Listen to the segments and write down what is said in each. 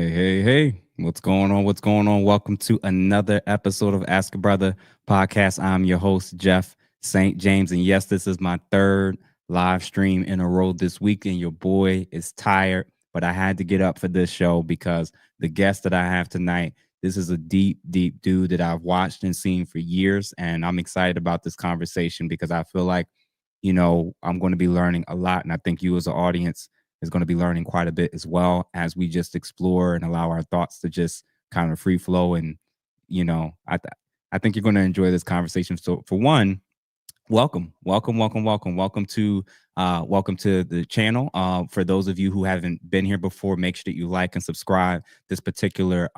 Hey. What's going on? What's going on? Welcome to another episode of Ask a Brother podcast. I'm your host, Jeff St. James. And yes, this is my third live stream in a row this week. And your boy is tired, but I had to get up for this show because the guest that I have tonight, this is a deep dude that I've watched and seen for years. And I'm excited about this conversation because I feel like, I'm going to be learning a lot. And I think you as an audience is going to be learning quite a bit as well as we just explore and allow our thoughts to just kind of free flow. And, I think you're going to enjoy this conversation. So for one, welcome to the channel. For those of you who haven't been here before, make sure that you like and subscribe this particular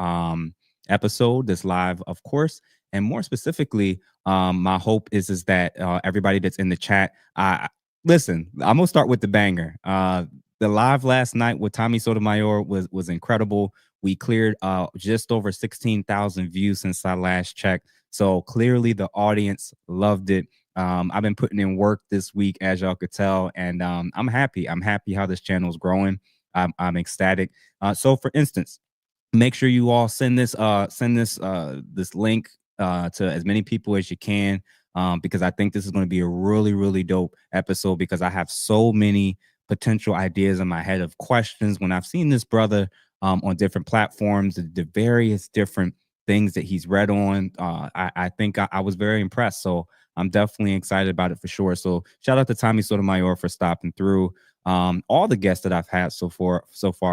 episode, this live, of course. And more specifically, my hope is that everybody that's in the chat, listen, I'm gonna start with the banger. The live last night with Tommy Sotomayor was incredible. We cleared just over 16,000 views since I last checked. So clearly the audience loved it. I've been putting in work this week, as y'all could tell, and I'm happy. I'm happy how this channel is growing. I'm ecstatic. So for instance, make sure you all send this link to as many people as you can, because I think this is going to be a really dope episode because I have so many potential ideas in my head of questions when I've seen this brother on different platforms, the various different things that he's read on. I think I was very impressed. So I'm definitely excited about it for sure. So shout out to Tommy Sotomayor for stopping through. All the guests that I've had so far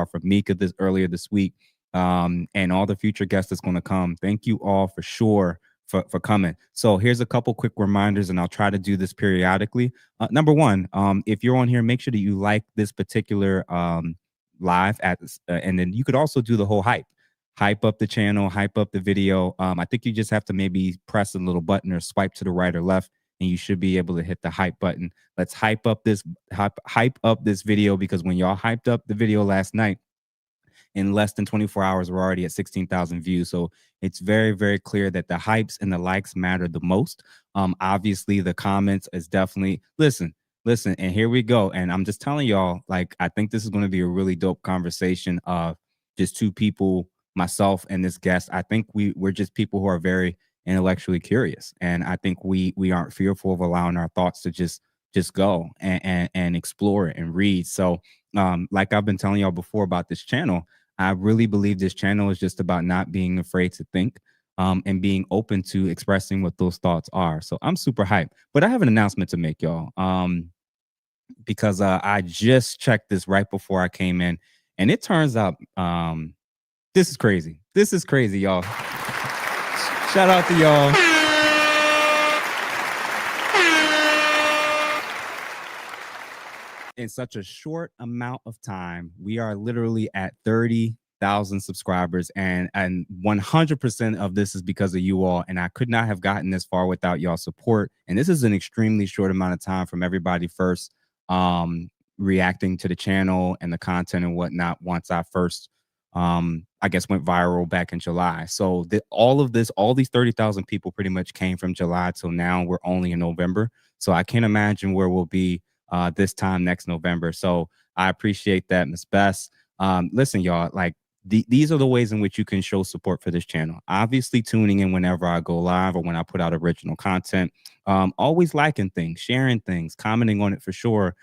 from Mika earlier this week, and all the future guests that's going to come. Thank you all for sure for coming. So here's a couple quick reminders, and I'll try to do this periodically. Number one, if you're on here, make sure that you like this particular live and then you could also do the whole hype up the channel, hype up the video. I think you just have to maybe press a little button or swipe to the right or left, and you should be able to hit the hype button. Let's hype up this video, because when y'all hyped up the video last night, in less than 24 hours, we're already at 16,000 views. So it's very clear that the hypes and the likes matter the most. Obviously, the comments is definitely listen, and here we go. And I'm just telling y'all, like, I think this is going to be a really dope conversation of just two people, myself and this guest. I think we're just people who are very intellectually curious, and I think we aren't fearful of allowing our thoughts to just go and explore it and read. So like I've been telling y'all before about this channel, I really believe this channel is just about not being afraid to think, and being open to expressing what those thoughts are. So I'm super hyped, but I have an announcement to make, y'all, because I just checked this right before I came in, and it turns out this is crazy. This is crazy, y'all. Shout out to y'all. In such a short amount of time, we are literally at 30,000 subscribers, and 100% of this is because of you all. And I could not have gotten this far without y'all support. And this is an extremely short amount of time from everybody first reacting to the channel and the content and whatnot. Once I first, I guess, went viral back in July. So all these 30,000 people pretty much came from July till now. We're only in November. So I can't imagine where we'll be this time next November. So I appreciate that, Miss Bess. Listen, y'all, like these are the ways in which you can show support for this channel. Obviously, tuning in whenever I go live or when I put out original content. Always liking things, sharing things, commenting on it for sure.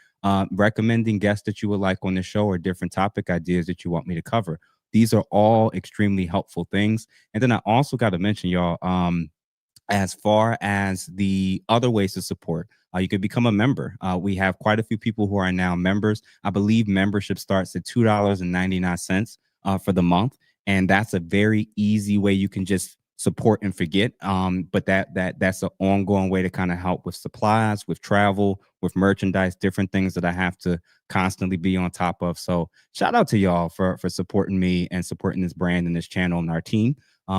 Recommending guests that you would like on the show or different topic ideas that you want me to cover. These are all extremely helpful things. And then I also got to mention, y'all, as far as the other ways to support, you could become a member. We have quite a few people who are now members. I believe membership starts at $2.99 for the month, and that's a very easy way you can just support and forget. But that's an ongoing way to kind of help with supplies, with travel, with merchandise, different things that I have to constantly be on top of. So shout out to y'all for supporting me and supporting this brand and this channel and our team,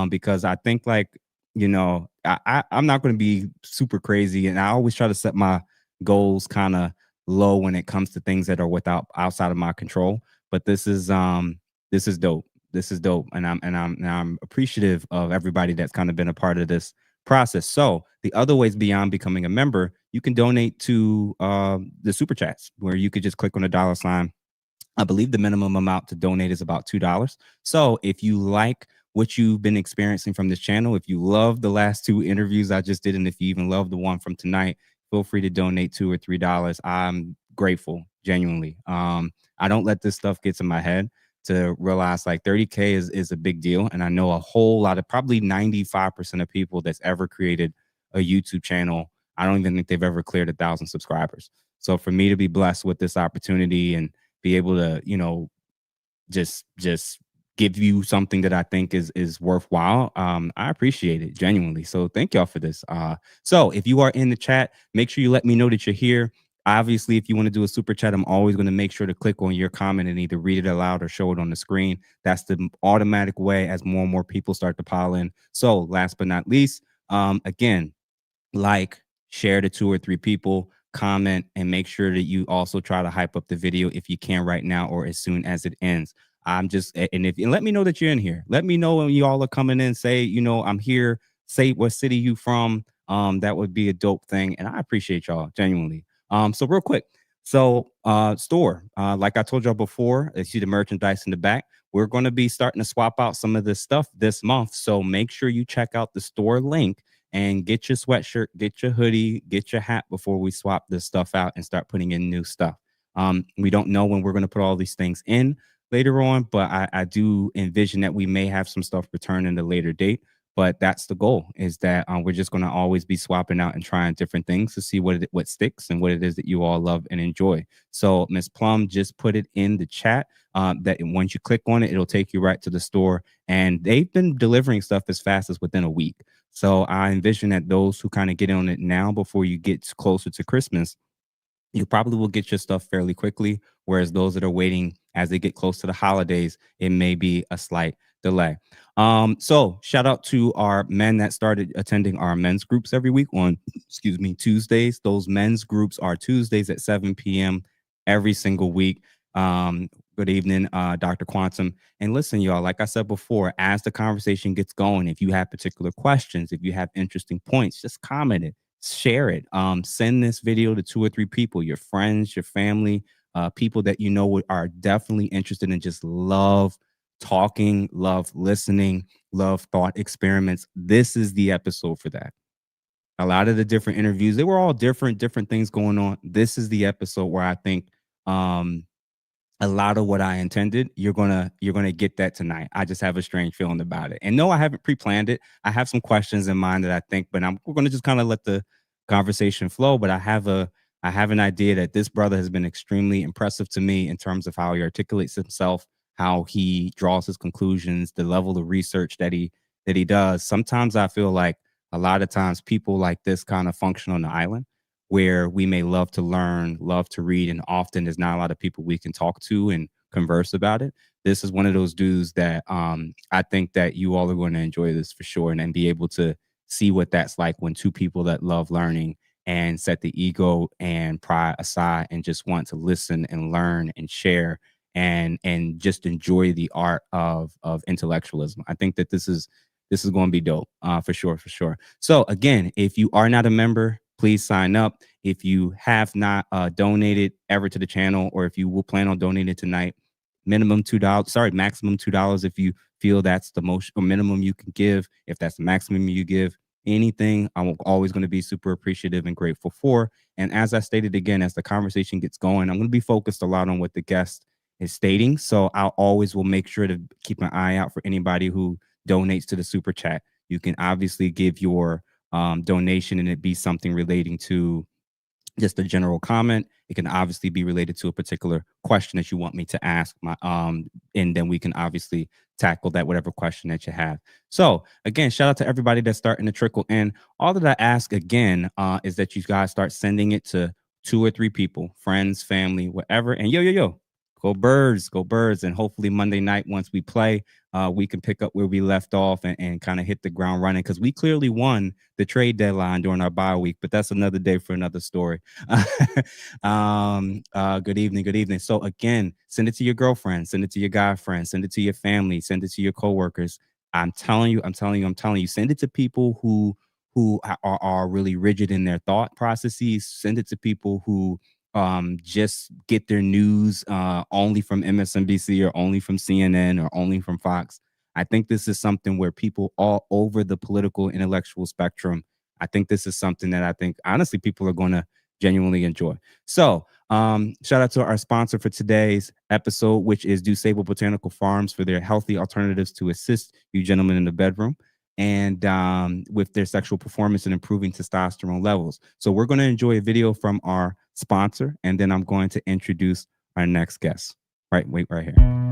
because I think, like, I'm not going to be super crazy, and I always try to set my goals kind of low when it comes to things that are outside of my control. But this is dope. This is dope, and I'm appreciative of everybody that's kind of been a part of this process. So the other ways beyond becoming a member, you can donate to the super chats, where you could just click on the $, I believe the minimum amount to donate is about $2. So if you like what you've been experiencing from this channel, if you love the last two interviews I just did, and if you even love the one from tonight, feel free to donate $2 or $3. I'm grateful, genuinely. I don't let this stuff get to my head to realize like 30K is a big deal. And I know a whole lot of, probably 95% of people that's ever created a YouTube channel, I don't even think they've ever cleared 1,000 subscribers. So for me to be blessed with this opportunity and be able to, just give you something that I think is worthwhile. I appreciate it genuinely. So thank y'all for this. So if you are in the chat, make sure you let me know that you're here. Obviously, if you want to do a super chat, I'm always going to make sure to click on your comment and either read it aloud or show it on the screen. That's the automatic way as more and more people start to pile in. So last but not least, again, like, share to 2 or 3 people, comment, and make sure that you also try to hype up the video if you can right now or as soon as it ends. And let me know that you're in here. Let me know when you all are coming in. Say, I'm here. Say what city you from. That would be a dope thing, and I appreciate y'all genuinely. So real quick, store. Like I told y'all before, you see the merchandise in the back. We're going to be starting to swap out some of this stuff this month. So make sure you check out the store link and get your sweatshirt, get your hoodie, get your hat before we swap this stuff out and start putting in new stuff. We don't know when we're going to put all these things in later on, but I do envision that we may have some stuff return in a later date. But that's the goal, is that we're just going to always be swapping out and trying different things to see what sticks and what it is that you all love and enjoy. So Miss Plum just put it in the chat that once you click on it, it'll take you right to the store. And they've been delivering stuff as fast as within a week. So I envision that those who kind of get on it now before you get closer to Christmas, you probably will get your stuff fairly quickly. Whereas those that are waiting as they get close to the holidays, it may be a slight delay. So shout out to our men that started attending our men's groups every week on, Tuesdays. Those men's groups are Tuesdays at 7 p.m. every single week. Good evening, Dr. Quantum. And listen, y'all, like I said before, as the conversation gets going, if you have particular questions, if you have interesting points, just comment it, share it. Send this video to 2 or 3 people, your friends, your family, people that you know are definitely interested and just love talking, love listening, love thought experiments. This is the episode for that. A lot of the different interviews, they were all different things going on. This is the episode where I think a lot of what I intended, you're gonna get that tonight. I just have a strange feeling about it. And no, I haven't pre-planned it. I have some questions in mind that I think, but we're gonna just kind of let the conversation flow. But I have an idea that this brother has been extremely impressive to me in terms of how he articulates himself, how he draws his conclusions, the level of research that he does. Sometimes I feel like a lot of times people like this kind of function on the island, where we may love to learn, love to read, and often there's not a lot of people we can talk to and converse about it. This is one of those dudes that I think that you all are going to enjoy this for sure, and then be able to see what that's like when two people that love learning and set the ego and pride aside and just want to listen and learn and share and just enjoy the art of intellectualism. I think that this is going to be dope, for sure, for sure. So again, if you are not a member, please sign up. If you have not donated ever to the channel, or if you will plan on donating tonight, maximum $2 if you feel that's the most or minimum you can give. If that's the maximum you give, anything, I'm always going to be super appreciative and grateful for. And as I stated again, as the conversation gets going, I'm going to be focused a lot on what the guest is stating. So I always will make sure to keep an eye out for anybody who donates to the super chat. You can obviously give your donation and it be something relating to just a general comment. It can obviously be related to a particular question that you want me to ask and then we can obviously tackle that, whatever question that you have. So again, shout out to everybody that's starting to trickle in. All that I ask again is that you guys start sending it to 2 or 3 people, friends, family, whatever. And yo, go birds, go birds. And hopefully Monday night, once we play, we can pick up where we left off and kind of hit the ground running, because we clearly won the trade deadline during our bye week, but that's another day for another story. Good evening. So again, send it to your girlfriend, send it to your guy friend, send it to your family, send it to your coworkers. I'm telling you, send it to people who are really rigid in their thought processes. Send it to people who just get their news only from MSNBC or only from CNN or only from Fox. I think this is something where people all over the political intellectual spectrum, I think this is something that I think honestly people are going to genuinely enjoy. So shout out to our sponsor for today's episode, which is Do Sable Botanical Farms, for their healthy alternatives to assist you gentlemen in the bedroom and with their sexual performance and improving testosterone levels. So we're going to enjoy a video from our sponsor, and then I'm going to introduce our next guest. Wait right here.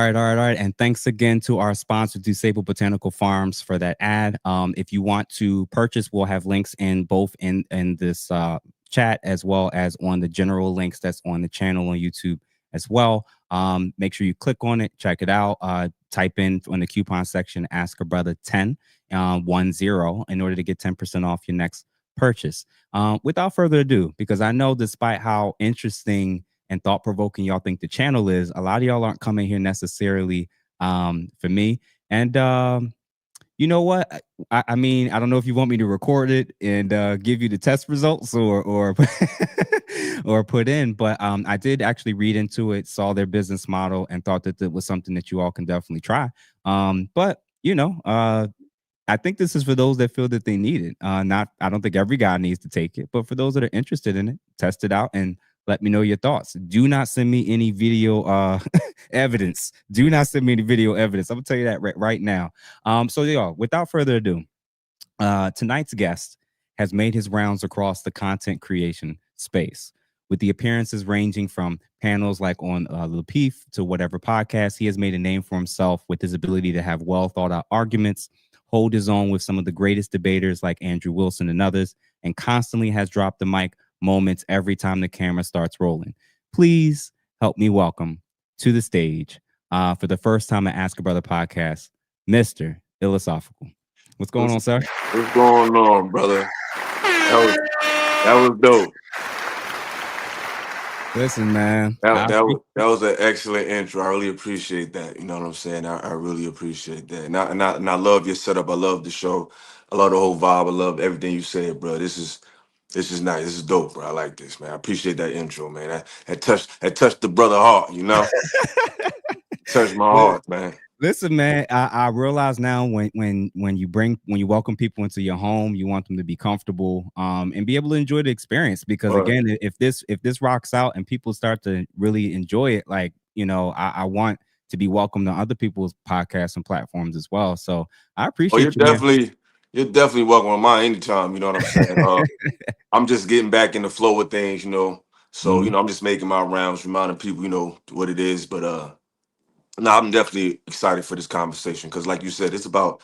All right. And thanks again to our sponsor, Disable Botanical Farms, for that ad. If you want to purchase, we'll have links in both in this chat as well as on the general links that's on the channel on YouTube as well. Make sure you click on it, check it out. Type in on the coupon section, Ask a Brother 10 10 in order to get 10% off your next purchase. Without further ado, because I know despite how interesting and thought-provoking y'all think the channel is, a lot of y'all aren't coming here necessarily for me. And you know what? I mean, I don't know if you want me to record it and give you the test results or or put in, but I did actually read into it, saw their business model, and thought that it was something that you all can definitely try. But you know, I think this is for those that feel that they need it. I don't think every guy needs to take it, but for those that are interested in it, test it out and let me know your thoughts. Do not send me any video evidence. Do not send me any video evidence. I'm gonna tell you that right now. So y'all, without further ado, tonight's guest has made his rounds across the content creation space, with the appearances ranging from panels like on Le Pif to whatever podcast. He has made a name for himself with his ability to have well thought out arguments, hold his own with some of the greatest debaters like Andrew Wilson and others, and constantly has dropped the mic moments every time the camera starts rolling. Please help me welcome to the stage for the first time at Ask a Brother podcast, Mr. Illasophical. What's going on, sir? What's going on, brother? That was dope. Listen, man. That was an excellent intro. I really appreciate that. You know what I'm saying? I really appreciate that. And I love your setup. I love the show. I love the whole vibe. I love everything you said, bro. This is nice. This is dope, bro. I like this, man. I appreciate that intro, man. That touched the brother heart, you know? Touched my heart, man. Listen, man, I realize now when you welcome people into your home, you want them to be comfortable and be able to enjoy the experience. Because again, if this rocks out and people start to really enjoy it, like, you know, I want to be welcomed on other people's podcasts and platforms as well. So I appreciate you're definitely welcome on mine anytime, you know what I'm saying? I'm just getting back in the flow of things, you know. So, you know, I'm just making my rounds, reminding people, you know, what it is. But no, I'm definitely excited for this conversation because, like you said, it's about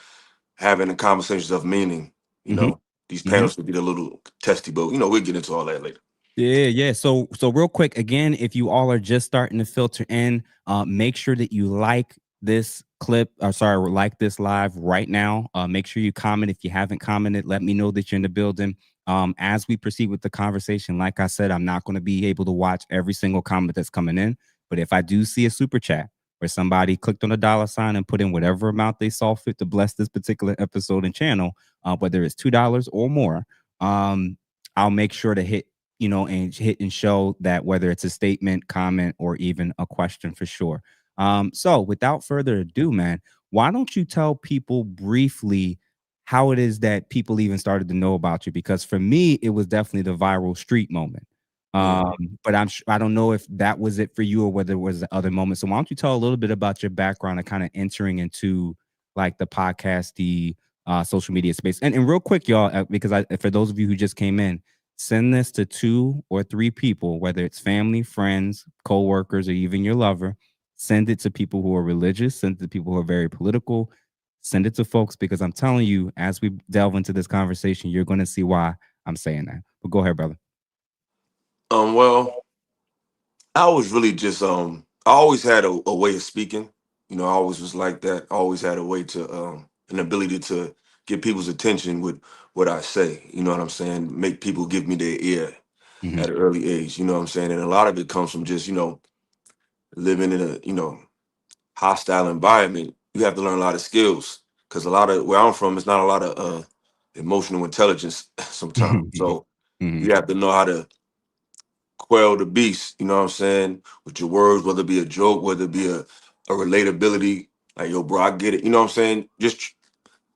having the conversations of meaning. You know, these panels could get a little testy, but you know, we'll get into all that later. Yeah. So real quick, again, if you all are just starting to filter in, make sure that you like this clip, like this live right now. Make sure you comment. If you haven't commented, let me know that you're in the building. As we proceed with the conversation, like I said, I'm not going to be able to watch every single comment that's coming in, but if I do see a super chat where somebody clicked on a $sign and put in whatever amount they saw fit to bless this particular episode and channel, whether it's $2 or more, I'll make sure to hit and show that, whether it's a statement, comment, or even a question, for sure. So without further ado, man, why don't you tell people briefly how it is that people even started to know about you? Because for me, it was definitely the viral street moment. Mhm. But I don't know if that was it for you or whether it was other moments. So why don't you tell a little bit about your background and kind of entering into like the podcast, the social media space. And real quick, y'all, because for those of you who just came in, send this to 2 or 3 people, whether it's family, friends, co-workers, or even your lover. Send it to people who are religious, send it to people who are very political, send it to folks, because I'm telling you, as we delve into this conversation, you're going to see why I'm saying that. But go ahead, brother. Well, I was really just I always had a way of speaking. I always was like that. I always had a way to an ability to get people's attention with what I say. You know what I'm saying? Make people give me their ear Hmm. at an early age. You know what I'm saying? And a lot of it comes from just, living in a, hostile environment. You have to learn a lot of skills because a lot of where I'm from is not a lot of emotional intelligence sometimes. So Hmm. you have to know how to quell the beast, you know what I'm saying, with your words, whether it be a joke, whether it be a relatability, like, yo, bro, I get it. You know what I'm saying? Just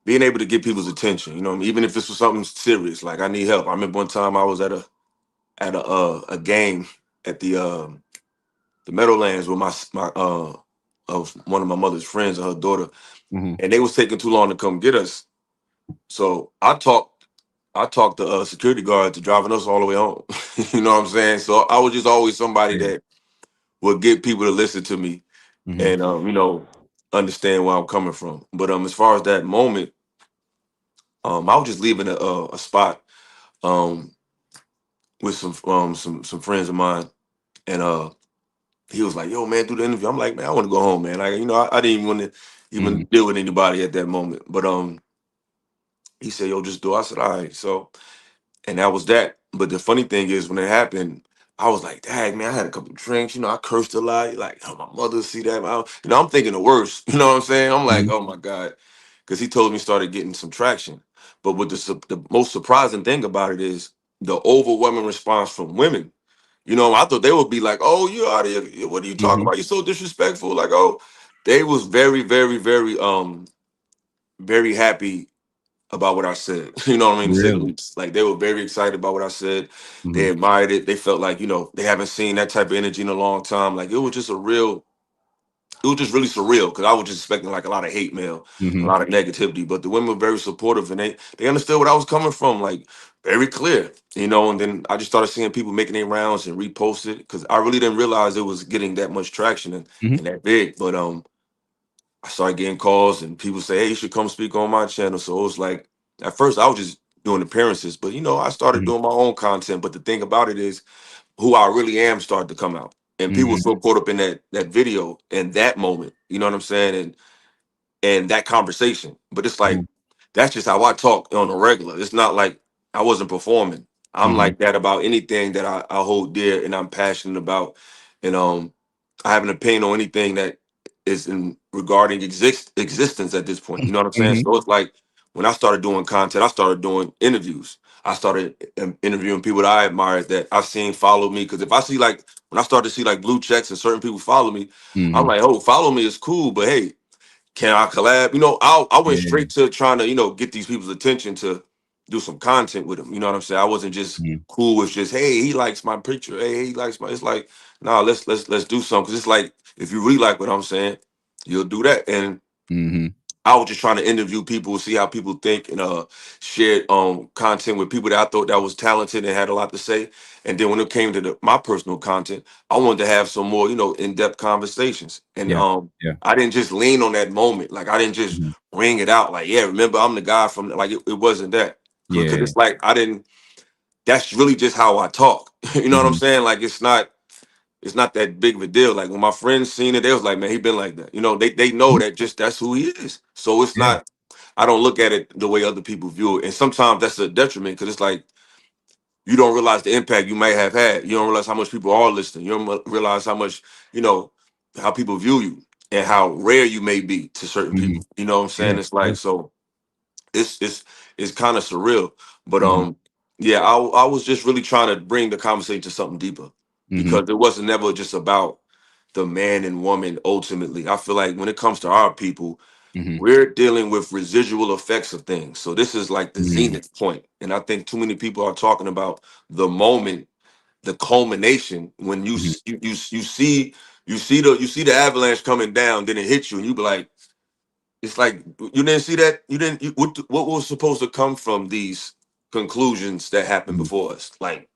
being able to get people's attention, you know what I mean? Even if this was something serious, like I need help. I remember one time I was at a game at the Meadowlands with my of one of my mother's friends and her daughter, Hmm. and they was taking too long to come get us. So I talked the security guard to driving us all the way home. You know what I'm saying? So I was just always somebody Yeah. that would get people to listen to me Hmm. and understand where I'm coming from. But as far as that moment, I was just leaving a spot um with some friends of mine, and he was like, "Yo, man, do the interview." I'm like, "Man, I want to go home, man." Like, I didn't even want to even Hmm. deal with anybody at that moment. But he said, "Yo, just do it." I said, "All right." So, and that was that. But the funny thing is, when it happened, I was like, "Dang, man, I had a couple drinks. I cursed a lot. Like, oh, my mother see that. I'm thinking the worst. You know what I'm saying? I'm like, Hmm. oh my god, because he told me started getting some traction. But what the most surprising thing about it is the overwhelming response from women. I thought they would be like, "Oh, you out of here? What are you talking Hmm. about? You're so disrespectful." Like, oh, they was very, very, very, very happy about what I said. You know what I mean? To say the Really? least. Like they were very excited about what I said. Hmm. They admired it. They felt like, they haven't seen that type of energy in a long time. Like it was just really surreal because I was just expecting like a lot of hate mail, a Hmm. lot of negativity. But the women were very supportive and they understood what I was coming from, like very clear. And then I just started seeing people making their rounds and repost it because I really didn't realize it was getting that much traction Hmm. and that big. But I started getting calls and people say, "Hey, you should come speak on my channel." So it was like, at first I was just doing appearances, but I started Hmm. doing my own content. But the thing about it is, who I really am started to come out, and people were Hmm. so caught up in that video and that moment. You know what I'm saying? And that conversation. But it's like that's just how I talk on a regular. It's not like I wasn't performing. I'm Hmm. like that about anything that I hold dear and I'm passionate about. And I have an opinion on anything that is in regarding existence at this point. You know what I'm saying? Hmm. So it's like when I started doing content, I started doing interviews. I started interviewing people that I admired that I've seen follow me. Because if I see like when I start to see like blue checks and certain people follow me, I'm Hmm. like, oh, follow me is cool, but hey, can I collab? I went Yeah. straight to trying to, get these people's attention to do some content with them. You know what I'm saying? I wasn't just Hmm. cool with just, hey, he likes my picture. Hey, he likes my. It's like, nah, let's do something. Cause it's like if you really like what I'm saying, you'll do that. And Hmm. I was just trying to interview people, see how people think, and share content with people that I thought that was talented and had a lot to say. And then when it came to my personal content, I wanted to have some more, in-depth conversations. And Yeah. Yeah. I didn't just lean on that moment. Like I didn't just Hmm. ring it out. Like, yeah, remember I'm the guy from like it wasn't that. Because Yeah. it's like I didn't. That's really just how I talk. You know what I'm Hmm. saying? Like it's not that big of a deal. Like when my friends seen it, they was like, man, he been like that. They know that just that's who he is. So it's Yeah. not. I don't look at it the way other people view it, and sometimes that's a detriment because it's like you don't realize the impact you may have had. You don't realize how much people are listening. You don't realize how much you know how people view you and how rare you may be to certain Hmm. people. You know what I'm Yeah. saying? It's Yeah. like so. It's kind of surreal, but Hmm. yeah, I was just really trying to bring the conversation to something deeper Hmm. because it wasn't never just about the man and woman. Ultimately, I feel like when it comes to our people, Hmm. we're dealing with residual effects of things. So this is like the Hmm. zenith point, and I think too many people are talking about the moment the culmination when Mhm. you see the avalanche coming down, then it hits you, and you be like, it's like you didn't see that. You didn't. What was supposed to come from these conclusions that happened Mhm. before us? Like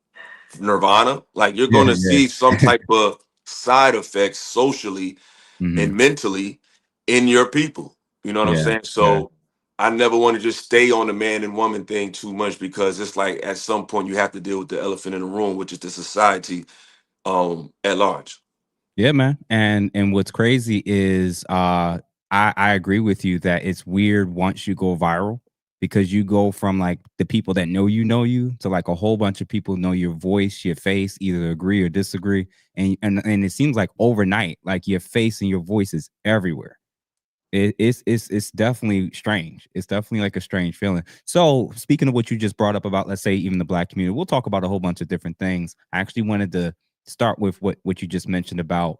Nirvana. Like you're Yeah, going to yeah. see some type of side effects socially Mhm. and mentally in your people. You know what I'm Yeah, saying? yeah. So I never want to just stay on the man and woman thing too much, because it's like at some point you have to deal with the elephant in the room, which is the society at large. Yeah, man. And what's crazy is I agree with you that it's weird once you go viral because you go from like the people that know you to like a whole bunch of people know your voice, your face, either agree or disagree. And it seems like overnight, like your face and your voice is everywhere. It's definitely strange. It's definitely like a strange feeling. So speaking of what you just brought up about, let's say even the black community, we'll talk about a whole bunch of different things. I actually wanted to start with what you just mentioned about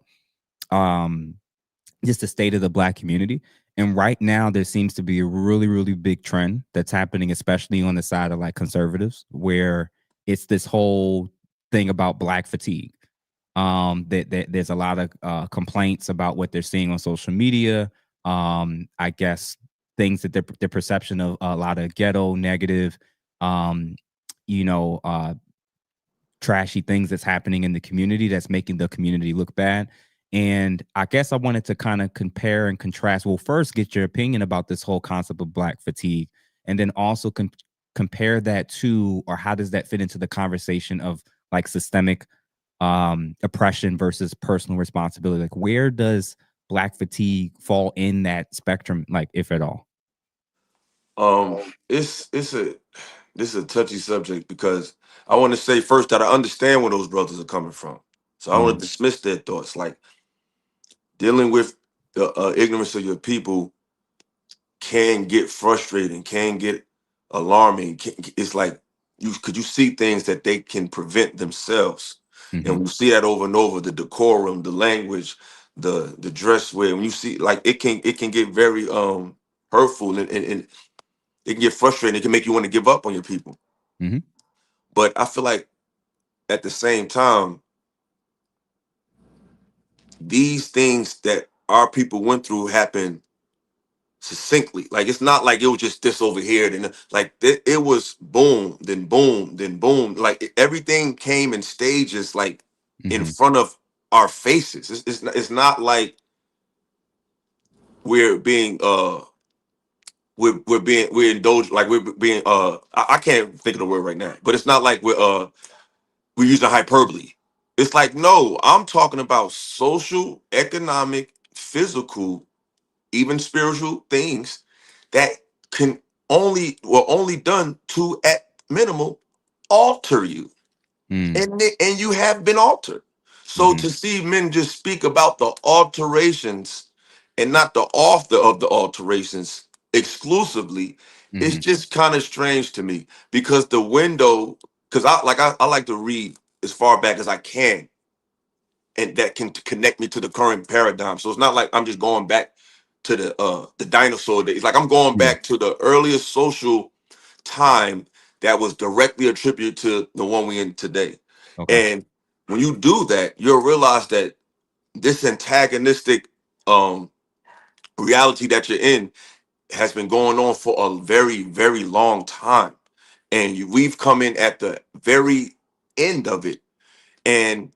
um just the state of the black community. And right now there seems to be a really big trend that's happening, especially on the side of like conservatives, where it's this whole thing about black fatigue. That there's a lot of complaints about what they're seeing on social media. I guess things that their perception of a lot of ghetto negative, um, you know, trashy things that's happening in the community that's making the community look bad. And I guess I wanted to kind of compare and contrast. Well, first, get your opinion about this whole concept of black fatigue, and then also compare that to, or how does that fit into the conversation of like systemic oppression versus personal responsibility? Like, where does black fatigue fall in that spectrum, like if at all? Um, it's a this is a touchy subject, because I want to say first that I understand where those brothers are coming from. So I don't want Mm, to dismiss their thoughts. Like dealing with the ignorance of your people can get frustrating, can get alarming. It's like you see things that they can prevent themselves, and mm-hmm, when you see that over and over, the decorum, the language, the dress wear. When you see like it can get very hurtful, and it can get frustrating. It can make you want to give up on your people. mm-hmm, But I feel like at the same time, these things that our people went through happened succinctly. Like it's not like it was just this over here, then like it was boom, then boom, then boom. Like everything came in stages, like in mm-hmm, front of our faces. It's not like we're being we're indulged, like we're being I can't think of the word right now, but it's not like we're using hyperbole. It's like, no, I'm talking about social, economic, physical, even spiritual things that can only done to at minimal alter you, mm, and you have been altered. So mm-hmm, to see men just speak about the alterations and not the author of the alterations exclusively, it's mm-hmm, just kind of strange to me, because the window, because I like to read as far back as I can, and that can connect me to the current paradigm. So it's not like I'm just going back to the dinosaur days. Like I'm going yeah, back to the earliest social time that was directly attributed to the one we in today. okay, And when you do that, you'll realize that this antagonistic um reality that you're in has been going on for a very long time. And we've come in at the very end of it. And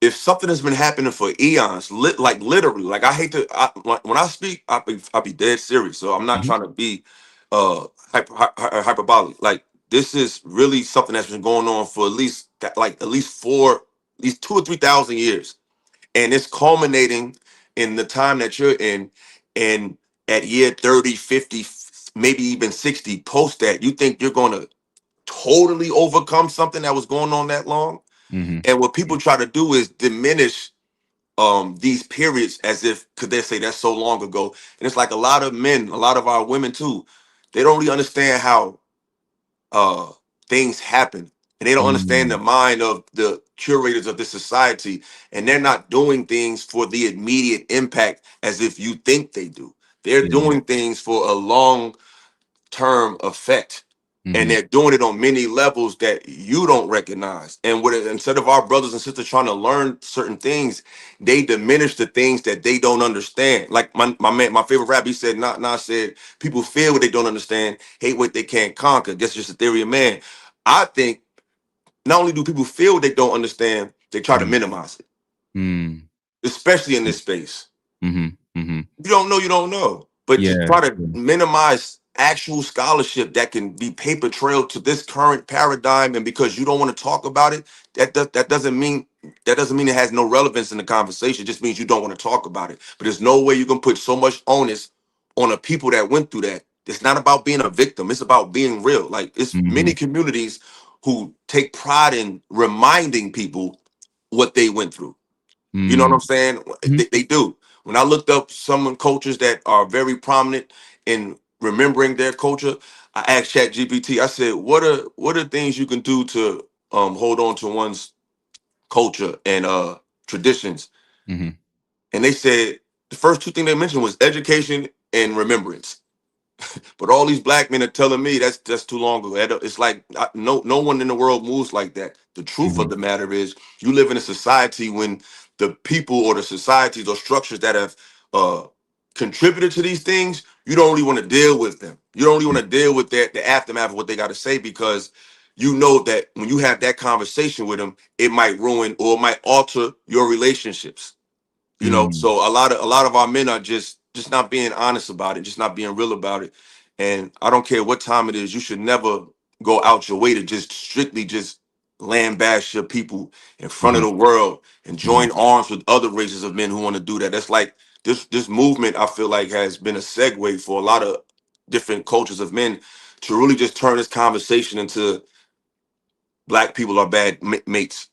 if something has been happening for eons, like literally, like I hate to, like, when I speak, I be dead serious. So I'm not mm-hmm, trying to be hyperbolic. Like this is really something that's been going on for at least 2 or 3 thousand years, and it's culminating in the time that you're in, and at year 30, 50, maybe even 60 post that, you think you're going to totally overcome something that was going on that long. mm-hmm, And what people try to do is diminish these periods as if, because they say that's so long ago. And it's like a lot of men, a lot of our women too, they don't really understand how uh things happen. And they don't understand the mm, mind of the curators of this society. And they're not doing things for the immediate impact as if you think they do. They're yeah, yeah, doing things for a long term effect. and Mm-hmm. they're doing it on many levels that you don't recognize. And instead of our brothers and sisters trying to learn certain things, they diminish the things that they don't understand. Like my man, my favorite rapper, he said, not said, people fear what they don't understand, hate what they can't conquer. That's just a theory of man. I think not only do people feel what they don't understand, they try to minimize it, Mm-hmm. especially in this space. Mm-hmm. Mm-hmm. You don't know, you don't know. But to Yeah. try to minimize actual scholarship that can be paper trailed to this current paradigm, and because you don't want to talk about it, that doesn't mean it has no relevance in the conversation. It just means you don't want to talk about it. But there's no way you can put so much onus on the people that went through that. It's not about being a victim. It's about being real. Like, it's Mm-hmm. many communities who take pride in reminding people what they went through. You know what I'm saying? Mm-hmm. They do. When I looked up some cultures that are very prominent in remembering their culture, I asked ChatGPT. I said, "What are things you can do to hold on to one's culture and traditions?" Mm-hmm. And they said the first two things they mentioned was education and remembrance. But all these black men are telling me that's too long ago. It's like no one in the world moves like that. The truth Mm-hmm. of the matter is, you live in a society when the people or the societies or structures that have uh, contributed to these things, you don't really want to deal with them. You don't really want to deal with the aftermath of what they got to say, because you know that when you have that conversation with them, it might ruin or it might alter your relationships. Mm-hmm. So a lot of our men are just not being honest about it, just not being real about it. And I don't care what time it is, you should never go out your way to just strictly just lambaste your people in front of Mm-hmm. the world and Mm-hmm. join arms with other races of men who want to do that. That's like this movement, I feel like, has been a segue for a lot of different cultures of men to really just turn this conversation into black people are bad mates.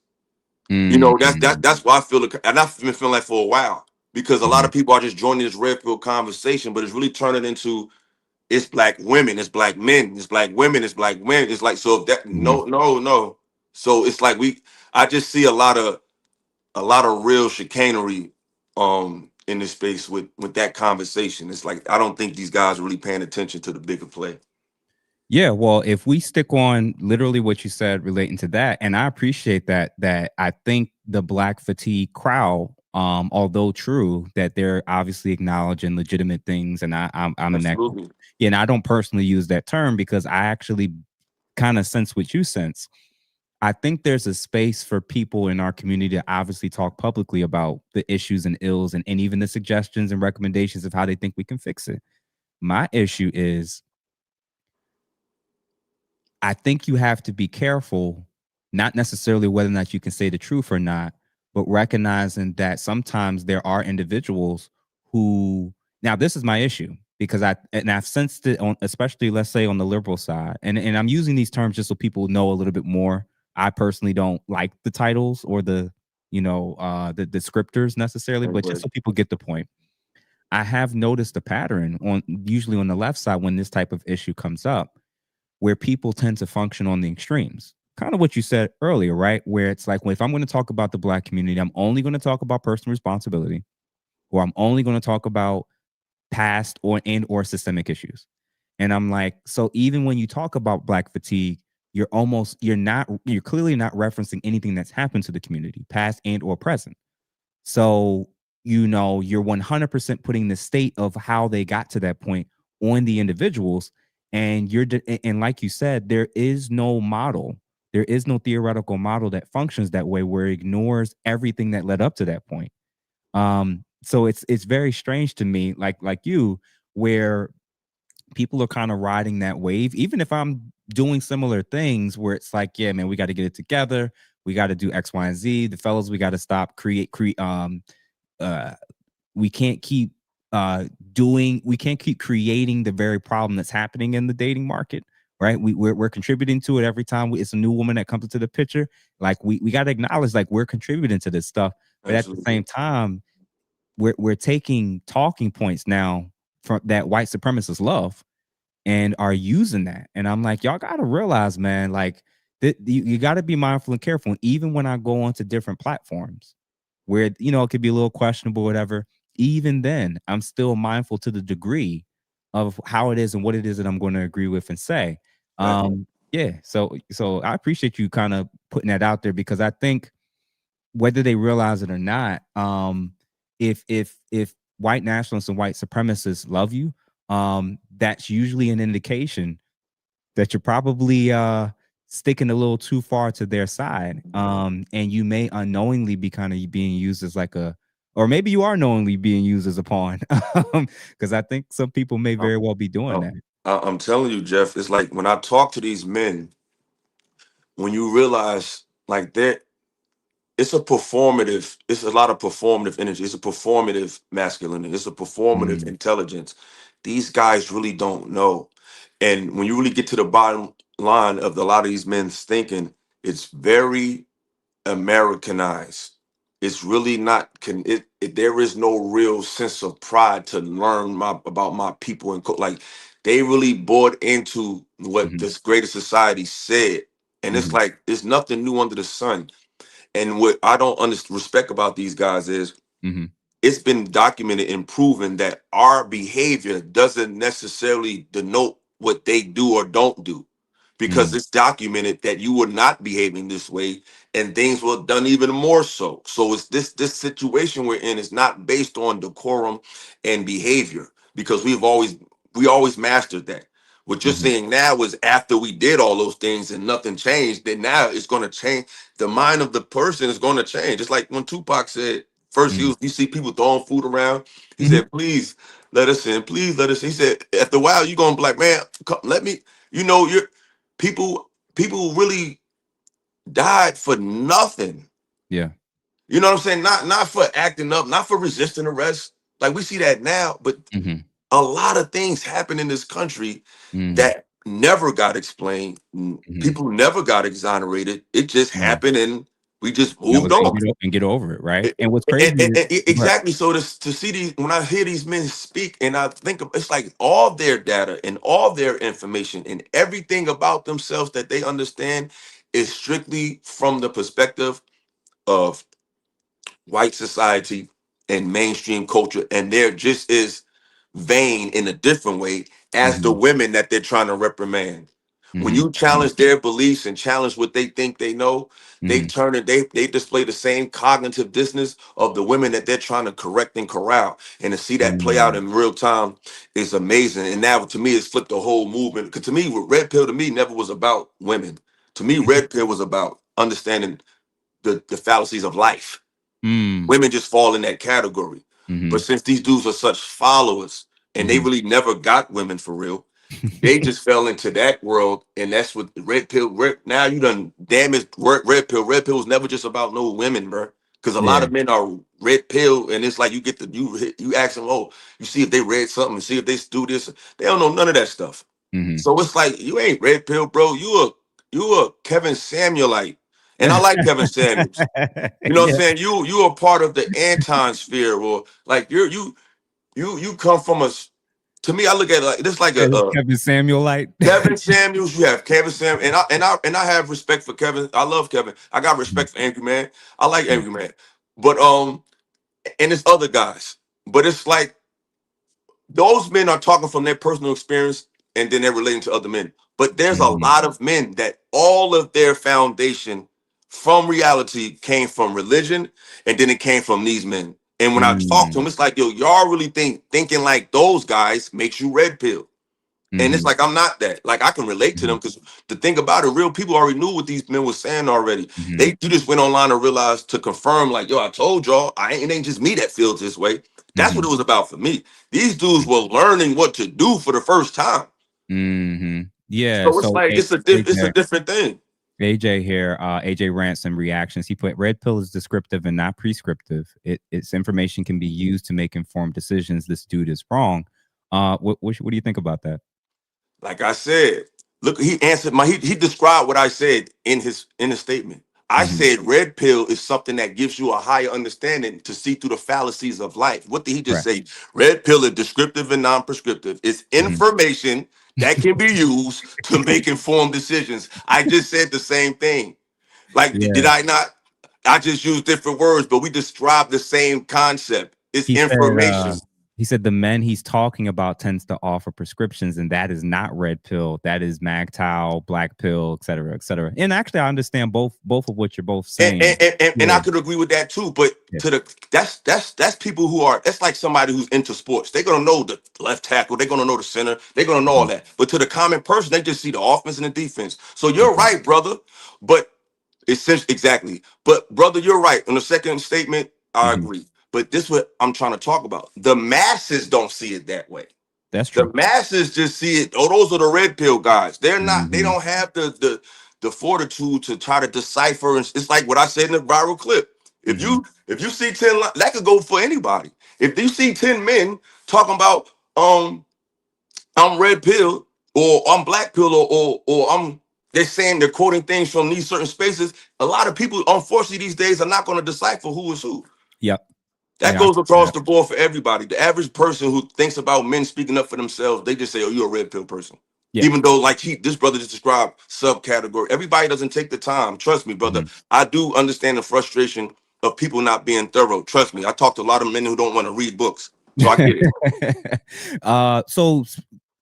That's why I feel it, and I've been feeling like for a while, because a lot Mm-hmm. of people are just joining this red pill conversation, but it's really turning into, it's black women, it's black men, it's black women, it's black women. It's like, so if that, Mm-hmm. no. So it's like I just see a lot of real chicanery in this space with that conversation. It's like I don't think these guys are really paying attention to the bigger play. Yeah, well, if we stick on literally what you said relating to that, and I appreciate that I think the black fatigue crowd, although true, that they're obviously acknowledging legitimate things, and I'm in that. Absolutely. Yeah, and I don't personally use that term because I actually kind of sense what you sense. I think there's a space for people in our community to obviously talk publicly about the issues and ills and even the suggestions and recommendations of how they think we can fix it. My issue is I think you have to be careful, not necessarily whether or not you can say the truth or not, but recognizing that sometimes there are individuals who, now this is my issue because I've sensed it on, especially let's say on the liberal side, and I'm using these terms just so people know a little bit more. I personally don't like the titles or the descriptors necessarily, but just Right. so people get the point. I have noticed a pattern on usually on the left side when this type of issue comes up where people tend to function on the extremes. Kind of what you said earlier, right? Where it's like, well, if I'm going to talk about the black community, I'm only going to talk about personal responsibility, or I'm only going to talk about past or systemic issues. And I'm like, so even when you talk about black fatigue, you're clearly not referencing anything that's happened to the community, past and or present. So, you're 100% putting the state of how they got to that point on the individuals. And and like you said, there is no model. There is no theoretical model that functions that way where it ignores everything that led up to that point. So it's very strange to me, like you, where people are kind of riding that wave, even if I'm doing similar things where it's like, yeah, man, we got to get it together. We got to do X, Y, and Z. The fellas, we got to stop create uh we can't keep we can't keep creating the very problem that's happening in the dating market, right? We're contributing to it every time it's a new woman that comes into the picture. Like we got to acknowledge like we're contributing to this stuff, but at the same Absolutely. time we're taking talking points now from that white supremacists love and are using that. And I'm like, y'all got to realize, man, like you got to be mindful and careful. And even when I go onto different platforms where, it could be a little questionable, whatever, even then, I'm still mindful to the degree of how it is and what it is that I'm going to agree with and say. Right. Yeah. So I appreciate you kind of putting that out there, because I think whether they realize it or not, if white nationalists and white supremacists love you, that's usually an indication that you're probably sticking a little too far to their side. And you may unknowingly be kind of being used as like a, or maybe you are knowingly being used as a pawn. Because I think some people may I'm, very well be doing I'm that. I'm telling you, Jeff, it's like when I talk to these men, when you realize like they're it's a lot of performative energy. It's a performative masculinity. It's a performative Mm, intelligence. These guys really don't know. And when you really get to the bottom line of a lot of these men's thinking, it's very Americanized. It's really not there is no real sense of pride to learn about my people and like they really bought into what mhm, this greater society said. And it's mhm, like there's nothing new under the sun. And what I don't respect about these guys is mhm, it's been documented and proven that our behavior doesn't necessarily denote what they do or don't do, because mm, it's documented that you were not behaving this way and things were done even more so. So it's this situation we're in is not based on decorum and behavior, because we always mastered that. What you're mhm, saying now is after we did all those things and nothing changed, then now it's going to change. The mind of the person is going to change. It's like when Tupac said, first, mhm, you see people throwing food around. He mhm. said, "Please let us in. Please let us in." He said, "After a while, you're gonna be like, man, let me." You know, you're people really died for nothing. Yeah. You know what I'm saying? Not for acting up, not for resisting arrest. Like we see that now, but Mhm, a lot of things happen in this country mhm, that never got explained. mhm. People never got exonerated. It just Yeah. happened, and we just And moved on. get over it, right? And, And what's crazy is, but exactly. So to see these, when I hear these men speak, and I think it's like all their data and all their information and everything about themselves that they understand is strictly from the perspective of white society and mainstream culture, and they're just as vain in a different way as the mhm, women that they're trying to reprimand. When mhm, you mhm, challenge their beliefs and challenge what they think they know, they mhm, turn it, they display the same cognitive dissonance of the women that they're trying to correct and corral. And to see that play out mhm, in real time is amazing. And now to me, it's flipped the whole movement. Because to me, Red Pill to me never was about women. To me, Red Pill was about understanding the fallacies of life. mm, Women just fall in that category. But mhm, since these dudes are such followers and they mhm. really never got women for real, they just fell into that world, and that's what red pill. Now you done damaged red pill. Red pill was never just about no women, bro. Because a lot Yeah. of men are red pill, and it's like you get the you ask them, oh, you see if they read something, see if they do this. They don't know none of that stuff. Mhm. So it's like you ain't red pill, bro. You a Kevin Samuelite, and I like Kevin Samuels. You know what I'm Yeah. saying? You are part of the Anton sphere, or like you come from to me, I look at it like this like a Kevin Samuelite. Kevin Samuels. You have Kevin Sam, and I have respect for Kevin. I love Kevin. I got Mhm. respect for Angry Man. I like Yeah. Angry Man, but and it's other guys. But it's like those men are talking from their personal experience, and then they're relating to other men. But there's a Mhm. lot of men that all of their foundation from reality came from religion, and then it came from these men. And when I talk to Mm. them, it's like, yo, y'all really thinking like those guys makes you red pill. And it's Mhm. like I'm not that. Like I can relate to them Mhm. because the thing about it, real people already knew what these men were saying already. Mhm. They you just went online and realized to confirm, like, yo, I told y'all, it ain't just me that feels this way. That's what Mhm. it was about for me. These dudes were learning what to do for the first time. Mhm. Yeah. So it's So like it's a AJ, different thing. AJ here, AJ Ransom reactions. He put red pill is descriptive and not prescriptive. Its information can be used to make informed decisions. This dude is wrong. What do you think about that? Like I said, look, he answered he described what I said in his statement. I Mhm. said red pill is something that gives you a higher understanding to see through the fallacies of life. What did he just Correct. say? Red pill is descriptive and non-prescriptive. It's Mhm. information that can be used to make informed decisions. I just said the same thing. Like, did Yeah. I not? I just used different words, but we described the same concept. It's He said, information. He said the men he's talking about tends to offer prescriptions, and that is not red pill. That is MGTOW, black pill, et cetera, et cetera. And actually, I understand both of what you're both And saying. and I could agree with that too. But Yeah. to the that's people who are, that's like somebody who's into sports. They're gonna know the left tackle, they're gonna know the center, they're gonna know all Mhm. that. But to the common person, they just see the offense and the defense. So you're Mhm. right, brother. But essentially, exactly. But brother, you're right. On the second statement, I Mhm. agree. But this is what I'm trying to talk about. The masses don't see it that way. That's The true. masses just see it. Oh, those are the red pill guys. They're not. They Mhm. don't have the fortitude to try to decipher. And it's like what I said in the viral clip. Mhm. If you see 10, that could go for anybody. If you see 10 men talking about I'm red pill or I'm black pill or I'm, they're saying they're quoting things from these certain spaces. A lot of people, unfortunately, these days are not going to decipher who is who. Yep. That Yeah, I goes can see across that. the board for everybody. The average person who thinks about men speaking up for themselves, they just say, "Oh, you're a red pill person." Yeah. Even though, like this brother just described subcategory, everybody doesn't take the time. Trust me, brother. Mhm. I do understand the frustration of people not being thorough. Trust me. I talk to a lot of men who don't want to read books, so I get it. So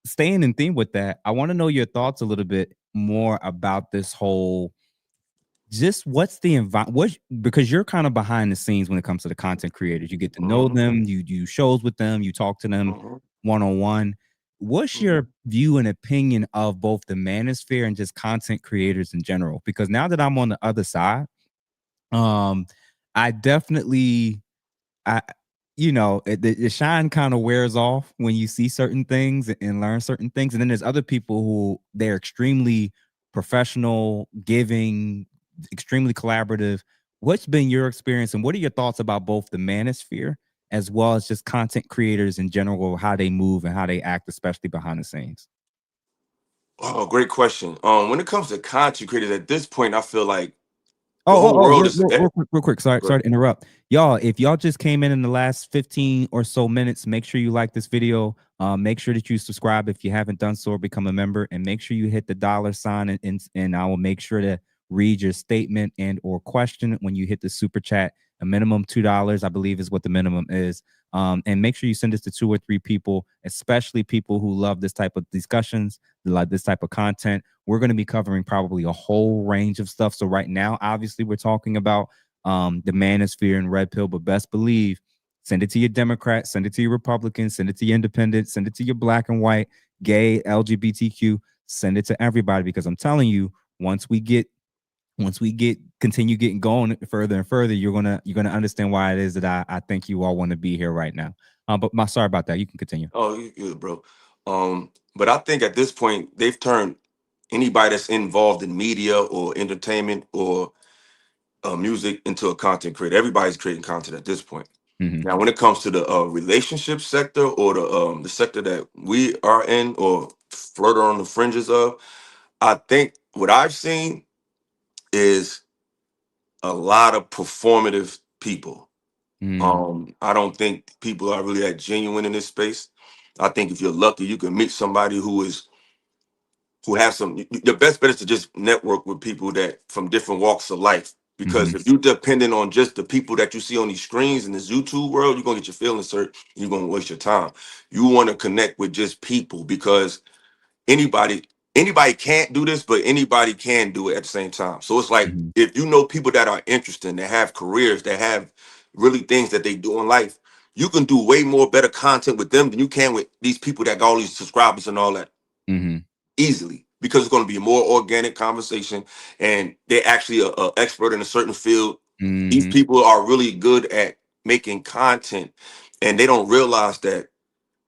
staying in theme with that, I want to know your thoughts a little bit more about this whole, just what's the environment, what, because you're kind of behind the scenes when it comes to the content creators. You get to know Mhm, them, you do shows with them, you talk to them mhm, one-on-one. What's mhm. your view and opinion of both the manosphere and just content creators in general? Because now that I'm on the other side, um I definitely, I, the shine kind of wears off when you see certain things and learn certain things. And then there's other people who they're extremely professional, giving, extremely collaborative. What's been your experience, and what are your thoughts about both the manosphere as well as just content creators in general, how they move and how they act, especially behind the scenes? Oh, great question. When it comes to content creators, at this point, I feel like the Oh, whole world is. real quick. Sorry to interrupt. Y'all, if y'all just came in the last 15 or so minutes, make sure you like this video. Make sure that you subscribe if you haven't done so, or become a member, and make sure you hit the $sign, and I will make sure to read your statement and or question when you hit the super chat. A minimum $2, I believe, is what the minimum is. And make sure you send this to 2 or 3 people, especially people who love this type of discussions, like this type of content. We're going to be covering probably a whole range of stuff. So right now, obviously, we're talking about the manosphere and red pill, but best believe, send it to your Democrat, send it to your Republican, send it to your independent, send it to your black and white, gay, LGBTQ, send it to everybody, because I'm telling you, once we continue getting going further and further, you're gonna understand why it is that I think you all want to be here right now. But sorry about that. You can continue. Oh, you good, bro. But I think at this point they've turned anybody that's involved in media or entertainment or music into a content creator. Everybody's creating content at this point. Mm-hmm. Now, when it comes to the relationship sector or the sector that we are in or flirt on the fringes of, I think what I've seen is a lot of performative people. Mm-hmm. I don't think people are really that genuine in this space. I think if you're lucky, you can meet somebody who has some. Your best bet is to just network with people that from different walks of life. Mm-hmm. Because if you're dependent on just the people that you see on these screens in this YouTube world, you're gonna get your feelings hurt. You're gonna waste your time. You want to connect with just people, because anybody anybody can't do this, but anybody can do it at the same time. So it's like Mm-hmm. if you know people that are interesting, that have careers, that have really things that they do in life, you can do way more better content with them than you can with these people that got all these subscribers and all that Mm-hmm. easily, because it's going to be a more organic conversation and they're actually a expert in a certain field. These Mm-hmm. people are really good at making content and they don't realize that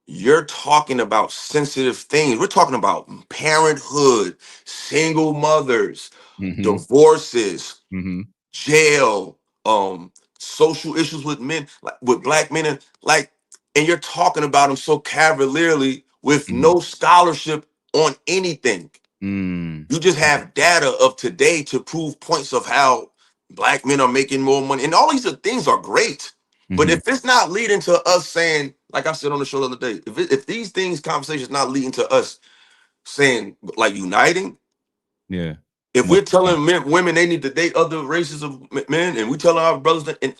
you're talking about sensitive things. We're talking about parenthood, single mothers, Mm-hmm. divorces, Mm-hmm. jail, social issues with men, like with black men, and you're talking about them so cavalierly with Mm-hmm. no scholarship on anything. Mm. You just have data of today to prove points of how black men are making more money, and all these things are great. But Mhm. if it's not leading to us saying, like I said on the show the other day, if these things conversations not leading to us saying like uniting, Yeah. if we're Most telling women they need to date other races of men, and we tell our brothers that, and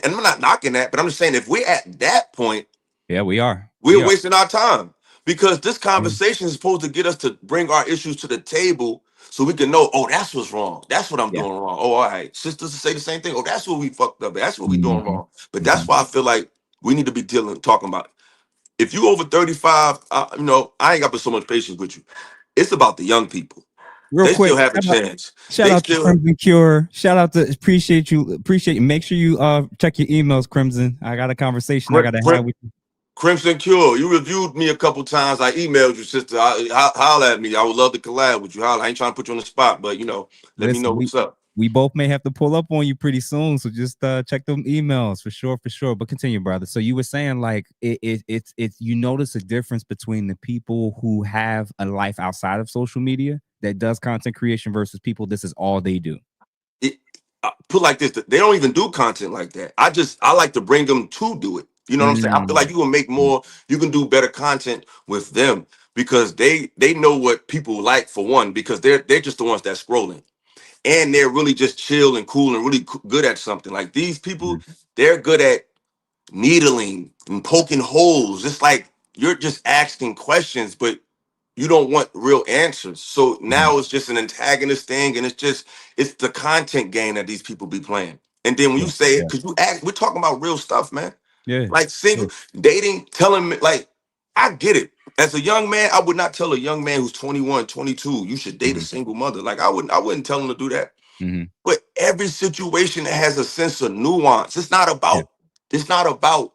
I'm not knocking that, but I'm just saying if we're at that point, Yeah, we are. We're wasting our time because this Yeah. conversation is supposed to get us to bring our issues to the table so we can know, oh, that's what's wrong. That's what I'm Yeah. doing wrong. Oh, all right. Sisters say the same thing. Oh, that's what we fucked up. That's what we doing Mm-hmm. wrong. But that's Mm-hmm. why I feel like we need to be talking about it. If you over 35, I ain't got so much patience with you. It's about the young people. Real They quick, still have a chance. shout They out to still Crimson Cure. Shout out to appreciate you. Make sure you check your emails, Crimson. I got a conversation I Crim- gotta have Crim- with you. Crimson Cure. You reviewed me a couple times. I emailed you, sister. Holler at me. I would love to collab with you. Holler. I ain't trying to put you on the spot, but let me know Listen, what's up. we both may have to pull up on you pretty soon, so just check them emails for sure, for sure. But continue, brother. So you were saying like it's you notice a difference between the people who have a life outside of social media that does content creation versus people this is all they do. It, put like this, they don't even do content like that. I like to bring them to do it. You know what I'm saying? I feel like you can make more, you can do better content with them because they know what people like, for one, because they're just the ones that's scrolling. And they're really just chill and cool and really good at something. Like these people, they're good at needling and poking holes. It's like you're just asking questions, but you don't want real answers. So now it's just an antagonist thing, and it's the content game that these people be playing. And then when Yeah, you say it, yeah, because you ask, we're talking about real stuff, man. yeah, Like yeah. single dating, telling me, like, I get it. As a young man, I would not tell a young man who's 21, 22, you should date a Mm-hmm. single mother. Like I wouldn't tell him to do that. Mm-hmm. But every situation has a sense of nuance. It's not about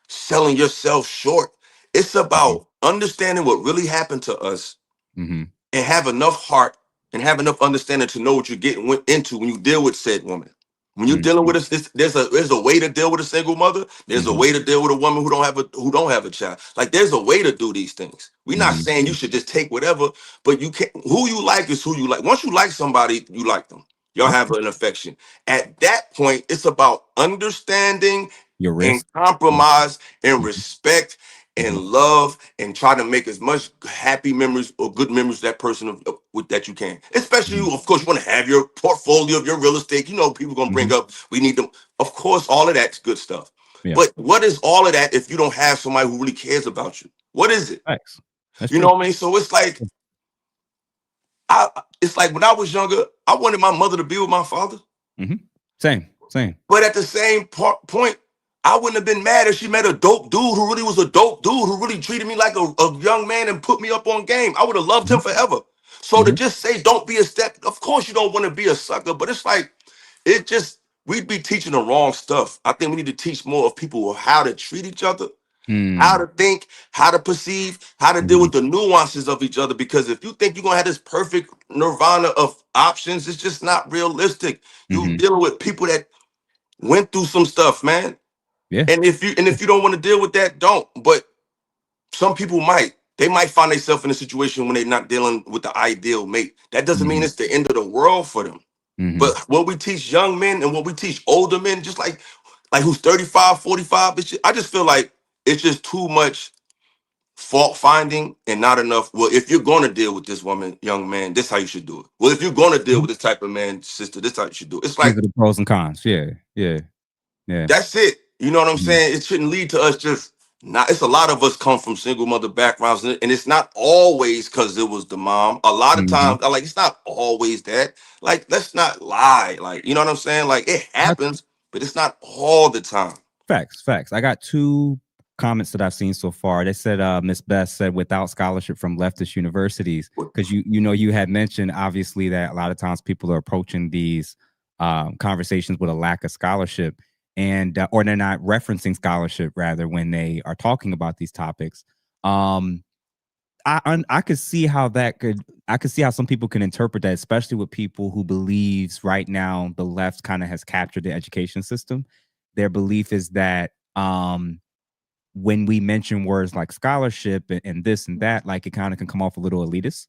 selling yourself short. It's Yeah. about understanding what really happened to us Mm-hmm. and have enough heart and have enough understanding to know what you're getting into when you deal with said woman. When you're dealing Mm-hmm. with there's a way to deal with a single mother. There's a Mm-hmm. way to deal with a woman who don't have a child. Like there's a way to do these things. We're not saying Mm-hmm. you should just take whatever, but you can't. Who you like is who you like. Once you like somebody, you like them. Y'all have an affection. At that point, it's about understanding Your and risk. compromise and Mm-hmm. respect and Mm-hmm. love and try to make as much happy memories or good memories that person with that you can. Especially, Mm-hmm. of course, you want to have your portfolio of your real estate. People gonna Mm-hmm. bring up we need them. Of course, all of that's good stuff. Yeah. But what is all of that if you don't have somebody who really cares about you? What is it? Thanks. That's You know true. what I mean? So it's like when I was younger, I wanted my mother to be with my father. Mm-hmm. Same. Same. But at the same point, I wouldn't have been mad if she met a dope dude who really was a dope dude who really treated me like a young man and put me up on game. I would have loved him Mm-hmm. forever. So to Mm-hmm. just say don't be a step, of course you don't want to be a sucker, but it's like it just we'd be teaching the wrong stuff. I think we need to teach more of people how to treat each other, how Mm-hmm. to think, how to perceive, how to deal Mm-hmm. with the nuances of each other. Because if you think you're gonna have this perfect nirvana of options, it's just not realistic. You Mm-hmm. dealing with people that went through some stuff, man. Yeah. And if you don't want to deal with that, don't. But some people might. They might find themselves in a situation when they're not dealing with the ideal mate. That doesn't mean Mm-hmm. it's the end of the world for them. Mm-hmm. But what we teach young men and what we teach older men, just like who's 35, 45, I just feel like it's just too much fault finding and not enough. Well, if you're going to deal with this woman, young man, this how you should do it. Well, if you're going to deal with this type of man, sister, this how you should do it. It's These like are the pros and cons. Yeah. Yeah. Yeah. that's it. You know what I'm Mm-hmm. saying? It shouldn't lead to us just not. It's a lot of us come from single mother backgrounds, and it's not always because it was the mom. A lot of Mm-hmm. times, like it's not always that. Like, let's not lie. Like, you know what I'm saying? Like, it happens, but it's not all the time. Facts, facts. I got two comments that I've seen so far. They said Miss Beth said without scholarship from leftist universities, because you had mentioned obviously that a lot of times people are approaching these conversations with a lack of scholarship, and or they're not referencing scholarship rather when they are talking about these topics. Um, I could see how I could see how some people can interpret that, especially with people who believes right now the left kind of has captured the education system. Their belief is that when we mention words like scholarship and this and that, like it kind of can come off a little elitist.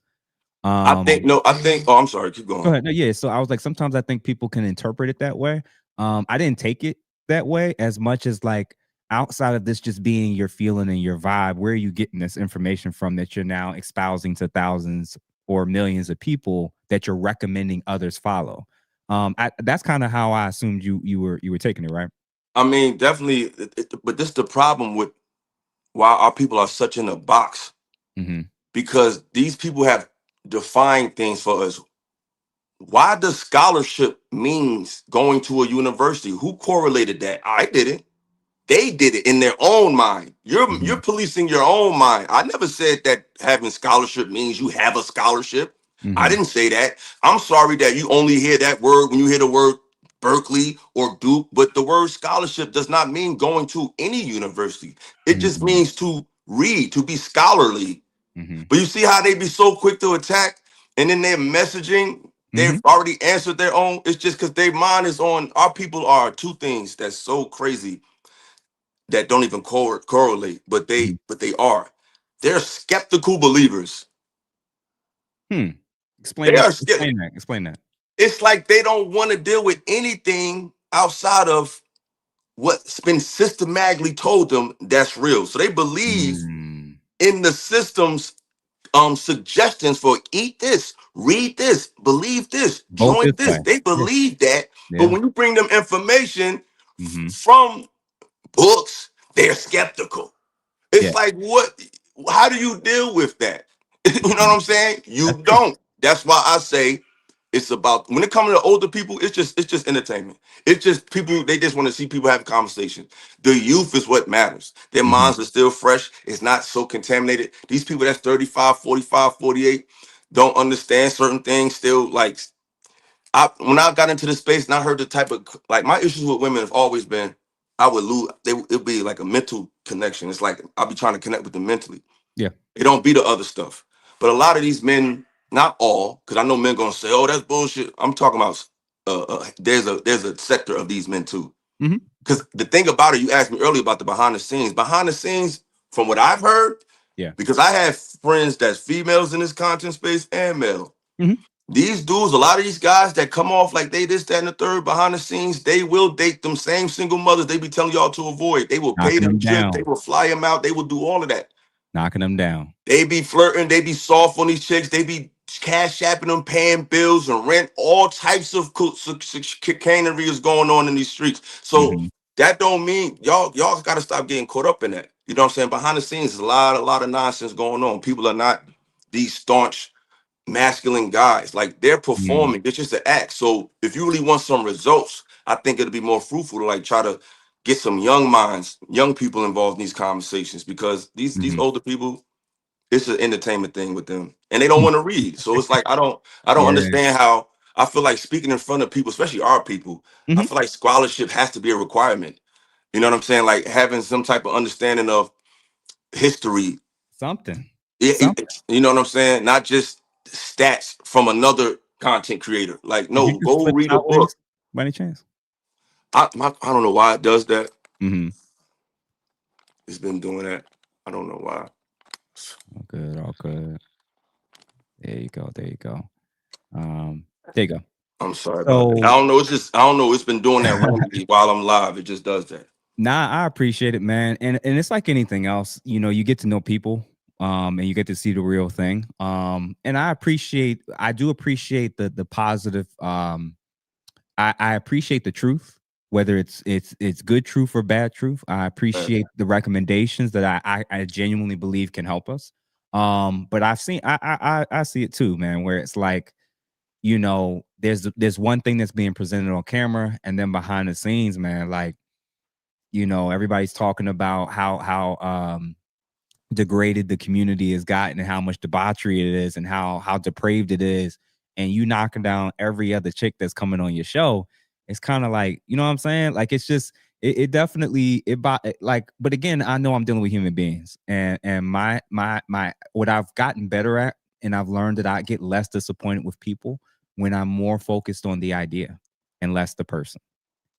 I think Um, no. I think. Oh, I'm sorry. Keep Go going. ahead. No, yeah. So I was like, sometimes I think people can interpret it that way. I didn't take it that way as much as like outside of this just being your feeling and your vibe, where are you getting this information from that you're now espousing to thousands or millions of people that you're recommending others follow? That's kind of how I assumed you were taking it, right? I mean, definitely. But this is the problem with why our people are such in a box, Mm-hmm. because these people have defined things for us. Why does scholarship means going to a university? Who correlated that? I didn't. They did it in their own mind. Mm-hmm. You're policing your own mind. I never said that having scholarship means you have a scholarship. I Mm-hmm. didn't say that. I'm sorry that you only hear that word when you hear the word Berkeley or Duke, but the word scholarship does not mean going to any university. It just Mm-hmm. means to read, to be scholarly. Mm-hmm. But you see how they be so quick to attack, and then their messaging, Mm-hmm. they've already answered their own. It's just because their mind is on. Our people are two things that's so crazy that don't even correlate, but Mm-hmm. they are. They're skeptical believers. Hmm. Explain They that. are scared. Explain that. Explain that. It's like they don't want to deal with anything outside of what's been systematically told them that's real. So they believe Mm. in the system's suggestions for eat this, read this, believe this, Vote join this this. way. They Yeah. believe that, but Yeah. when you bring them information Mm-hmm. from books, they're skeptical. Yeah. It's like, what? How do you deal with that? You know what Mhm. I'm saying? That's You true. don't. That's why I say it's about, when it comes to older people, it's just entertainment. It's just people, they just want to see people have conversations. The youth is what matters. Their Mm-hmm. minds are still fresh. It's not so contaminated. These people that's 35, 45, 48 don't understand certain things still. Like, when I got into this space and I heard the type of, like, my issues with women have always been, I would lose. It'd be like a mental connection. It's like I'll be trying to connect with them mentally. Yeah. It don't be the other stuff. But a lot of these men, not all, because I know men gonna say, "Oh, that's bullshit." I'm talking about. There's a sector of these men too. Mm-hmm. Because the thing about it, you asked me earlier about the behind the scenes. Behind the scenes, from what I've heard, Yeah. because I have friends that's females in this content space and male. Mm-hmm. These dudes, a lot of these guys that come off like they this, that, and the third behind the scenes, they will date them same single mothers they be telling y'all to avoid. They will pay Knocking them them trips, they down. will fly them out, they will do all of that. Knocking them down. They be flirting, they be soft on these chicks, they be cash shapping them, paying bills and rent. All types of chicanery is going on in these streets. So Mm-hmm. that don't mean y'all got to stop getting caught up in that. You know what I'm saying? Behind the scenes, there's a lot of nonsense going on. People are not these staunch masculine guys. Like, they're Mm. performing. It's just an act. So if you really want some results, I think it'll be more fruitful to like try to get some young minds, young people involved in these conversations, because these Mm-hmm. older people, it's an entertainment thing with them, and they don't want to read. So it's like I don't Yeah. understand how, I feel like speaking in front of people, especially our people, I Mm-hmm. feel like scholarship has to be a requirement. You know what I'm saying? Like, having some type of understanding of history. Something. Something. You know what I'm saying? Not just stats from another content creator. Like, Did you no, just go switch read a book. sideways by any chance? I don't know why it does that. Mm-hmm. It's been doing that. I don't know why. All good. All good. There you go. There you go. There you go. I'm sorry about that. I So don't know. It's just, I don't know. It's been doing that randomly while I'm live. It just does that. nah, I appreciate it, man. And it's like anything else, you get to know people, and you get to see the real thing. And I do appreciate the positive. I appreciate the truth, whether it's good truth or bad truth. I Uh, appreciate the recommendations that I genuinely believe can help us. But I see it too, man, where it's like, there's one thing that's being presented on camera, and then behind the scenes, man, like, everybody's talking about how degraded the community has gotten and how much debauchery it is and how depraved it is, and you knocking down every other chick that's coming on your show. It's kind of like, you know what I'm saying? Like, it's just it definitely like, but again, I know I'm dealing with human beings, and my what I've gotten better at, and I've learned that I get less disappointed with people when I'm more focused on the idea and less the person.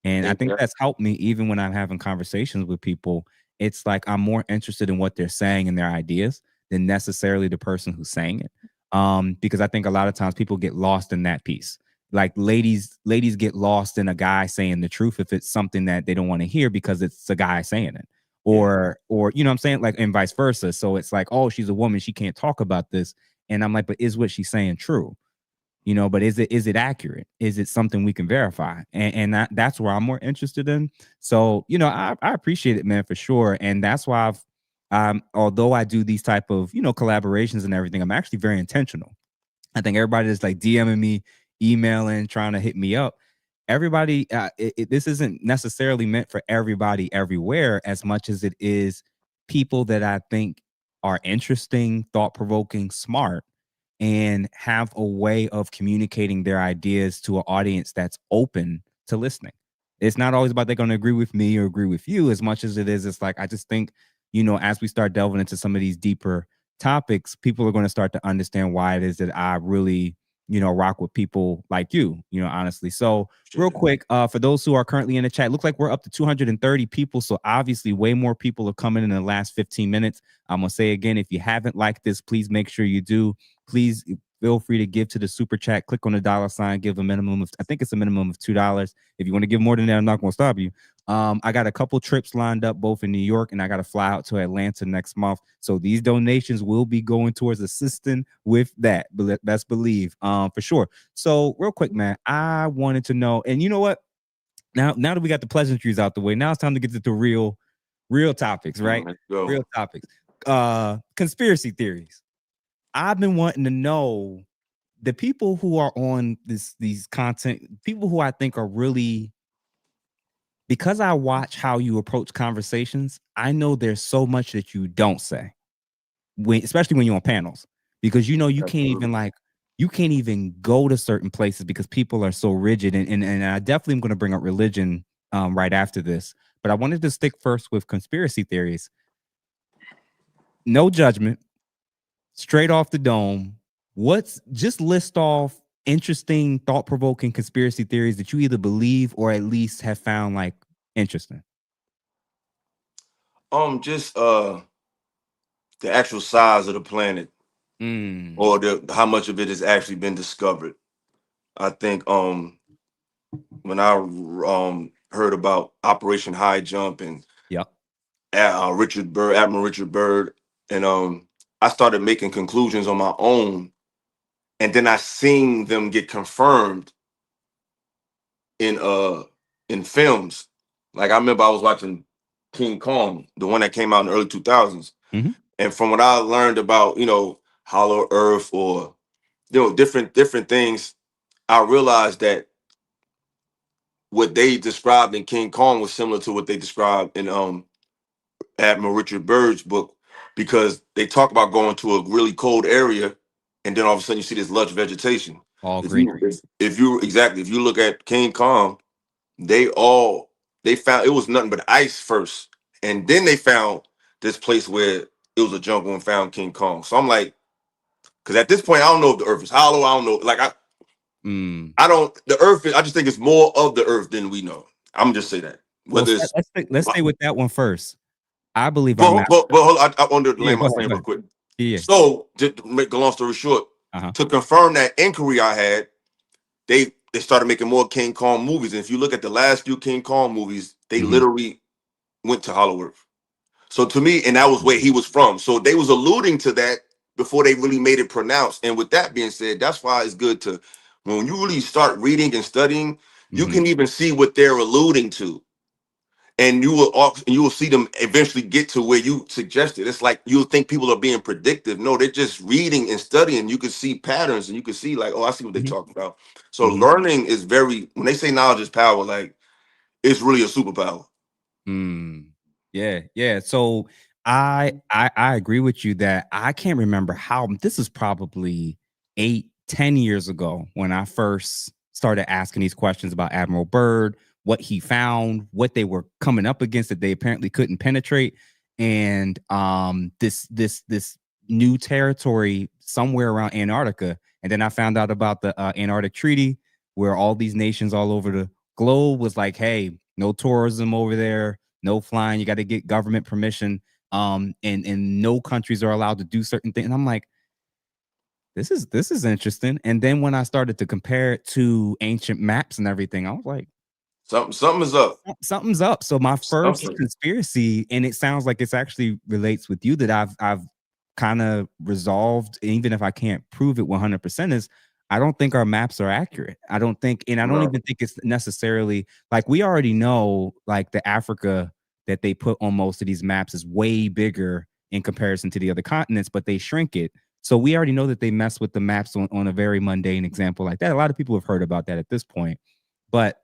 And I think yeah. that's helped me even when I'm having conversations with people. It's like I'm more interested in what they're saying and their ideas than necessarily the person who's saying it. Because I think a lot of times people get lost in that piece. Like, ladies get lost in a guy saying the truth if it's something that they don't want to hear because it's a guy saying it. Yeah. Or you know what I'm saying? Like, and vice versa. So it's like, oh, she's a woman, she can't talk about this. And I'm like, but is what she's saying true? But is it accurate? Is it something we can verify? And that's where I'm more interested in. So, I appreciate it, man, for sure. And that's why Although I do these type of, collaborations and everything, I'm actually very intentional. I think everybody that's like DMing me, emailing, trying to hit me up. Everybody, this isn't necessarily meant for everybody everywhere as much as it is people that I think are interesting, thought provoking, smart, and have a way of communicating their ideas to an audience that's open to listening. It's not always about they're going to agree with me or agree with you as much as it is. It's like, I just think, as we start delving into some of these deeper topics, people are going to start to understand why it is that I really, rock with people like you, honestly. So real quick, for those who are currently in the chat, looks like we're up to 230 people. So obviously way more people have come in the last 15 minutes. I'm going to say again, if you haven't liked this, please make sure you do. Please feel free to give to the super chat. Click on the $sign, give a minimum of, I think it's a minimum of $2. If you want to give more than that, I'm not going to stop you. I got a couple trips lined up, both in New York, and I got to fly out to Atlanta next month. So these donations will be going towards assisting with that. Best believe, for sure. So real quick, man, I wanted to know, and you know what? Now that we got the pleasantries out the way, now it's time to get to the real topics, right? Real topics. Conspiracy theories. I've been wanting to know the people who are on these content, people who I think are really, because I watch how you approach conversations, I know there's so much that you don't say, especially when you're on panels, because you can't even go to certain places because people are so rigid. And I definitely am going to bring up religion right after this, but I wanted to stick first with conspiracy theories. No judgment, straight off the dome. Just list off interesting, thought-provoking conspiracy theories that you either believe or at least have found like interesting. Just the actual size of the planet, or how much of it has actually been discovered. I think when I heard about Operation High Jump and Admiral Richard Byrd, and I started making conclusions on my own, and then I seen them get confirmed in films. Like I remember I was watching King Kong, the one that came out in the early 2000s. And from what I learned about, Hollow Earth or different things, I realized that what they described in King Kong was similar to what they described in Admiral Richard Byrd's book, because they talk about going to a really cold area, and then all of a sudden you see this lush vegetation. All green. If you look at King Kong, they found it was nothing but ice first, and then they found this place where it was a jungle and found King Kong. So I'm like, because at this point I don't know if the earth is hollow. I don't know. Like I don't. The earth. I just think it's more of the earth than we know. I'm just say that. Whether let's stay with that one first. I believe. But hold on, I wanted to land my plane real quick. Yeah. So to make a long story short, to confirm that inquiry I had, they started making more King Kong movies. And if you look at the last few King Kong movies, they literally went to Hollow Earth. So to me, and that was where he was from. So they was alluding to that before they really made it pronounced. And with that being said, that's why it's good to, when you really start reading and studying, you can even see what they're alluding to. And you will see them eventually get to where you suggested. It's like you'll think people are being predictive. No, they're just reading and studying. You can see patterns and you can see like, oh, I see what they're talking about. So learning is when they say knowledge is power, like it's really a superpower. Yeah. So I agree with you that I can't remember how. This is probably 8-10 years ago when I first started asking these questions about Admiral Byrd, what he found, what they were coming up against that they apparently couldn't penetrate, and this new territory somewhere around Antarctica. And then I found out about the Antarctic Treaty, where all these nations all over the globe was like, hey, no tourism over there, no flying, you got to get government permission, and no countries are allowed to do certain things. And I'm like, this is interesting. And then when I started to compare it to ancient maps and everything, I was like, something is up. Something's up. So my first conspiracy, and it sounds like it's actually relates with you, that I've kind of resolved, even if I can't prove it 100%, is I don't think our maps are accurate. I don't think, and I don't even think it's necessarily like, we already know like the Africa that they put on most of these maps is way bigger in comparison to the other continents, but they shrink it. So we already know that they mess with the maps on a very mundane example like that. A lot of people have heard about that at this point, but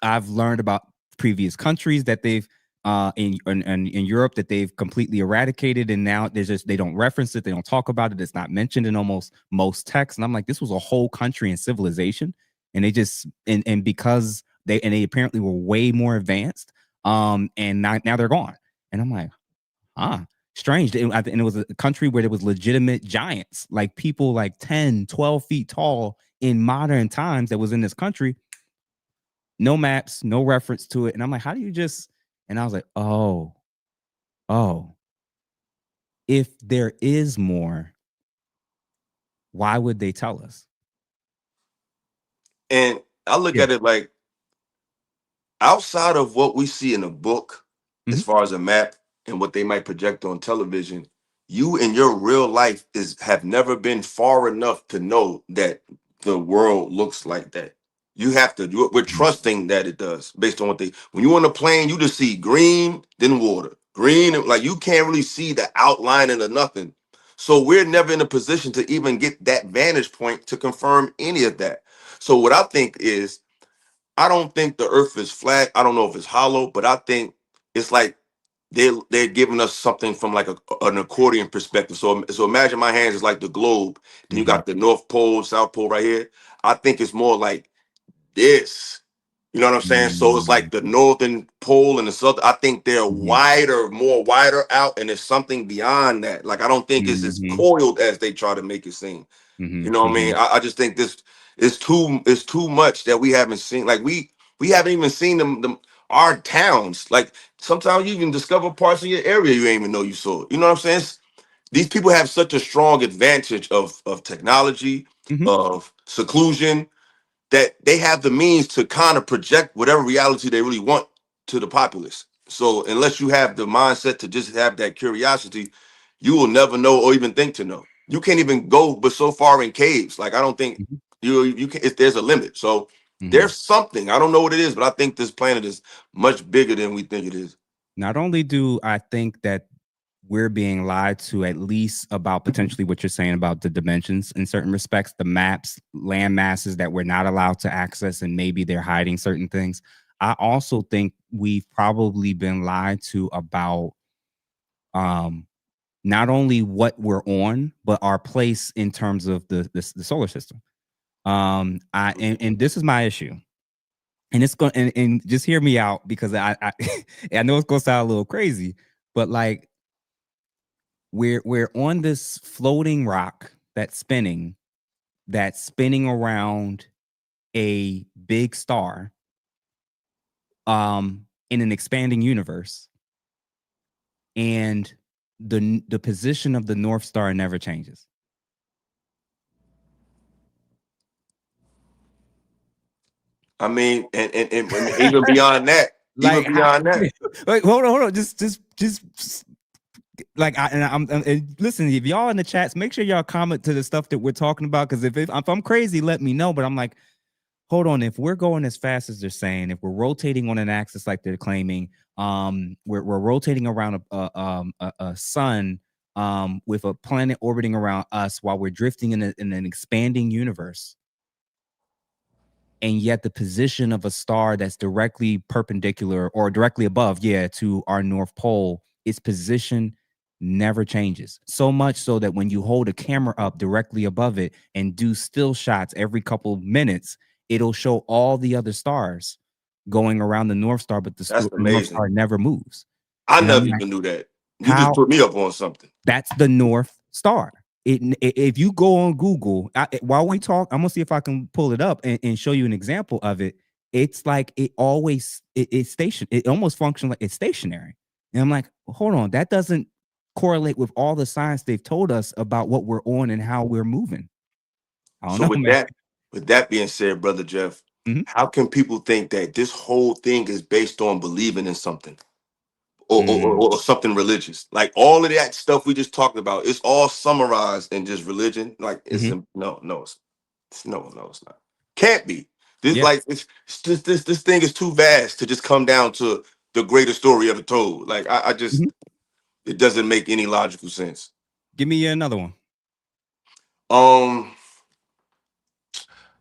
I've learned about previous countries that they've in Europe that they've completely eradicated, and now there's just they don't reference it, they don't talk about it, it's not mentioned in almost most texts. And I'm like, this was a whole country and civilization, and they just and because they apparently were way more advanced, and now they're gone. And I'm like, strange. And it was a country where there was legitimate giants, like people like 10, 12 feet tall in modern times that was in this country. No maps, no reference to it. And I'm like, how do you just, and I was like, oh, if there is more, why would they tell us? And I look Yeah. at it like, outside of what we see in a book, as Mhm. far as a map and what they might project on television, you in your real life have never been far enough to know that the world looks like that. You have to do it. We're Mhm. trusting that it does based on what they, when you're on a plane, you just see green, then water. Green, like you can't really see the outlining of nothing. So we're never in a position to even get that vantage point to confirm any of that. So what I think is, I don't think the earth is flat. I don't know if it's hollow, but I think it's like they're giving us something from like an accordion perspective. So imagine my hands is like the globe, and you Mhm. got the North Pole, South Pole right here. I think it's more like this. You know what I'm saying? So it's Mhm. like the northern pole and the south. I think they're Mhm. wider, more wider out, and there's something beyond that. Like I don't think it's as Mhm. coiled as they try to make it seem. You Mhm. know what I mean? Mhm. I just think this is too much that we haven't seen. Like we haven't even seen them our towns. Like sometimes you even discover parts of your area you ain't even know you saw. You know what I'm saying? These people have such a strong advantage of technology, Mhm. of seclusion, that they have the means to kind of project whatever reality they really want to the populace. So unless you have the mindset to just have that curiosity, you will never know or even think to know. You can't even go but so far in caves. Like I don't think Mhm. you can, if there's a limit. So Mhm. there's something. I don't know what it is, but I think this planet is much bigger than we think it is. Not only do I think that we're being lied to at least about potentially what you're saying about the dimensions in certain respects, the maps, land masses that we're not allowed to access, and maybe they're hiding certain things. I also think we've probably been lied to about um not only what we're on, but our place in terms of the solar system. And this is my issue. And it's going and just hear me out because I I know it's gonna sound a little crazy, but like we're on this floating rock that's spinning around a big star in an expanding universe, and the position of the North Star never changes. I mean, and even beyond that, even Like how, beyond that. like hold on, just like and listen, if y'all in the chats, make sure y'all comment to the stuff that we're talking about, because if I'm crazy, let me know. But I'm like, hold on, if we're going as fast as they're saying, if we're rotating on an axis like they're claiming, we're rotating around a sun, with a planet orbiting around us while we're drifting in an expanding universe, and yet the position of a star that's directly perpendicular or directly above, yeah, to our North Pole, its position never changes. So much so that when you hold a camera up directly above it and do still shots every couple minutes, it'll show all the other stars going around the North Star, but That's the North amazing. Star never moves. I And I'm never like, even knew that. You just how? put me up on something. That's the North Star. If you go on Google, while we talk, I'm gonna see if I can pull it up and show you an example of it. It's like it's station. It almost functions like it's stationary. And I'm like, hold on, that doesn't correlate with all the science they've told us about what we're on and how we're moving. I don't So know, man. with that being said, brother Jeff, Mhm. how can people think that this whole thing is based on believing in something or, Mm, or something religious? Like all of that stuff we just talked about, it's all summarized in just religion. Like mhm. no, it's not. Can't be. This Yeah. like it's just this thing is too vast to just come down to the greatest story ever told. Like I just Mhm. It doesn't make any logical sense. Give me another one. Um,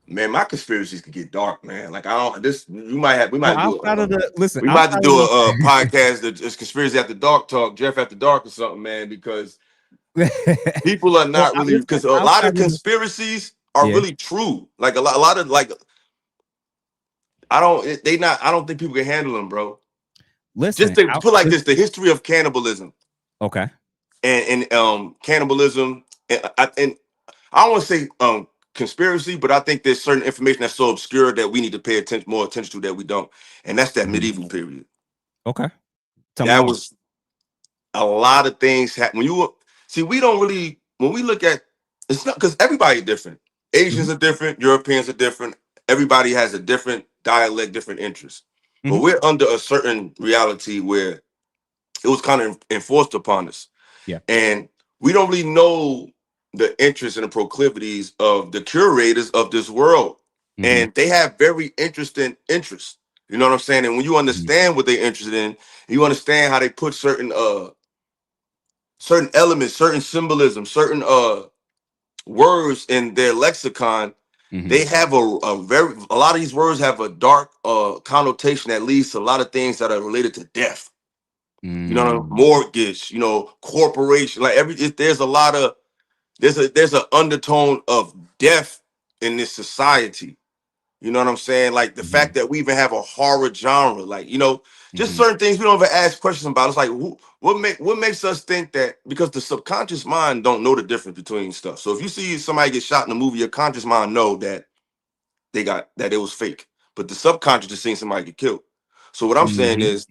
man, my conspiracies could get dark, man. Like I don't. This we might have. We Well, might do. outside of the listen, We might have to outside of do the a podcast that is conspiracy after dark talk, Jeff after dark or something, man. Because people are well, not really listen, because a lot outside of of the conspiracies are yeah. really true. Like a lot of like I don't. They not. I don't think people can handle them, bro. Just Listen, to put like this, the history of cannibalism okay. and cannibalism and I don't want to say conspiracy, but I think there's certain information that's so obscure that we need to pay more attention to that we don't, and that's that medieval period. Okay, tell me That more. was a lot of things happen. When you see, we don't really when we look at it's not because everybody's different. Asians are different, Europeans are different. Everybody has a different dialect, different interests. But we're under a certain reality where it was kind of enforced upon us. Yeah. And we don't really know the interests and the proclivities of the curators of this world. And they have very interesting interests. You know what I'm saying? And when you understand what they're interested in, you understand how they put certain elements, certain symbolism, certain words in their lexicon. They have a lot of these words have a dark connotation that leads to a lot of things that are related to death. You know, mortgage, you know, corporation, like there's a lot of there's an undertone of death in this society. You know what I'm saying? Like the fact that we even have a horror genre, like, you know, just certain things we don't even ask questions about. It's like what makes us think that, because the subconscious mind don't know the difference between stuff. So if you see somebody get shot in a movie, your conscious mind know that it was fake, but the subconscious just seen somebody get killed. So what I'm saying is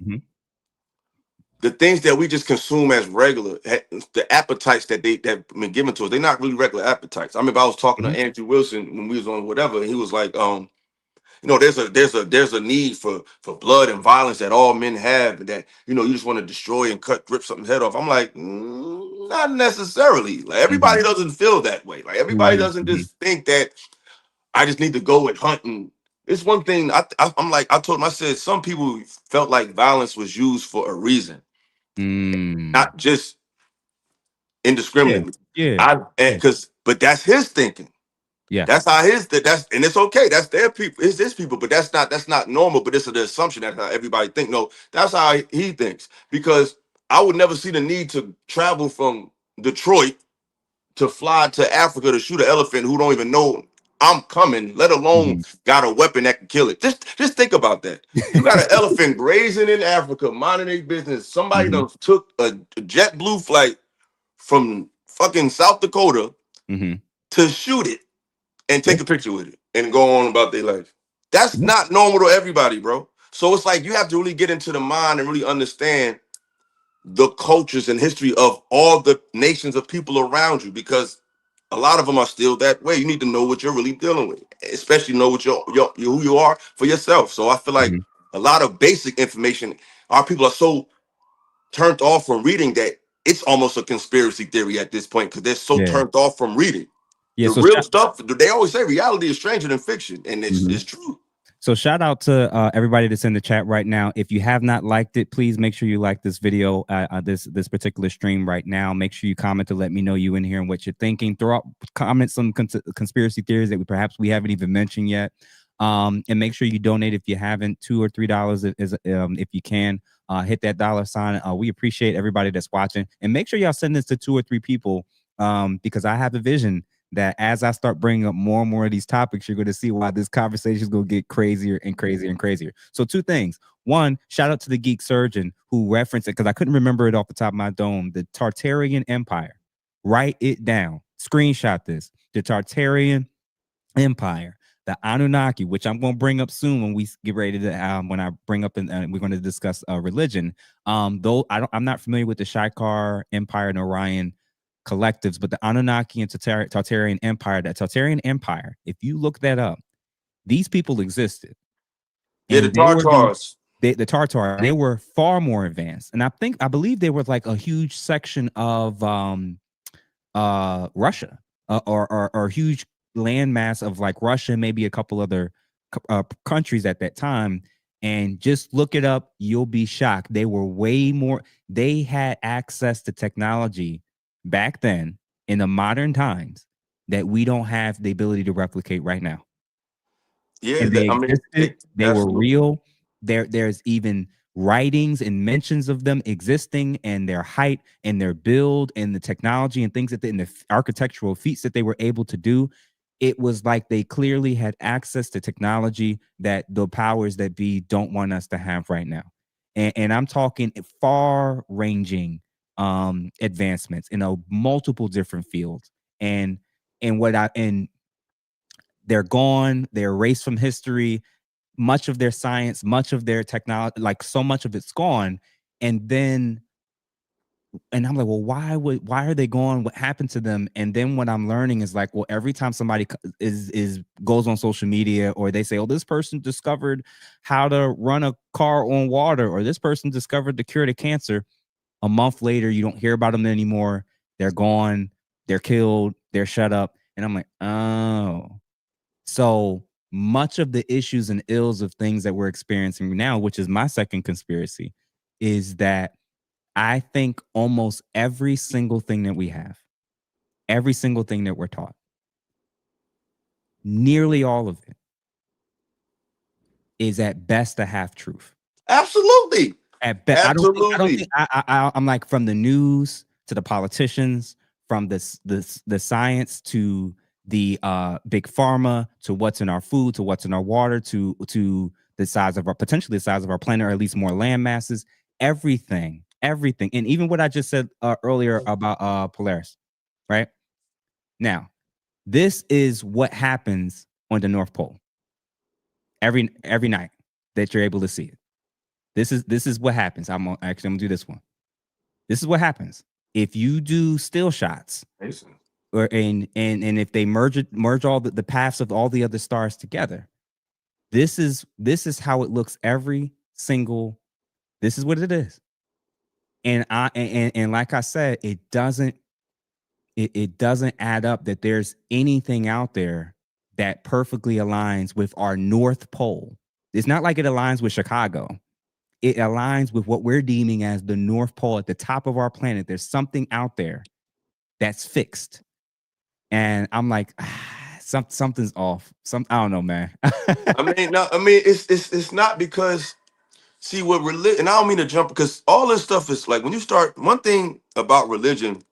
the things that we just consume as regular, the appetites that that been given to us, they're not really regular appetites. I remember I was talking to Andrew Wilson when we was on whatever, and he was like, you know, there's a need for blood and violence that all men have, and that, you know, you just want to destroy and rip something's head off. I'm like, not necessarily. Like everybody doesn't feel that way. Like everybody doesn't just think that I just need to go and hunt. And it's one thing. I'm like, I told him, I said, some people felt like violence was used for a reason. Not just indiscriminately. But that's his thinking. Yeah. That's how and it's okay. That's their people. It's his people, but that's not normal. But it's the assumption that how everybody think. No, that's how he thinks. Because I would never see the need to travel from Detroit to fly to Africa to shoot an elephant who don't even know I'm coming, let alone got a weapon that can kill it. Just think about that. You got an elephant grazing in Africa, minding their business. Somebody done took a JetBlue flight from fucking South Dakota to shoot it and take a picture with it and go on about their life. That's not normal to everybody, bro. So it's like you have to really get into the mind and really understand the cultures and history of all the nations of people around you, because a lot of them are still that way. You need to know what you're really dealing with, especially know what your who you are for yourself. So I feel like a lot of basic information, our people are so turned off from reading that it's almost a conspiracy theory at this point, because they're so turned off from reading. The real stuff, they always say reality is stranger than fiction, and it's true. So shout out to everybody that's in the chat right now. If you have not liked it, please make sure you like this video, this particular stream right now. Make sure you comment to let me know you in here and what you're thinking. Throw out comments, some conspiracy theories that perhaps we haven't even mentioned yet. And make sure you donate if you haven't. $2 or $3 if you can. Hit that $sign. We appreciate everybody that's watching, and make sure y'all send this to 2 or 3 people, because I have a vision that as I start bringing up more and more of these topics, you're going to see why this conversation is going to get crazier and crazier and crazier. So 2 things. One, shout out to the geek surgeon who referenced it, because I couldn't remember it off the top of my dome. The Tartarian Empire. Write it down. Screenshot this. The Tartarian Empire. The Anunnaki, which I'm going to bring up soon when we get ready to when I bring up and we're going to discuss religion. Though I'm not familiar with the Shikar Empire and Orion collectives, but the Anunnaki and Tartarian Empire, that Tartarian Empire, if you look that up, these people existed. Yeah, the Tartars. The Tartar, they were far more advanced, and I believe they were like a huge section of Russia, or huge landmass of like Russia, maybe a couple other countries at that time. And just look it up. You'll be shocked. They were way more. They had access to technology back then in the modern times that we don't have the ability to replicate right now. Yeah, And they I mean, existed. They were absolutely. real. There's even writings and mentions of them existing, and their height and their build and the technology and things that and the architectural feats that they were able to do. It was like they clearly had access to technology that the powers that be don't want us to have right now. And I'm talking far ranging advancements in a multiple different fields. And what I and they're gone, they're erased from history. Much of their science, much of their technology, like so much of it's gone. And then, and I'm like, well, why are they gone? What happened to them? And then what I'm learning is like, well, every time somebody is goes on social media, or they say, oh, this person discovered how to run a car on water, or this person discovered the cure to cancer. A month later, you don't hear about them anymore. They're gone. They're killed. They're shut up. And I'm like, oh. So much of the issues and ills of things that we're experiencing now, which is my second conspiracy, is that I think almost every single thing that we have, every single thing that we're taught, nearly all of it is at best a half truth. Absolutely. At best, I don't Absolutely. think I'm like, from the news to the politicians, from the science to the big pharma, to what's in our food, to what's in our water, to the size of our, potentially the size of our planet, or at least more land masses. Everything, and even what I just said earlier about Polaris. Right now, this is what happens on the North Pole every night that you're able to see it. This is what happens. I'm gonna do this one. This is what happens if you do still shots, or and if they merge all the paths of all the other stars together. This is how it looks every single. This is what it is. And like I said, it doesn't add up that there's anything out there that perfectly aligns with our North Pole. It's not like it aligns with Chicago. It aligns with what we're deeming as the North Pole at the top of our planet. There's something out there that's fixed. And I'm like, something's off. I don't know, man. I mean, no, I mean, it's not because, see, what religion, and I don't mean to jump, because all this stuff is like, when you start, one thing about religion,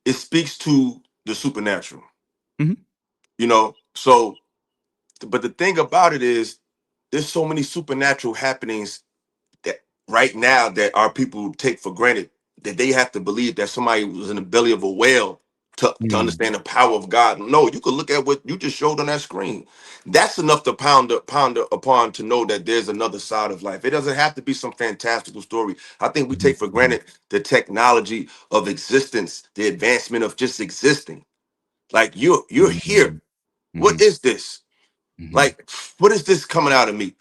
it speaks to the supernatural, Mhm. so, but the thing about it is, there's so many supernatural happenings that right now that our people take for granted, that they have to believe that somebody was in the belly of a whale to Mm, understand the power of God. No, you could look at what you just showed on that screen. That's enough to pound upon to know that there's another side of life. It doesn't have to be some fantastical story. I think we mhm, take for mhm, granted the technology of existence, the advancement of just existing. Like, you're here. mhm, What mhm, is this? mhm, Like, what is this coming out of me?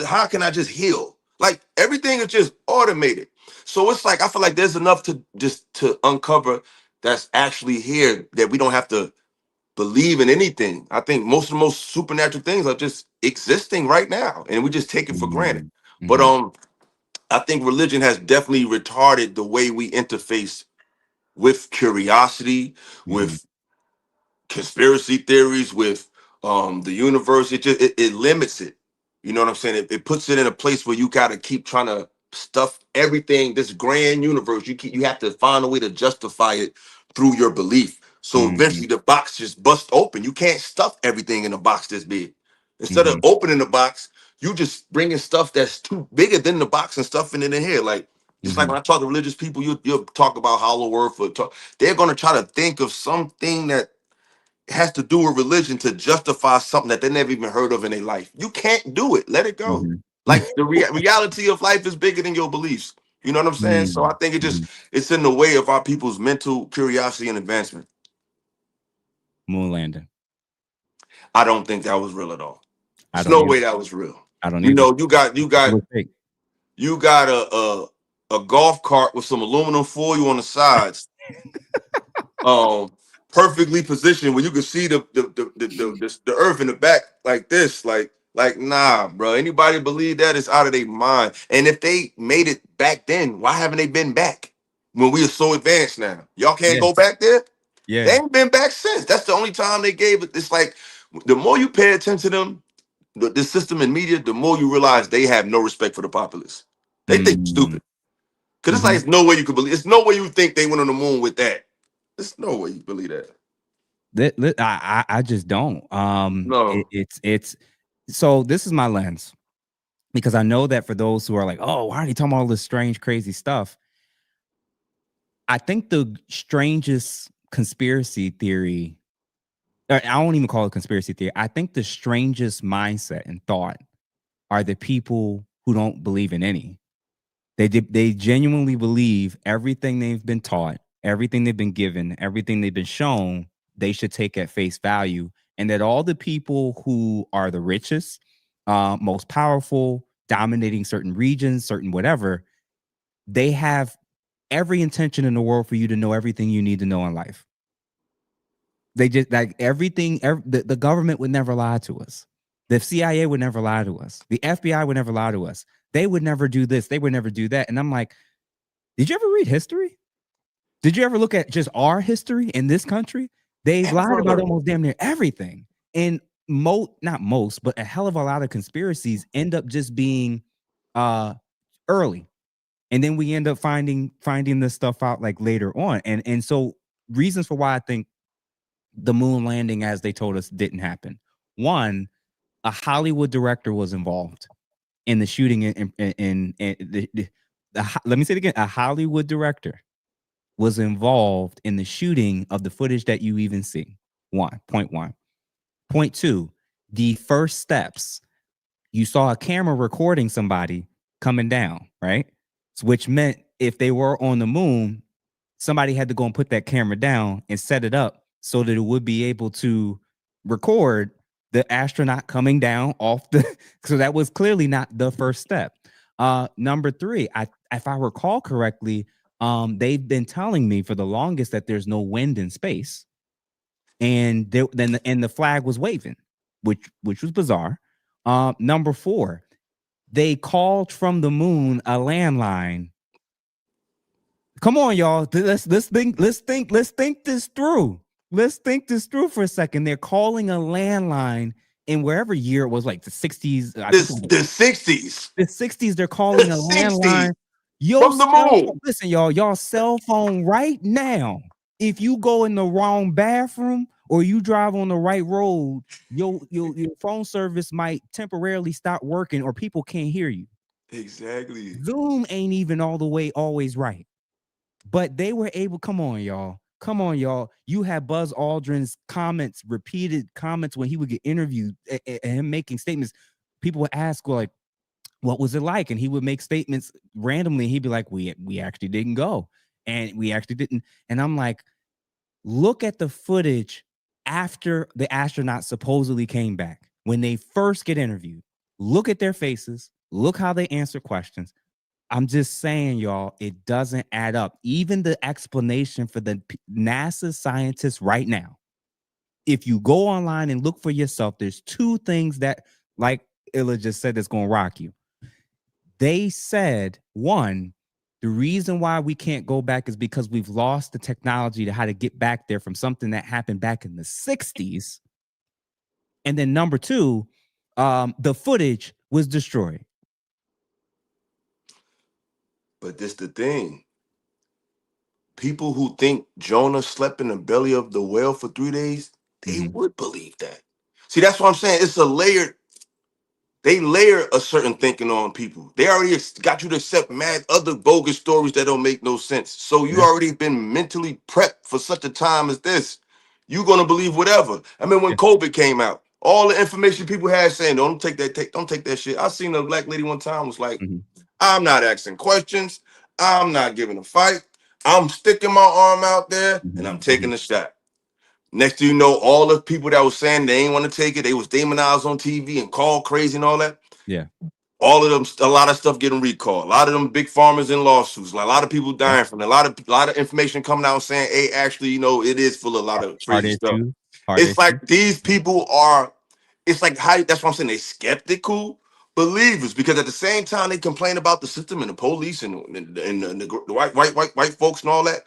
How can I just heal? Like, everything is just automated. So it's like, I feel like there's enough to just to uncover that's actually here, that we don't have to believe in anything. I think most of the most supernatural things are just existing right now, and we just take it for granted. mhm, But mhm, I think religion has definitely retarded the way we interface with curiosity, mhm, with conspiracy theories, with the universe. It limits it. You know what I'm saying? It puts it in a place where you got to keep trying to stuff everything, this grand universe. You have to find a way to justify it through your belief, so mhm, eventually the box just busts open. You can't stuff everything in a box this big. Instead of mhm, opening the box, you just bringing stuff that's too bigger than the box and stuffing it in here. Like, just like mhm, when I talk to religious people, you'll talk about hollow earth, or talk, they're going to try to think of something that has to do with religion to justify something that they never even heard of in their life. You can't do it. Let it go. mhm, Like, the reality of life is bigger than your beliefs. You know what I'm saying? So I mhm, think mhm. it's in the way of our people's mental curiosity and advancement. Moon landing. I don't think that was real at all. I There's don't no either. way that was real. I don't either. It was fake. You got a golf cart with some aluminum foil on the sides, um, perfectly positioned where you can see the earth in the back like this, like. Like, nah, bro. Anybody believe that is out of their mind. And if they made it back then, why haven't they been back when we are so advanced now? Y'all can't Yeah, go back there. They yeah. ain't been back since. That's the only time they gave it. It's like the more you pay attention to them, the system in media, the more you realize they have no respect for the populace. They think you're Mm, stupid. Cause it's like hmm. it's no way you could believe. It's no way you think they went on the moon with that. There's no way you believe that. I just don't. No. It's so this is my lens because I know that for those who are like, oh, why are you talking about all this strange, crazy stuff? I think the strangest conspiracy theory, or I won't even call it conspiracy theory. I think the strangest mindset and thought are the people who don't believe in any. They genuinely believe everything they've been taught, everything they've been given, everything they've been shown, they should take at face value, and that all the people who are the richest, most powerful, dominating certain regions, certain whatever, they have every intention in the world for you to know everything you need to know in life. They just like everything. The government would never lie to us. The CIA would never lie to us. The FBI would never lie to us. They would never do this. They would never do that. And I'm like, did you ever read history? Did you ever look at just our history in this country? They've lied about Ever. almost damn near everything. And not most, but a hell of a lot of conspiracies end up just being uh early. And then we end up finding this stuff out like later on. And so reasons for why I think the moon landing, as they told us, didn't happen. One, a Hollywood director was involved in the shooting in let me say it again. A Hollywood director was involved in the shooting of the footage that you even see. Point one. Point two, the first steps. You saw a camera recording somebody coming down, right? Which meant if they were on the moon, somebody had to go and put that camera down and set it up so that it would be able to record the astronaut coming down off the so that was clearly not the first step. Number three, if I recall correctly, they've been telling me for the longest that there's no wind in space, and the flag was waving, which was bizarre. Number four, they called from the moon a landline. Come on, y'all. Let's think this through. Let's think this through for a second. They're calling a landline in wherever year it was, like the 60s. I think it was The 60s. the 60s. They're The calling a 60s landline. Your from the cell phone, moon. listen, y'all cell phone right now. If you go in the wrong bathroom or you drive on the right road, your phone service might temporarily stop working or people can't hear you. Exactly. Zoom ain't even all the way always right. But they were able, come on, y'all. Come on, y'all. You had Buzz Aldrin's comments, repeated comments when he would get interviewed and him making statements. People would ask, well, like, what was it like? And he would make statements randomly. He'd be like, we actually didn't go. And we actually didn't. And I'm like, look at the footage after the astronauts supposedly came back. When they first get interviewed, look at their faces, look how they answer questions. I'm just saying, y'all, it doesn't add up. Even the explanation for the NASA scientists right now, if you go online and look for yourself, there's two things that, like Illa just said, that's going to rock you. They said, one, the reason why we can't go back is because we've lost the technology to how to get back there from something that happened back in the 60s. And then number two, the footage was destroyed. But this the thing. People who think Jonah slept in the belly of the whale for 3 days, they Mm-hmm. would believe that. See, that's what I'm saying. It's a layered. They layer a certain thinking on people. They already got you to accept mad other bogus stories that don't make no sense. So you Yeah. already been mentally prepped for such a time as this. You're gonna believe whatever. I mean, when Yeah. COVID came out, all the information people had saying, don't take that shit. I seen a black lady one time was like, Mm-hmm. I'm not asking questions. I'm not giving a fight. I'm sticking my arm out there and I'm Mm-hmm. taking a shot. Next thing you know, all the people that was saying they ain't want to take it, they was demonized on TV and called crazy and all that. Yeah. All of them, a lot of stuff getting recalled. A lot of them big farmers in lawsuits. A lot of people Yep. dying from it. A lot of information coming out saying, hey, actually, it is full of a lot of Heart crazy stuff. issue. Heart It's issue. like these people are. it's like how that's what I'm saying. They skeptical believers because at the same time they complain about the system and the police and the white folks and all that.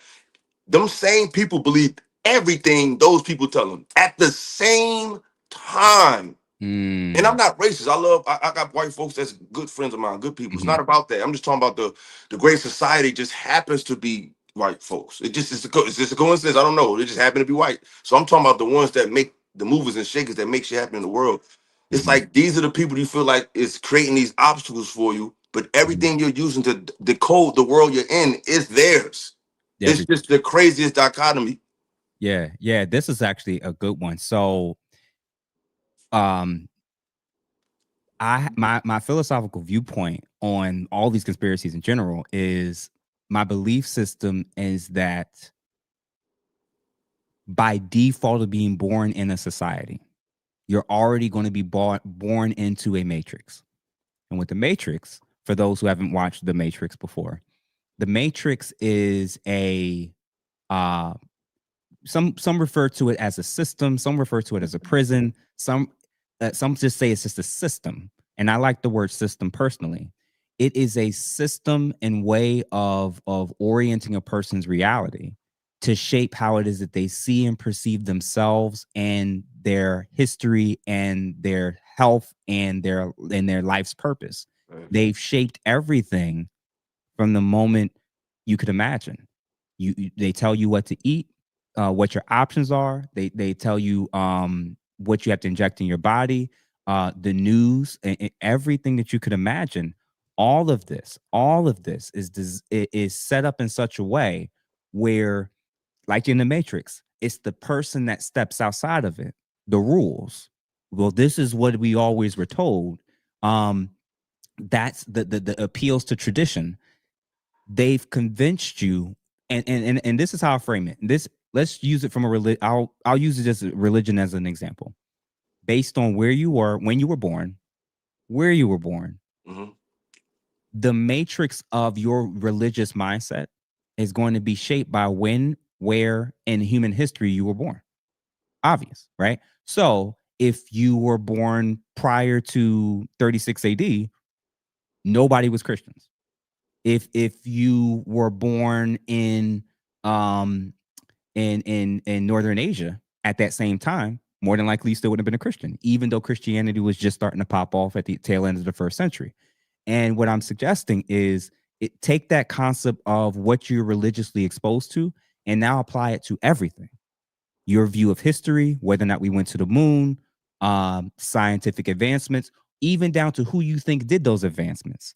Them same people believe everything those people tell them at the same time. And I'm not racist. I got white folks that's good friends of mine, good people. It's not about that. I'm just talking about the great society just happens to be white folks. It's just a coincidence. I don't know. They just happen to be white. So I'm talking about the ones that make the movers and shakers that make shit happen in the world. It's like these are the people you feel like is creating these obstacles for you, but everything you're using to decode the world you're in is theirs. It's just the craziest dichotomy. Yeah. This is actually a good one. So, my philosophical viewpoint on all these conspiracies in general is my belief system is that by default of being born in a society, you're already going to be born into a matrix. And with the matrix, for those who haven't watched the Matrix before, the matrix is a some refer to it as a system, some refer to it as a prison, some just say it's just a system. And I like the word system personally. It is a system and way of orienting a person's reality to shape how it is that they see and perceive themselves and their history and their health and their life's purpose. They've shaped everything from the moment you could imagine. They tell you what to eat, what your options are. They tell you what you have to inject in your body, the news, and everything that you could imagine. All of this is set up in such a way where, like in the Matrix, it's the person that steps outside of it, the rules. Well, this is what we always were told. That's the appeals to tradition. They've convinced you, and this is how I frame it. Let's use it from a religion. I'll use it as a religion as an example, based on where you were when you were born, where you were born. The matrix of your religious mindset is going to be shaped by when, where in human history you were born. Obvious, right? So if you were born prior to 36 AD, nobody was Christians. If you were born in Northern Asia at that same time, more than likely you still wouldn't have been a Christian, even though Christianity was just starting to pop off at the tail end of the first century. And what I'm suggesting is take that concept of what you're religiously exposed to and now apply it to everything. Your view of history, whether or not we went to the moon, scientific advancements, even down to who you think did those advancements.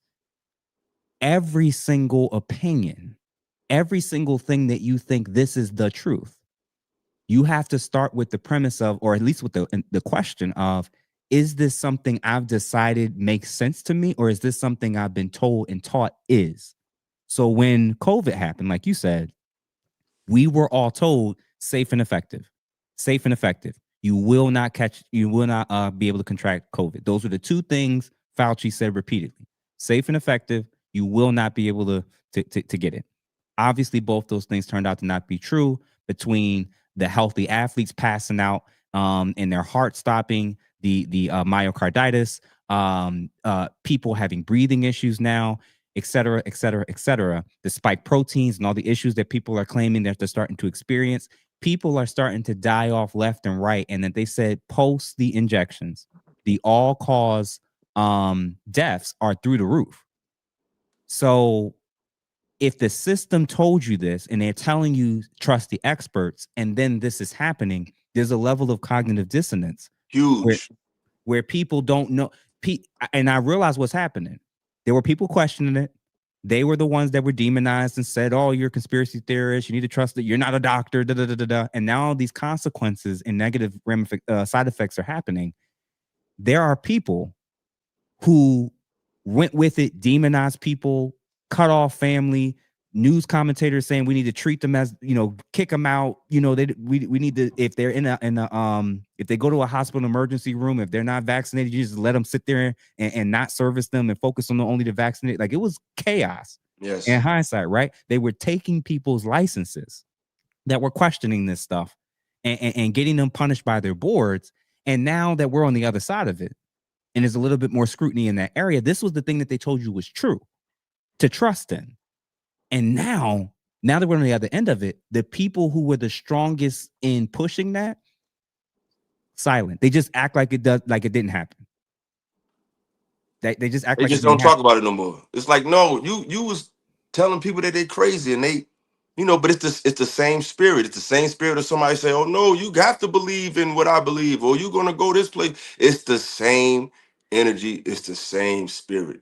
Every single opinion, every single thing that you think this is the truth, you have to start with the premise of, or at least with the question of, is this something I've decided makes sense to me, or is this something I've been told and taught is? So when COVID happened, like you said, we were all told safe and effective, safe and effective. You will not be able to contract COVID. Those are the two things Fauci said repeatedly: safe and effective. You will not be able to get it. Obviously, both those things turned out to not be true, between the healthy athletes passing out and their heart stopping, the myocarditis, people having breathing issues now, et cetera, et cetera, et cetera. The spike proteins and all the issues that people are claiming that they're starting to experience. People are starting to die off left and right. And that they said post the injections, the all-cause deaths are through the roof. So if the system told you this and they're telling you trust the experts, and then this is happening, there's a level of cognitive dissonance. Huge. Where people don't know. And I realized what's happening. There were people questioning it. They were the ones that were demonized and said, oh, you're a conspiracy theorist. You need to trust that you're not a doctor. Da, da, da, da, da. And now all these consequences and negative side effects are happening. There are people who went with it, demonized people, cut off family, news commentators saying we need to treat them as, kick them out. We need to, if they're if they go to a hospital emergency room, if they're not vaccinated, you just let them sit there and not service them and focus on only the vaccinated. Like, it was chaos. Yes. In hindsight, right? They were taking people's licenses that were questioning this stuff and getting them punished by their boards. And now that we're on the other side of it, and there's a little bit more scrutiny in that area, this was the thing that they told you was true to trust in. And now that we're on the other end of it, the people who were the strongest in pushing that, silent. They just act like it didn't happen. They just act They like it just didn't don't happen. talk about it no more. It's like, no, you was telling people that they crazy and they, but it's the same spirit. It's the same spirit of somebody say, oh no, you have to believe in what I believe, or you're gonna go this place. It's the same energy, it's the same spirit.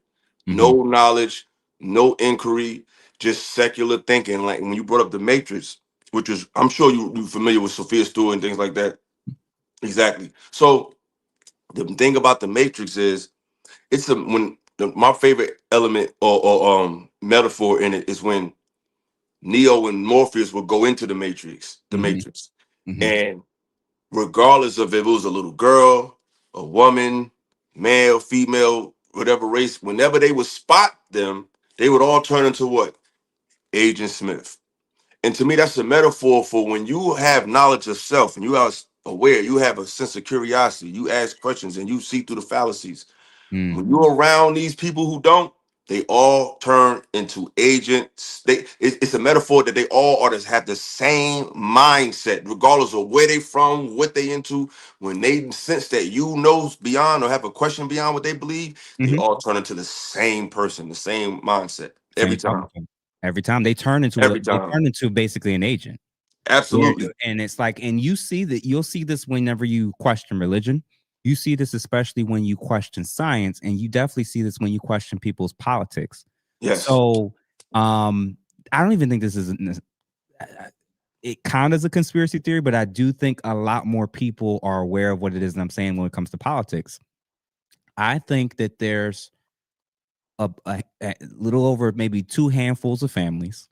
Mm-hmm. No knowledge, no inquiry, just secular thinking. Like when you brought up the Matrix, which is I'm sure you familiar with Sophia Stewart and things like that. Exactly. So the thing about the Matrix is it's my favorite element or metaphor in it is when Neo and Morpheus will go into the Mm-hmm. Matrix, Mm-hmm. and regardless of if it was a little girl, a woman, male, female, whatever race, whenever they would spot them, they would all turn into what? Agent Smith. And to me, that's a metaphor for when you have knowledge of self and you are aware, you have a sense of curiosity, you ask questions and you see through the fallacies. Mm. When you're around these people who don't, they all turn into agents. It's a metaphor that they all artists have the same mindset, regardless of where they from, what they into. When they sense that you knows beyond or have a question beyond what they believe, they Mm-hmm. all turn into the same person, the same mindset every Same time. talking point. Every time they Every time. turn into basically an agent. Absolutely. And it's like, and you see that you'll see this whenever you question religion. You see this especially when you question science, and you definitely see this when you question people's politics. Yes. So, I don't even think this is it kind of is a conspiracy theory, but I do think a lot more people are aware of what it is that I'm saying when it comes to politics. I think that there's a little over maybe two handfuls of families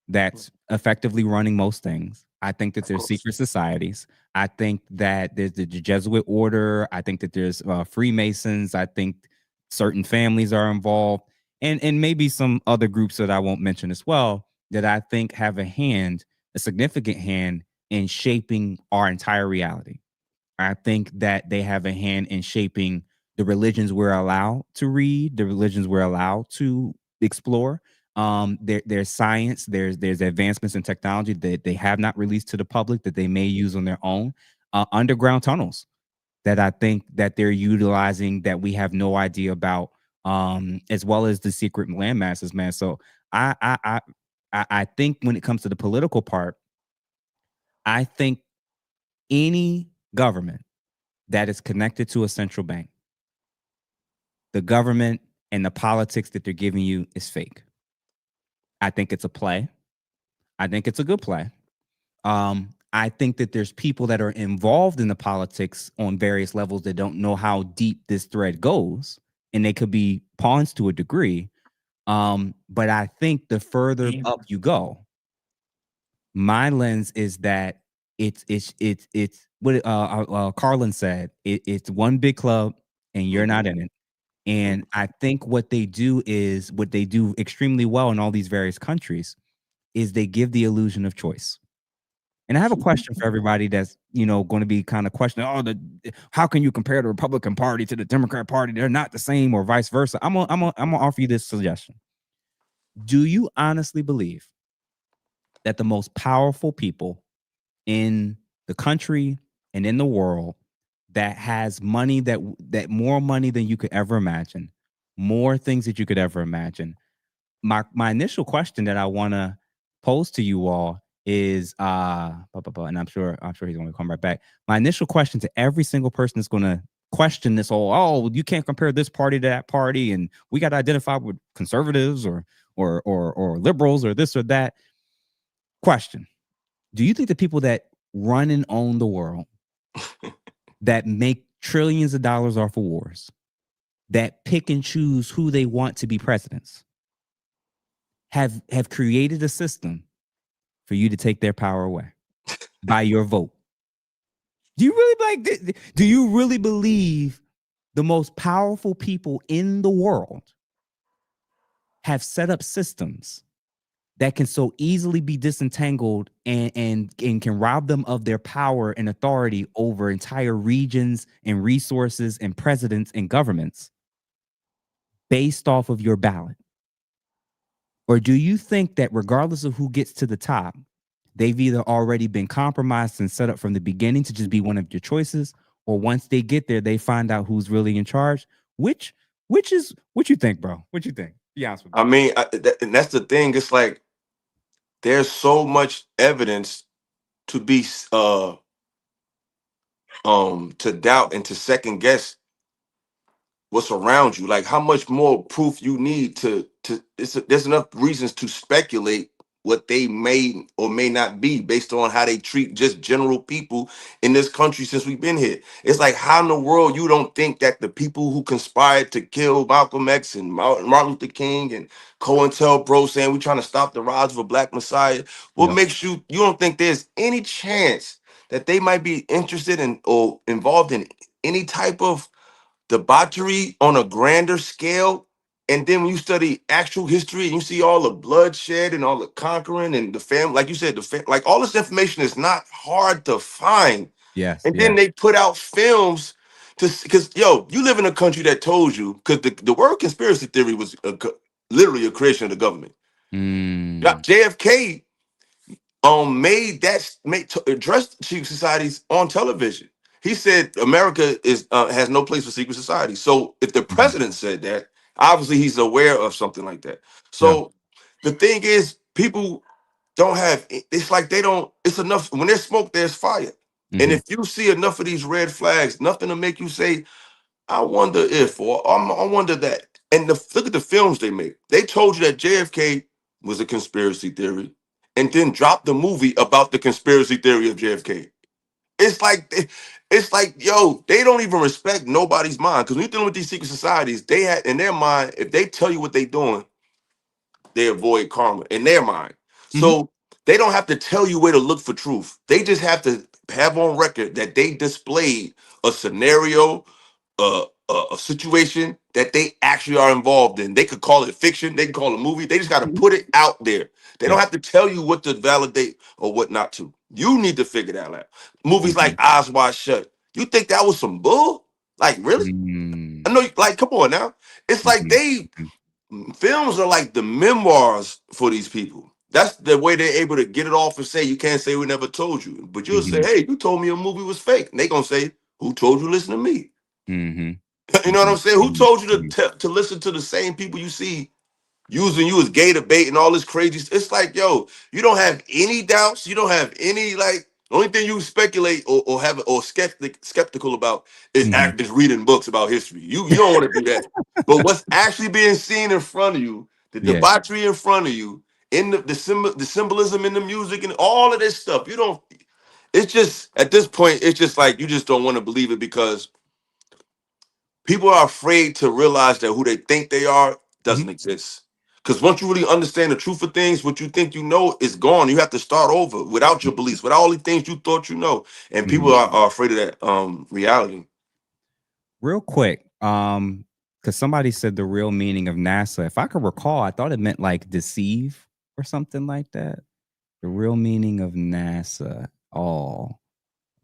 that's effectively running most things. I think that Of there's course. secret societies. I think that there's the Jesuit order. I think that there's Freemasons. I think certain families are involved, and maybe some other groups that I won't mention as well, that I think have a significant hand in shaping our entire reality. I think that they have a hand in shaping the religions we're allowed to read, the religions we're allowed to explore. There's science, there's advancements in technology that they have not released to the public that they may use on their own. Underground tunnels that I think that they're utilizing that we have no idea about, as well as the secret land masses, man. So I I I I think when it comes to the political part, I think any government that is connected to a central bank, the government and the politics that they're giving you is fake. I think it's a play. I think it's a good play. I think that there's people that are involved in the politics on various levels that don't know how deep this thread goes, and they could be pawns to a degree. But I think the further up you go, my lens is that it's what Carlin said. It's one big club, and you're not in it. And I think what they do extremely well in all these various countries is they give the illusion of choice. And I have a question for everybody that's going to be kind of questioning, how can you compare the Republican Party to the Democrat Party? They're not the same, or vice versa. I'm gonna offer you this suggestion. Do you honestly believe that the most powerful people in the country and in the world that has money that more money than you could ever imagine, more things that you could ever imagine? My initial question that I want to pose to you all is and I'm sure he's going to come right back. My initial question to every single person that's going to question this whole, you can't compare this party to that party, and we got to identify with conservatives or liberals or this or that. Question: do you think the people that run and own the world, that make trillions of dollars off of wars, that pick and choose who they want to be presidents, have created a system for you to take their power away by your vote? Do you really believe the most powerful people in the world have set up systems that can so easily be disentangled and can rob them of their power and authority over entire regions and resources and presidents and governments based off of your ballot? Or do you think that regardless of who gets to the top, they've either already been compromised and set up from the beginning to just be one of your choices, or once they get there, they find out who's really in charge? Which is what you think, bro? What you think? Be honest with me. I mean, and that's the thing. It's like there's so much evidence to be to doubt and to second guess what's around you. Like how much more proof you need there's enough reasons to speculate what they may or may not be based on how they treat just general people in this country since we've been here. It's like, how in the world you don't think that the people who conspired to kill Malcolm X and Martin Luther King and COINTELPRO saying we're trying to stop the rise of a black messiah, what Yep. makes you don't think there's any chance that they might be interested in or involved in any type of debauchery on a grander scale? And then when you study actual history and you see all the bloodshed and all the conquering and the family, like you said, like all this information is not hard to find. Yes. And then Yes. they put out films because you live in a country that told you, because the word conspiracy theory was literally a creation of the government. Yeah, Mm. JFK made to address secret societies on television. He said America has no place for secret societies. So if the Mhm. president said that, obviously he's aware of something like that. Yeah. So the thing is, people don't have. It's like they don't. It's enough. When there's smoke, there's fire. And Hmm. if you see enough of these red flags, nothing to make you say, "I wonder if," or I wonder that." And look at the films they make. They told you that JFK was a conspiracy theory, and then dropped the movie about the conspiracy theory of JFK. It's like yo, they don't even respect nobody's mind. Because when you're dealing with these secret societies, they had in their mind, if they tell you what they're doing, they avoid karma in their mind. Hmm. So they don't have to tell you where to look for truth. They just have to have on record that they displayed a scenario, a situation that they actually are involved in. They could call it fiction. They can call it a movie. They just got to Hmm. put it out there. They don't Yep. have to tell you what to validate or what not to. You need to figure that out. Movies Hmm. like Eyes Wide Shut. You think that was some bull? Like really? I Mm. know. Like, come on now. It's like Mhm. they Mhm. films are like the memoirs for these people. That's the way they're able to get it off and say, you can't say we never told you. But you'll say, Mhm. hey, you told me a movie was fake. And they gonna say, who told you listen to me? Mhm. You know what I'm Mhm. saying? Who Mhm. told you Mhm. to listen to the same people you see using you as gay debate and all this crazy? It's like, yo, you don't have any doubts. You don't have any like. The only thing you speculate or have or skeptical about is Mhm. just reading books about history. You don't want to do that. But what's actually being seen in front of you, the Yeah. debauchery in front of you, in the symbolism in the music and all of this stuff, you don't. It's just at this point, it's just like you just don't want to believe it because people are afraid to realize that who they think they are Mhm. doesn't exist. Because once you really understand the truth of things, what you think you know is gone. You have to start over without your beliefs, without all the things you thought you know. And people Mhm. are afraid of that reality. Real quick, because somebody said the real meaning of NASA. If I could recall, I thought it meant like deceive or something like that. The real meaning of NASA. Oh,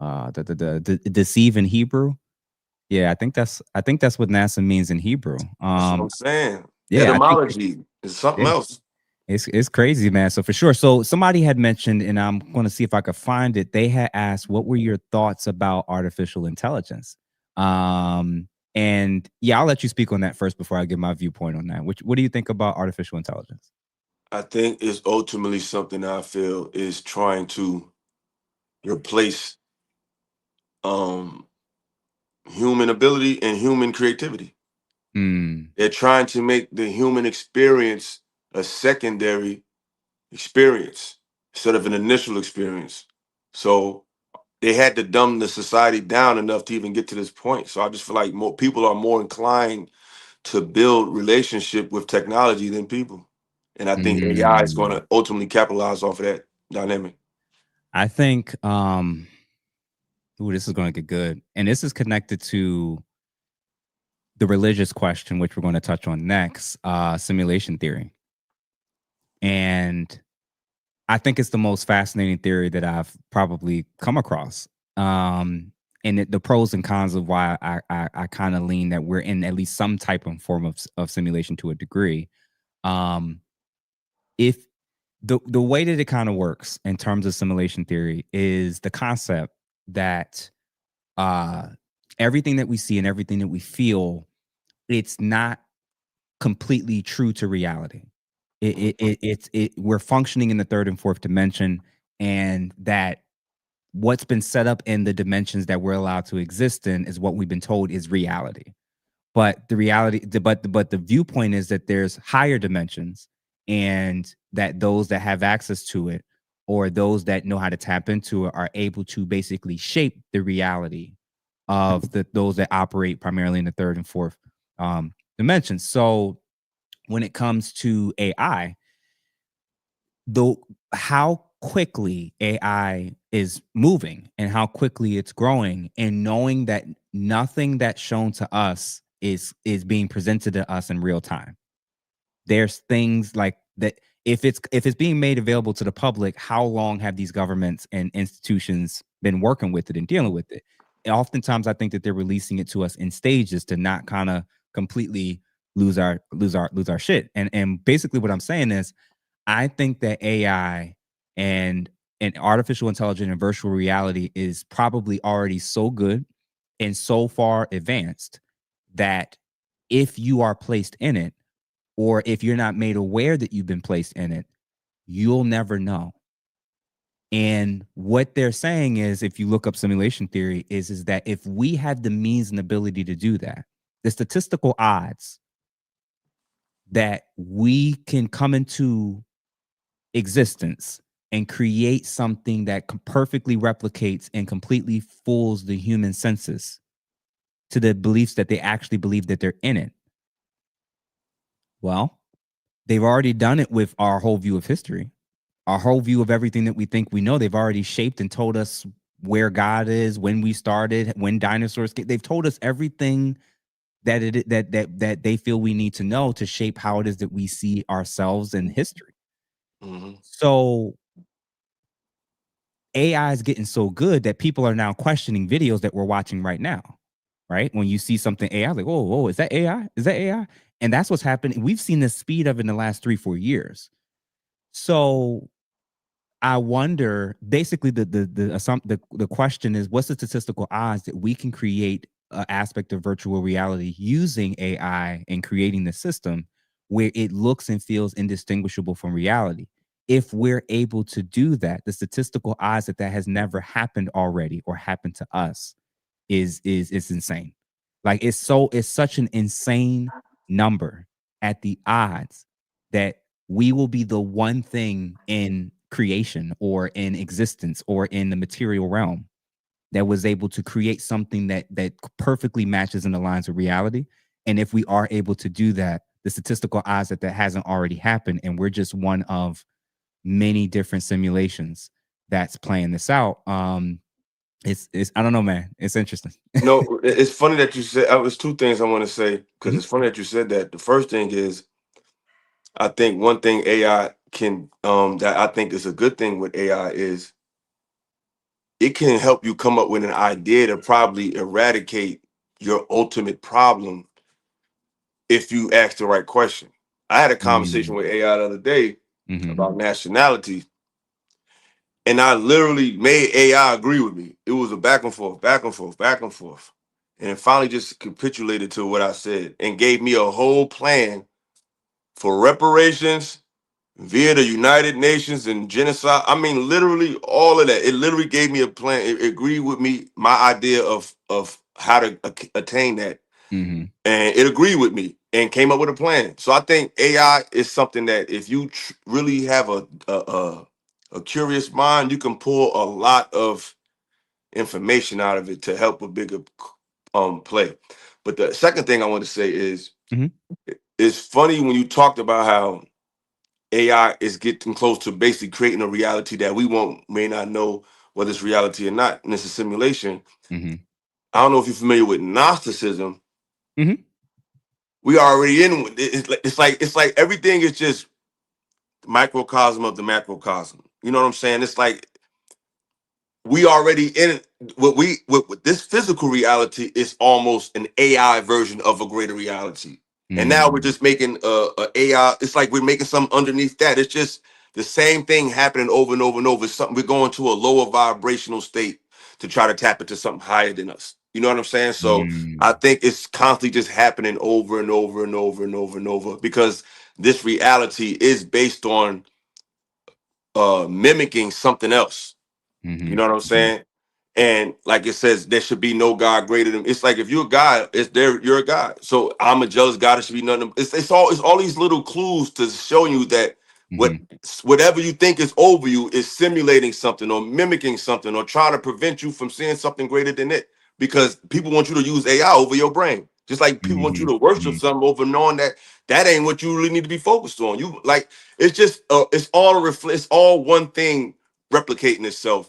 the deceive in Hebrew. Yeah, I think that's what NASA means in Hebrew. That's what I'm saying. Yeah, I think Etymology is something yeah, else. it's crazy, man. So for sure. So somebody had mentioned, and I'm going to see if I could find it. They had asked, "What were your thoughts about artificial intelligence?" And yeah, I'll let you speak on that first before I give my viewpoint on that. What do you think about artificial intelligence? I think it's ultimately something I feel is trying to replace um, human ability and human creativity. Mm, They're trying to make the human experience a secondary experience instead of an initial experience. So they had to dumb the society down enough to even get to this point. So I just feel like more people are more inclined to build relationship with technology than people. And I think AI is going mm. to ultimately capitalize off of that dynamic. I think ooh, this is going to get good. And this is connected to the religious question, which we're going to touch on next, simulation theory. And I think it's the most fascinating theory that I've probably come across. And the pros and cons of why I kind of lean that we're in at least some type of form of simulation to a degree. Um, if the way that it kind of works in terms of simulation theory is the concept that uh, everything that we see and everything that we feel, it's not completely true to reality. We're functioning in the third and fourth dimension, and that what's been set up in the dimensions that we're allowed to exist in is what we've been told is reality. But the reality, but the viewpoint is that there's higher dimensions, and that those that have access to it, or those that know how to tap into it, are able to basically shape the reality of those that operate primarily in the third and fourth dimensions. So when it comes to AI, though, how quickly AI is moving and how quickly it's growing, and knowing that nothing that's shown to us is being presented to us in real time. There's things like that. If it's being made available to the public, how long have these governments and institutions been working with it and dealing with it? And oftentimes I think that they're releasing it to us in stages to not kind of completely lose our shit. And basically what I'm saying is, I think that AI and artificial intelligence and virtual reality is probably already so good and so far advanced that if you are placed in it, or if you're not made aware that you've been placed in it, you'll never know. And what they're saying is, if you look up simulation theory, is that if we have the means and ability to do that, the statistical odds that we can come into existence and create something that perfectly replicates and completely fools the human senses to the beliefs that they actually believe that they're in it. Well, they've already done it with our whole view of history, our whole view of everything that we think we know. They've already shaped and told us where God is, when we started, when dinosaurs came. They've told us everything that they feel we need to know to shape how it is that we see ourselves in history. Mm-hmm. So AI is getting so good that people are now questioning videos that we're watching right now, right? When you see something AI, like, oh, is that AI? Is that AI? And that's what's happening. We've seen the speed of it in the last 3-4 years. So I wonder, basically, the question is, what's the statistical odds that we can create an aspect of virtual reality using AI and creating the system where it looks and feels indistinguishable from reality? If we're able to do that, the statistical odds that has never happened already or happened to us is insane. Like, it's such an insane number at the odds that we will be the one thing in creation or in existence or in the material realm that was able to create something that perfectly matches and aligns with reality. And if we are able to do that, the statistical odds that hasn't already happened, and we're just one of many different simulations that's playing this out. It's I don't know, man. It's interesting. No, it's funny that you said. There's two things I want to say, because Mhm. it's funny that you said that. The first thing is, I think one thing AI can, that I think is a good thing with AI is it can help you come up with an idea to probably eradicate your ultimate problem if you ask the right question. I had a conversation Mm. with AI the other day Mhm. about nationality, and I literally made AI agree with me. It was a back and forth, back and forth, back and forth. And it finally just capitulated to what I said and gave me a whole plan for reparations via the United Nations and genocide. I mean, literally all of that. It literally gave me a plan. It agreed with me, my idea of how to attain that. Mhm. And it agreed with me and came up with a plan. So I think AI is something that if you really have a curious mind, you can pull a lot of information out of it to help a bigger play. But the second thing I want to say is, Mhm. it's funny when you talked about how AI is getting close to basically creating a reality that we won't may not know whether it's reality or not, and it's a simulation. Mhm. I don't know if you're familiar with Gnosticism. Mhm. We already in it's like everything is just microcosm of the macrocosm. You know what I'm saying? It's like we already in what this physical reality is almost an AI version of a greater reality. And now we're Mm, just making a AI. It's like we're making something underneath that. It's just the same thing happening over and over and over. It's something we're going to a lower vibrational state to try to tap into something higher than us. You know what I'm saying? So I mm, think it's constantly just happening over and over and over and over and over because this reality is based on mimicking something else. You mhm, know what I'm mhm, saying? And like it says, there should be no God greater than. It's like if you're a God, it's there. You're a God. So I'm a jealous God. It should be nothing. It's all these little clues to show you that what mhm, whatever you think is over you is simulating something or mimicking something or trying to prevent you from seeing something greater than it. Because people want you to use AI over your brain, just like people want you mhm, to worship mhm, something over knowing that that ain't what you really need to be focused on. You like it's just it's all one thing replicating itself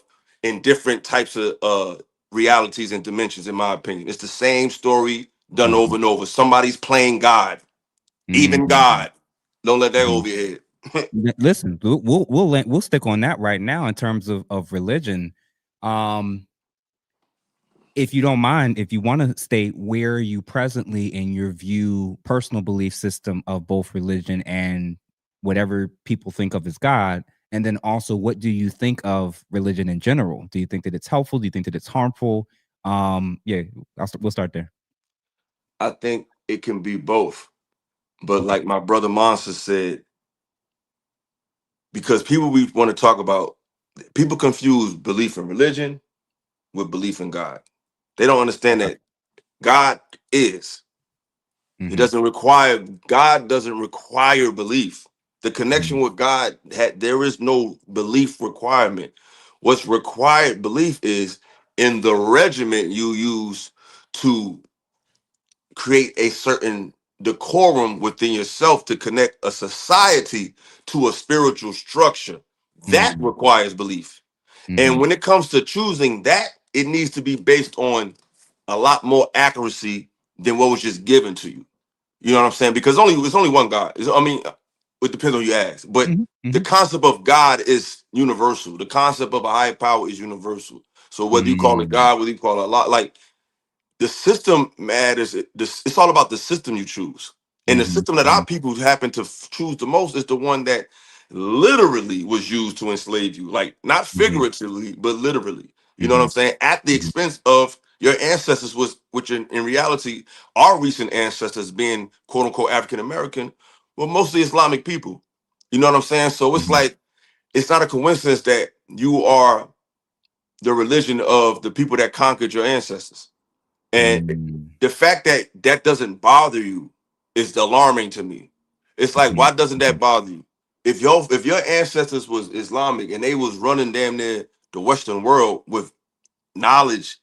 in different types of realities and dimensions, in my opinion. It's the same story done over mhm, and over. Somebody's playing God, even mhm, God. Don't let that go mhm. over your head. Listen, we'll stick on that right now in terms of religion. Um, if you don't mind, if you want to state where you presently in your view personal belief system of both religion and whatever people think of as God, and then also what do you think of religion in general? Do you think that it's helpful? Do you think that it's harmful? Yeah, we'll start there. I think it can be both. But Okay. like my brother Monster said, because people we want to talk about, people confuse belief in religion with belief in God. They don't understand Okay. that God is. He Mm-hmm. doesn't require God doesn't require belief. The Mm-hmm. connection with God there is no belief requirement. What's required belief is in the regimen you use to create a certain decorum within yourself to connect a society to a spiritual structure. That Mm-hmm. requires belief. And Mm-hmm. when it comes to choosing that, it needs to be based on a lot more accuracy than what was just given to you. You know what I'm saying? Because it's only one God. I mean, it depends on who you ask. But the Mm-hmm. concept of God is universal. The concept of a higher power is universal. So whether you call it Mm-hmm. God, whether you call it Allah, like the system matters. It's all about the system you choose. And the Mm-hmm. system that Mm-hmm. our people happen to choose the most is the one that literally was used to enslave you. Like not Mm-hmm. figuratively, but literally. You know what Mm-hmm. I'm saying? At the expense of your ancestors was, which in reality, our recent ancestors being quote unquote African American, were mostly Islamic people. You know what I'm saying? So it's Mm-hmm. like it's not a coincidence that you are the religion of the people that conquered your ancestors. And Mm-hmm. the fact that that doesn't bother you is alarming to me. It's like, Mm-hmm. why doesn't that bother you? If your ancestors was Islamic and they was running damn near the Western world with knowledge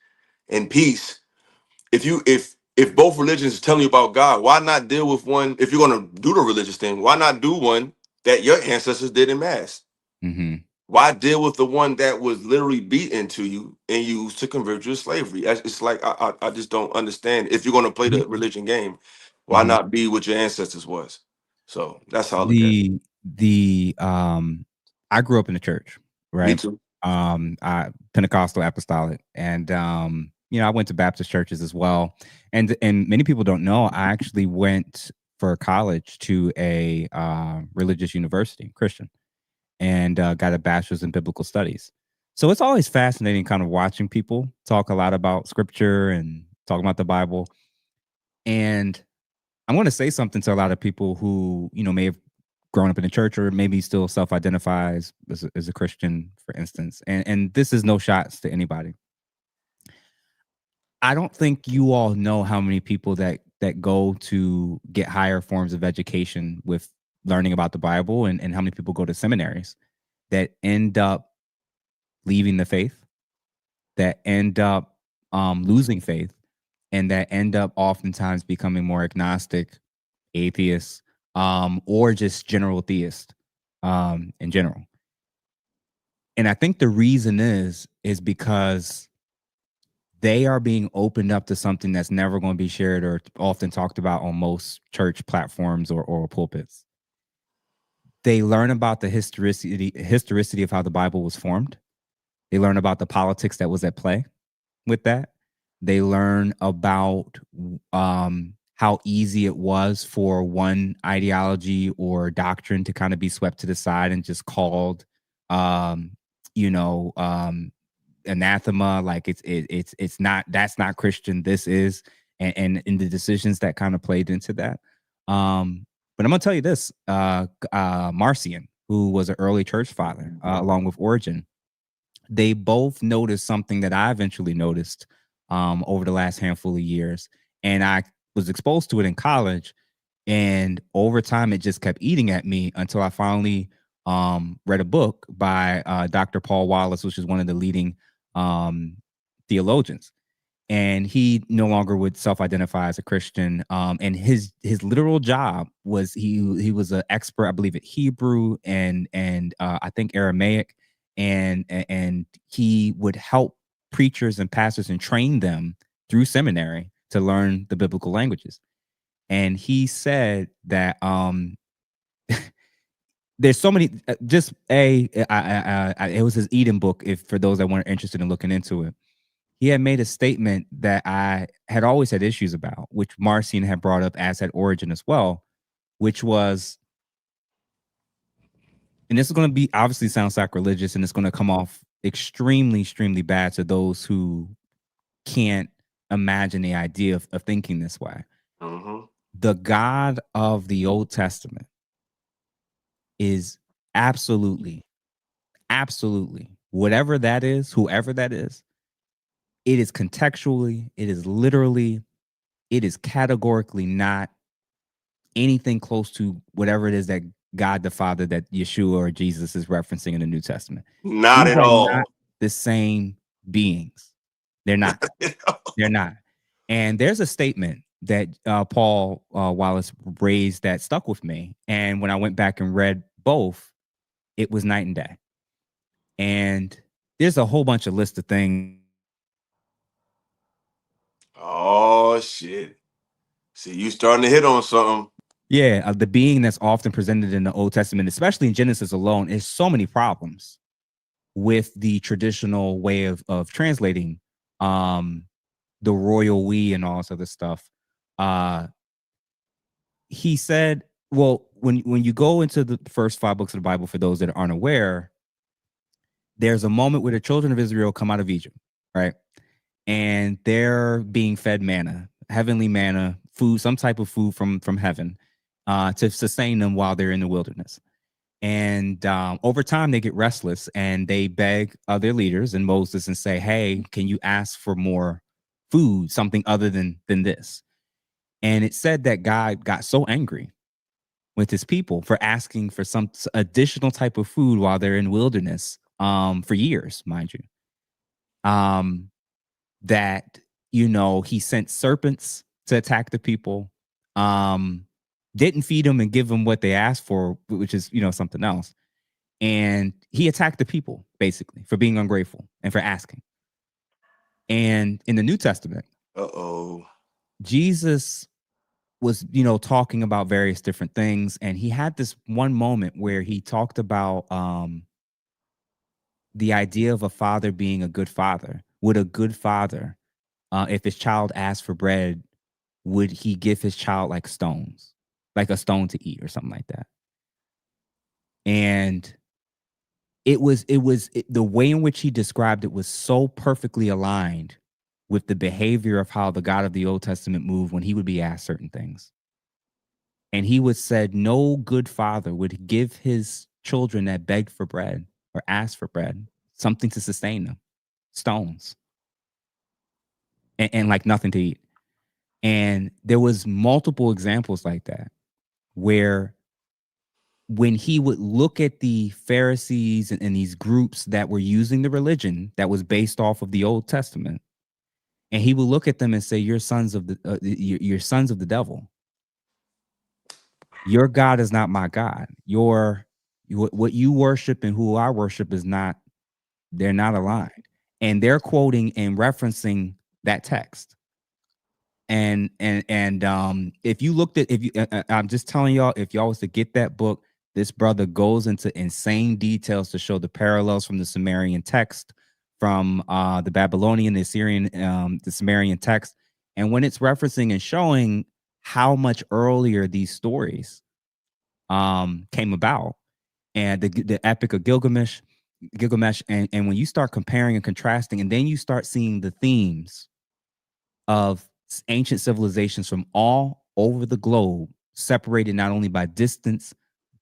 and peace, if both religions is telling you about God, why not deal with one? If you're gonna do the religious thing, why not do one that your ancestors did in mass? Mm-hmm. Why deal with the one that was literally beaten to you and used to convert you to slavery? It's like I just don't understand. If you're going to play the religion game, why Mm-hmm. not be what your ancestors was? So that's how I look at it. The I grew up in the church, Me right? too. I Pentecostal apostolic, and I went to Baptist churches as well. And many people don't know I actually went for college to a religious university, Christian, and got a bachelor's in biblical studies. So it's always fascinating kind of watching people talk a lot about scripture and talk about the Bible. And I'm going to say something to a lot of people who, may have grown up in the church or maybe still self-identify as a Christian, for instance. And this is no shots to anybody. I don't think you all know how many people that go to get higher forms of education with learning about the Bible, and how many people go to seminaries that end up leaving the faith, that end up losing faith, and that end up oftentimes becoming more agnostic, atheist, or just general theist, in general. And I think the reason is because they are being opened up to something that's never going to be shared or often talked about on most church platforms or pulpits. They learn about the historicity of how the Bible was formed. They learn about the politics that was at play with that. They learn about how easy it was for one ideology or doctrine to kind of be swept to the side and just called, um, you know, anathema. Like it's not, that's not Christian. This is, and in the decisions that kind of played into that. But I'm gonna tell you this: Marcion, who was an early church father, along with Origen, they both noticed something that I eventually noticed over the last handful of years. And I was exposed to it in college. And over time, it just kept eating at me until I finally read a book by Dr. Paul Wallace, which is one of the leading theologians. And he no longer would self-identify as a Christian. And his literal job was he was an expert, I believe, at Hebrew and I think Aramaic, and he would help preachers and pastors and train them through seminary to learn the biblical languages. And he said that there's so many. It was his Eden book. If for those that weren't interested in looking into it, he had made a statement that I had always had issues about, which Marcion had brought up, as had Origen as well, which was, and this is going to be obviously sound sacrilegious, and it's going to come off extremely, extremely bad to those who can't imagine the idea of thinking this way. Mm-hmm. The God of the Old Testament is absolutely, whatever that is, whoever that is, it is contextually, it is literally, it is categorically not anything close to whatever it is that God the Father, that Yeshua or Jesus is referencing in the New Testament. Not These at are all. not the same beings. They're not. They're not. And there's a statement that Paul Wallace raised that stuck with me. And when I went back and read both, it was night and day. And there's a whole bunch of list of things. Oh shit! See, you starting to hit on something. Yeah, the being that's often presented in the Old Testament, especially in Genesis alone, is so many problems with the traditional way of translating the royal we and all this other stuff. He said, well, when you go into the first 5 books of the Bible, for those that aren't aware, there's a moment where the children of Israel come out of Egypt, right? And they're being fed manna, heavenly manna, food, some type of food from heaven, to sustain them while they're in the wilderness. And over time, they get restless and they beg other leaders and Moses and say, "Hey, can you ask for more food, something other than this?" And it said that God got so angry with his people for asking for some additional type of food while they're in wilderness, for years, mind you. That, he sent serpents to attack the people, didn't feed them and give them what they asked for, which is, something else. And he attacked the people basically for being ungrateful and for asking. And in the New Testament, Jesus was, talking about various different things. And he had this one moment where he talked about the idea of a father being a good father. Would a good father, if his child asked for bread, would he give his child like stones, like a stone to eat or something like that? And the way in which he described it was so perfectly aligned with the behavior of how the God of the Old Testament moved when he would be asked certain things. And he would said, no good father would give his children that begged for bread or asked for bread something to sustain them, stones, and like nothing to eat. And there was multiple examples like that, where when he would look at the Pharisees and these groups that were using the religion that was based off of the Old Testament, and he would look at them and say, "You're sons of you're sons of the devil. Your God is not my God. What you worship and who I worship is not. They're not aligned." And they're quoting and referencing that text. And if you looked at, I'm just telling y'all, if y'all was to get that book, This brother goes into insane details to show the parallels from the Sumerian text, from the Babylonian, the Assyrian, the Sumerian text. And when it's referencing and showing how much earlier these stories came about, and the Epic of Gilgamesh, and when you start comparing and contrasting, and then you start seeing the themes of ancient civilizations from all over the globe, separated not only by distance,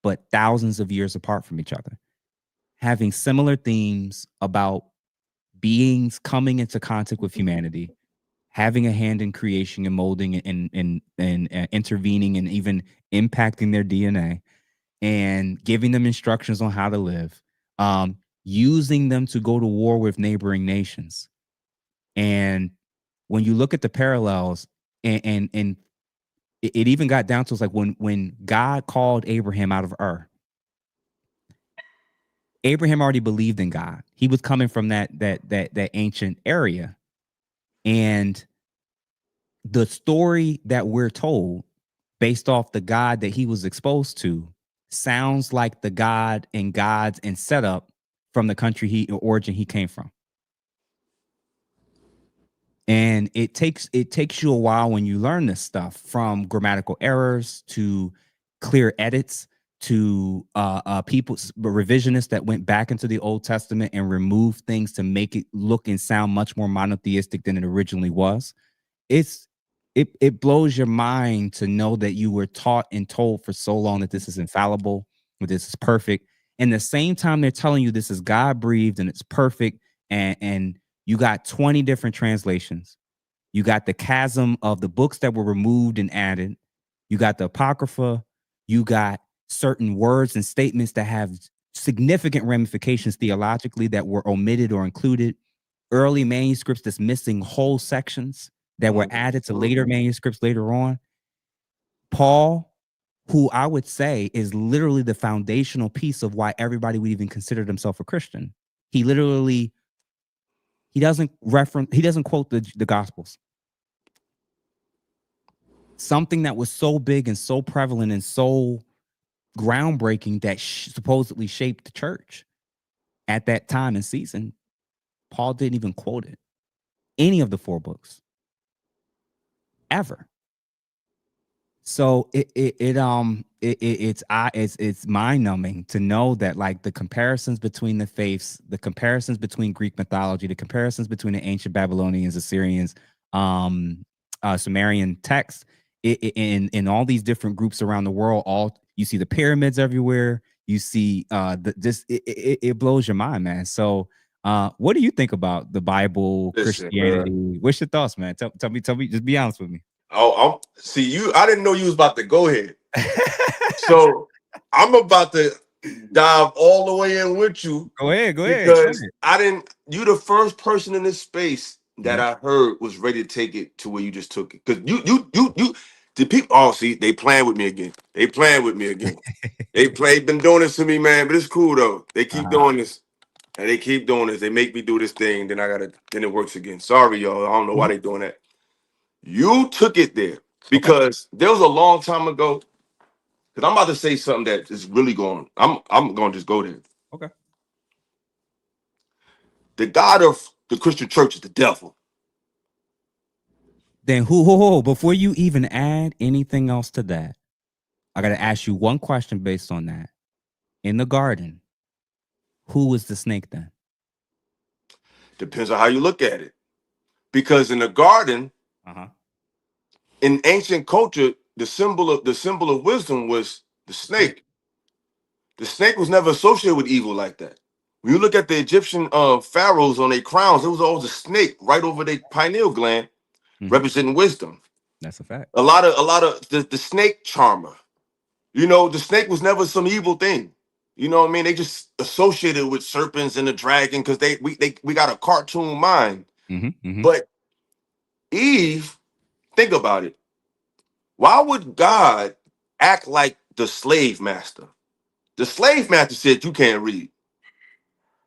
but thousands of years apart from each other, having similar themes about beings coming into contact with humanity, having a hand in creation and molding and intervening and even impacting their DNA, and giving them instructions on how to live, using them to go to war with neighboring nations. And when you look at the parallels, and it even got down to, it's like when God called Abraham out of Ur, Abraham already believed in God. He was coming from that ancient area. And the story that we're told, based off the God that he was exposed to, sounds like the God and gods and setup from the country origin he came from. And it takes you a while when you learn this stuff, from grammatical errors to clear edits to people revisionists that went back into the Old Testament and removed things to make it look and sound much more monotheistic than it originally was. It blows your mind to know that you were taught and told for so long that this is infallible, that this is perfect. And the same time they're telling you this is God breathed and it's perfect, and you got 20 different translations. You got the chasm of the books that were removed and added. You got the Apocrypha. You got certain words and statements that have significant ramifications theologically that were omitted or included. Early manuscripts that's missing whole sections that were added to later manuscripts later on. Paul, who I would say is literally the foundational piece of why everybody would even consider themselves a Christian. He doesn't quote the Gospels. Something that was so big and so prevalent and so groundbreaking that supposedly shaped the church at that time and season, Paul didn't even quote it. Any of the 4 books. Ever. So it's mind-numbing to know that, like, the comparisons between the faiths, the comparisons between Greek mythology, the comparisons between the ancient Babylonians, Assyrians, Sumerian texts, in all these different groups around the world, you see the pyramids everywhere. You see it blows your mind, man. So what do you think about the Bible, Christianity? What's your thoughts, man? Tell me, just be honest with me. Oh, see you. I didn't know you was about to go ahead. So I'm about to dive all the way in with you. Go ahead. Because I didn't. You the first person in this space that I heard was ready to take it to where you just took it. Because you the people. Oh, see, they playing with me again. They been doing this to me, man. But it's cool though. They keep doing this. And they keep doing this. They make me do this thing. Then it works again. Sorry, y'all. I don't know why they doing that. You took it there because there was a long time ago. Because I'm about to say something that is really going. I'm going to just go there. Okay. The God of the Christian church is the devil. Then who? Before you even add anything else to that, I got to ask you one question based on that. In the garden, who was the snake then? Depends on how you look at it. Because in the garden, in ancient culture, the symbol of wisdom was the snake. The snake was never associated with evil like that. When you look at the Egyptian pharaohs on their crowns, there was always a snake right over their pineal gland, representing wisdom. That's a fact. A lot of the snake charmer. You know, the snake was never some evil thing. You know what I mean? They just associated with serpents and the dragon because we got a cartoon mind. But Eve, think about it. Why would God act like the slave master? The slave master said you can't read.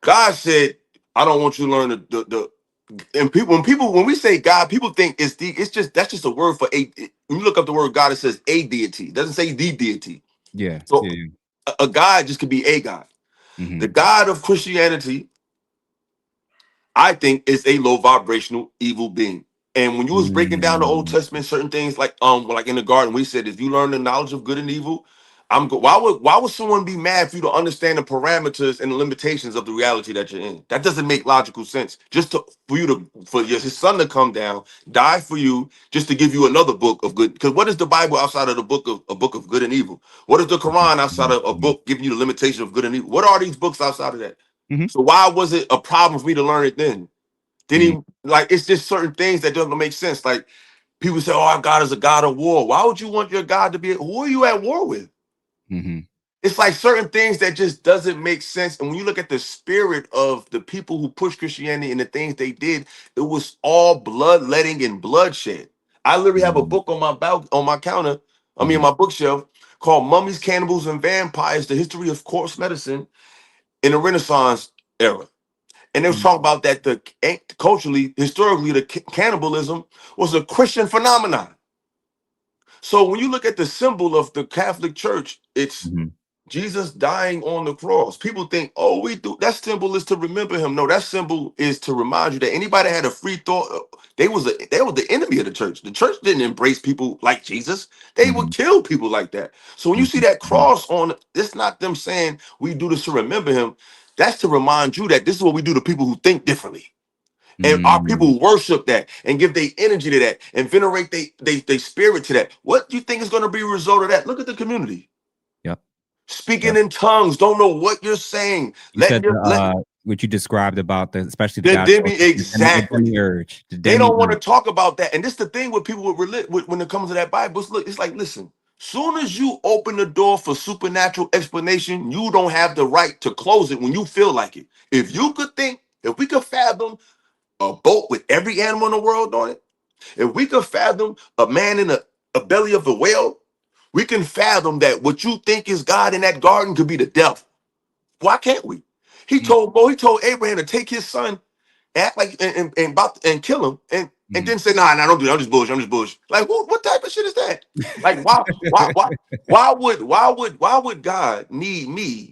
God said, I don't want you to learn the and when we say God, people think that's just a word for a. When you look up the word God, it says a deity. It doesn't say the deity. Yeah. So a God just could be a God. The Mm-hmm. God of Christianity, I think, is a low vibrational evil being. And when you was breaking down the Old Mm-hmm. Testament, certain things like in the garden, we said if you learn the knowledge of good and evil, why would someone be mad for you to understand the parameters and the limitations of the reality that you're in? That doesn't make logical sense. For his son to come down, die for you, just to give you another book of good. Because what is the Bible outside of the book of a book of good and evil? What is the Quran outside of a book giving you the limitations of good and evil? What are these books outside of that? Mm-hmm. So why was it a problem for me to learn it then? Then he like it's just certain things that doesn't make sense. Like people say, "Oh, our God is a God of war." Why would you want your God to be? Who are you at war with? Mm-hmm. It's like certain things that just doesn't make sense. And when you look at the spirit of the people who pushed Christianity and the things they did, it was all bloodletting and bloodshed. I literally have a Mm-hmm. book on my counter. I mean, Mm-hmm. my bookshelf called "Mummies, Cannibals, and Vampires: The History of Corpse Medicine in the Renaissance Era." And they was talking about that culturally, historically, the cannibalism was a Christian phenomenon. So when you look at the symbol of the Catholic Church, it's Mm-hmm. Jesus dying on the cross. People think, oh, we do that symbol is to remember him. No, that symbol is to remind you that anybody had a free thought, they were the enemy of the church. The church didn't embrace people like Jesus. They would Mm-hmm. kill people like that. So when you see that Mm-hmm. cross on, it's not them saying we do this to remember him. That's to remind you that this is what we do to people who think differently. And our Mm-hmm. people worship that and give their energy to that and venerate they spirit to that. What do you think is going to be a result of that? Look at the community. Yep. Speaking Yep. in tongues, don't know what you're saying. You said what you described about especially the The God, demi the exactly. demiurge, the They don't want to demiurge. talk about that. And this is the thing with people when it comes to that Bible. It's like, listen, soon as you open the door for supernatural explanation, you don't have the right to close it when you feel like it. If we could fathom a boat with every animal in the world on it, if we could fathom a man in a belly of a whale, we can fathom that what you think is God in that garden could be the devil. Why can't we? He told Abraham to take his son, act like and kill him, and Mm-hmm. then say, nah, don't do that. I'm just bullshit. Like, what type of shit is that? Like, why would God need me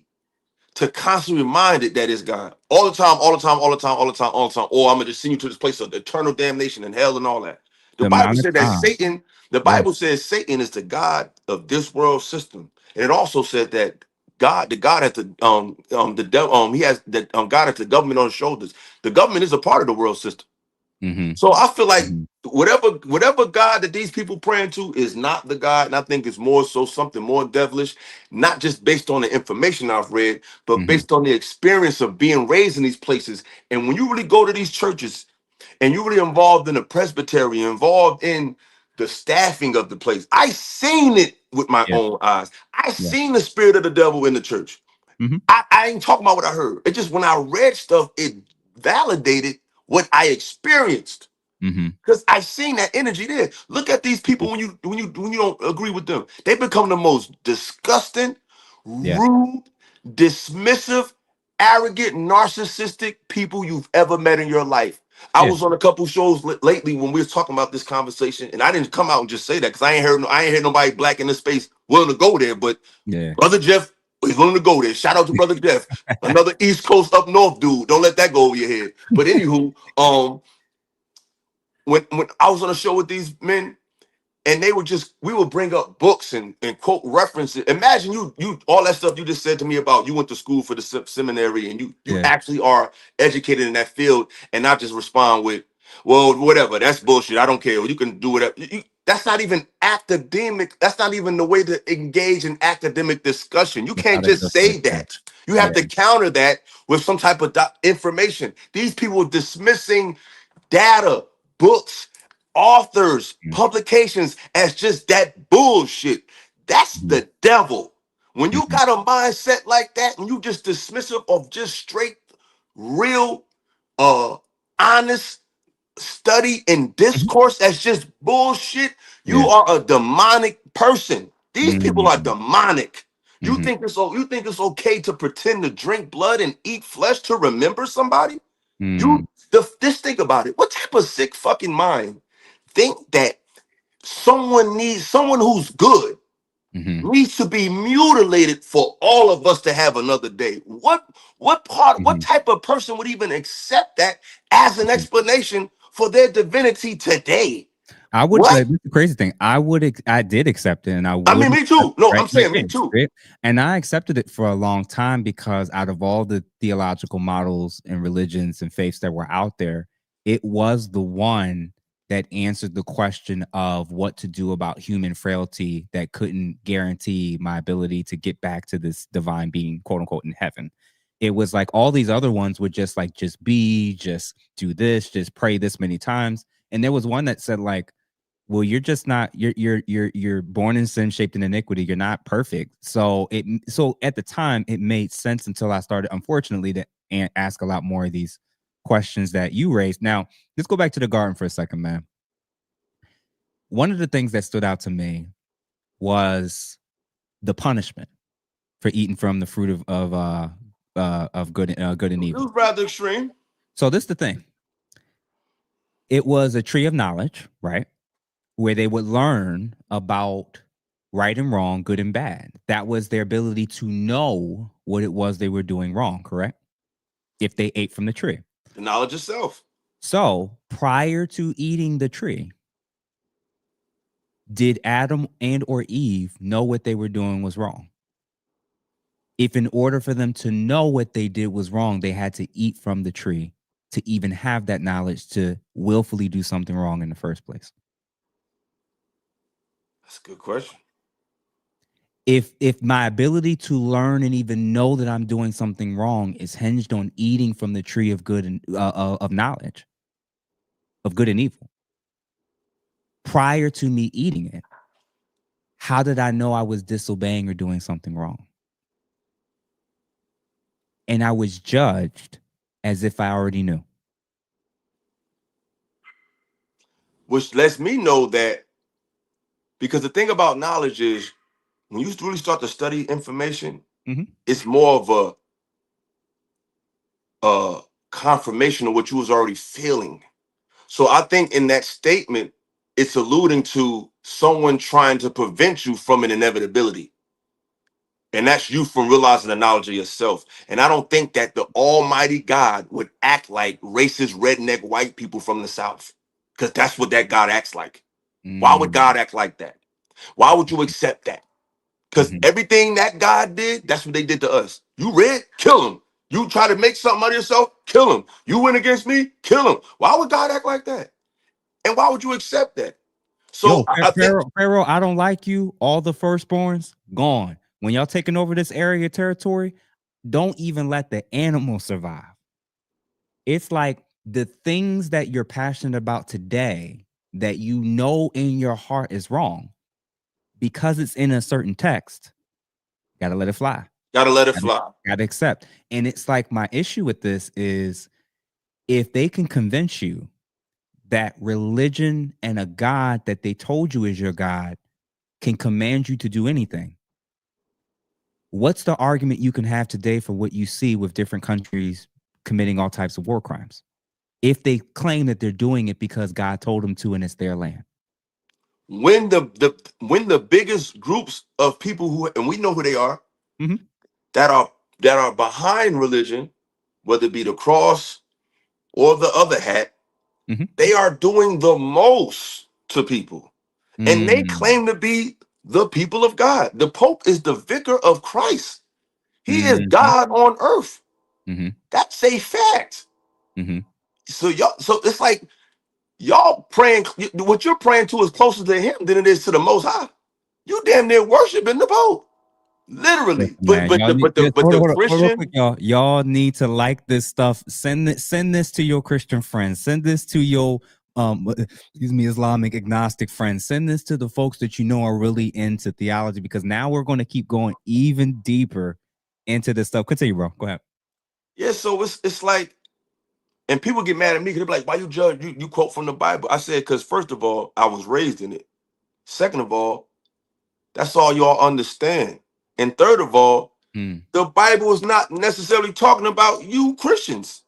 to constantly remind it that it's God all the time, all the time, all the time, all the time, all the time, or I'm gonna just send you to this place of eternal damnation and hell and all that. The The Bible amount of said that time. Satan, the Yeah. Bible says Satan is the God of this world system. And it also said that God has the devil, he has that God has the government on his shoulders. The government is a part of the world system. Mm-hmm. So I feel like Mm-hmm. whatever God that these people praying to is not the God, and I think it's more so something more devilish, not just based on the information I've read, but Mm-hmm. based on the experience of being raised in these places. And when you really go to these churches and you're really involved in the presbytery, involved in the staffing of the place, I seen it with my Yeah. own eyes. I Yeah. seen the spirit of the devil in the church. Mm-hmm. I ain't talking about what I heard. It just when I read stuff, it validated what I experienced. Mm-hmm. Because I seen that energy there. Look at these people when you don't agree with them. They become the most disgusting, Yeah. rude, dismissive, arrogant, narcissistic people you've ever met in your life. I Yeah. was on a couple shows lately when we was talking about this conversation, and I didn't come out and just say that because I ain't heard nobody black in this space willing to go there. But Yeah. Brother Jeff is willing to go there. Shout out to Brother Jeff, another East Coast up north dude. Don't let that go over your head. But anywho, when I was on a show with these men, and we would bring up books and quote references. Imagine you all that stuff you just said to me about you went to school for the seminary and you Yeah. actually are educated in that field and not just respond with, well, whatever, that's bullshit. I don't care. You can do whatever. That's not even academic. That's not even the way to engage in academic discussion. You It's can't not a just good say filter. that. You have Yeah. to counter that with some type of information. These people are dismissing data, books, authors, publications as just that bullshit. That's Mm-hmm. the devil. When you Mm-hmm. got a mindset like that and you just dismissive of just straight, real, uh, honest study and Mm-hmm. discourse that's just bullshit, you Yeah. are a demonic person. These people are Mm-hmm. demonic. Mm-hmm. You think it's okay to pretend to drink blood and eat flesh to remember somebody? Mm-hmm. Just think about it. What type of sick fucking mind think that someone needs someone who's good? needs to be mutilated for all of us to have another day. What type of person would even accept that as an explanation for their divinity today? I would. What? This is the crazy thing. I did accept it, and I I mean, would. me too. No, Right, I'm saying me right, too. right. And I accepted it for a long time because out of all the theological models and religions and faiths that were out there, it was the one that answered the question of what to do about human frailty that couldn't guarantee my ability to get back to this divine being, quote unquote, in heaven. It was like all these other ones would just like, just be, just do this, just pray this many times. And there was one that said like, well, you're just not, you're born in sin, shaped in iniquity. You're not perfect. So at the time it made sense until I started, unfortunately, to ask a lot more of these questions that you raised. Now, let's go back to the garden for a second, man. One of the things that stood out to me was the punishment for eating from the fruit of good and It evil. was rather extreme. So this is the thing. It was a tree of knowledge, right? Where they would learn about right and wrong, good and bad. That was their ability to know what it was they were doing wrong, correct? If they ate from the tree. The knowledge of self. So prior to eating the tree, did Adam and or Eve know what they were doing was wrong? If in order for them to know what they did was wrong, they had to eat from the tree to even have that knowledge to willfully do something wrong in the first place. That's a good question. If my ability to learn and even know that I'm doing something wrong is hinged on eating from the tree of good and of knowledge, of good and evil, prior to me eating it, how did I know I was disobeying or doing something wrong? And I was judged as if I already knew. Which lets me know that, because the thing about knowledge is when you really start to study information, it's more of a confirmation of what you was already feeling. So I think in that statement, it's alluding to someone trying to prevent you from an inevitability. And that's you from realizing the knowledge of yourself. And I don't think that the Almighty God would act like racist, redneck white people from the South, because that's what that God acts like. Why would God act like that? Why would you accept that? Because everything that God did, that's what they did to us. You read, kill him. You try to make something out of yourself, kill him. You went against me, kill him. Why would God act like that? And why would you accept that? So I think Pharaoh, I don't like you. All the firstborns gone. When y'all taking over this area territory, don't even let the animals survive. It's like the things that you're passionate about today that you know in your heart is wrong, because it's in a certain text, gotta let it fly. Gotta let it fly. Gotta accept. And it's like my issue with this is if they can convince you that religion and a God that they told you is your God can command you to do anything, what's the argument you can have today for what you see with different countries committing all types of war crimes if they claim that they're doing it because God told them to and it's their land? When the biggest groups of people who, and we know who they are, that are behind religion, whether it be the cross or the other hat, they are doing the most to people. And they claim to be the people of God. The Pope is the vicar of Christ. He is God on earth. That's a fact. So it's like y'all praying, what you're praying to is closer to him than it is to the Most High. You damn near worshiping the Pope. Literally. Man, But the hold on, Christian, quick, y'all need to like this stuff. Send this to your Christian friends. Send this to your Islamic agnostic friends. Send this to the folks that you know are really into theology, because now we're going to keep going even deeper into this stuff. Continue, bro. Go ahead. Yeah, so it's like, and people get mad at me because they're like, why you judge? You quote from the Bible. I said, because first of all, I was raised in it. Second of all, that's all y'all understand. And third of all, the Bible is not necessarily talking about you Christians.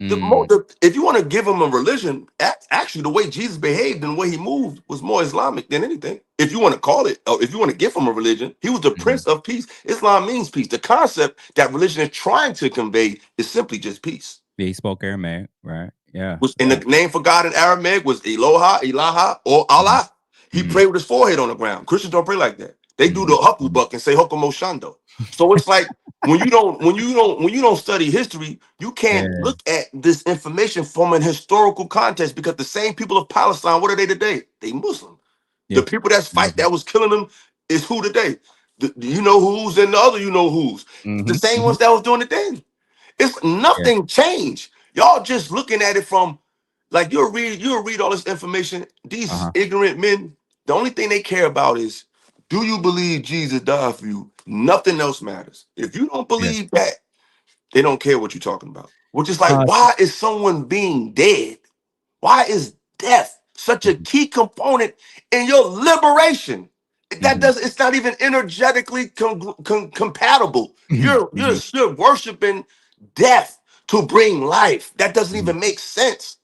If you want to give him a religion, actually the way Jesus behaved and the way he moved was more Islamic than anything. If you want to call it, or if you want to give him a religion, he was the Prince of Peace. Islam means peace. The concept that religion is trying to convey is simply just peace. Yeah, he spoke Aramaic, right? Yeah. And the name for God in Aramaic was Ilaha, or Allah. He prayed with his forehead on the ground. Christians don't pray like that. They do the hucklebuck and say Hokomo Shando. So it's like when you don't study history, you can't look at this information from an historical context, because the same people of Palestine, what are they today? They Muslim. The people that was killing them is who today? You know who's and the other you know who's. The same ones that was doing the thing. It's nothing changed. Y'all just looking at it from like you'll read all this information. These ignorant men, the only thing they care about is, do you believe Jesus died for you? Nothing else matters. If you don't believe that, they don't care what you're talking about. Which is like, why is someone being dead? Why is death such a key component in your liberation? It's not even energetically compatible. You're worshiping death to bring life. That doesn't even make sense.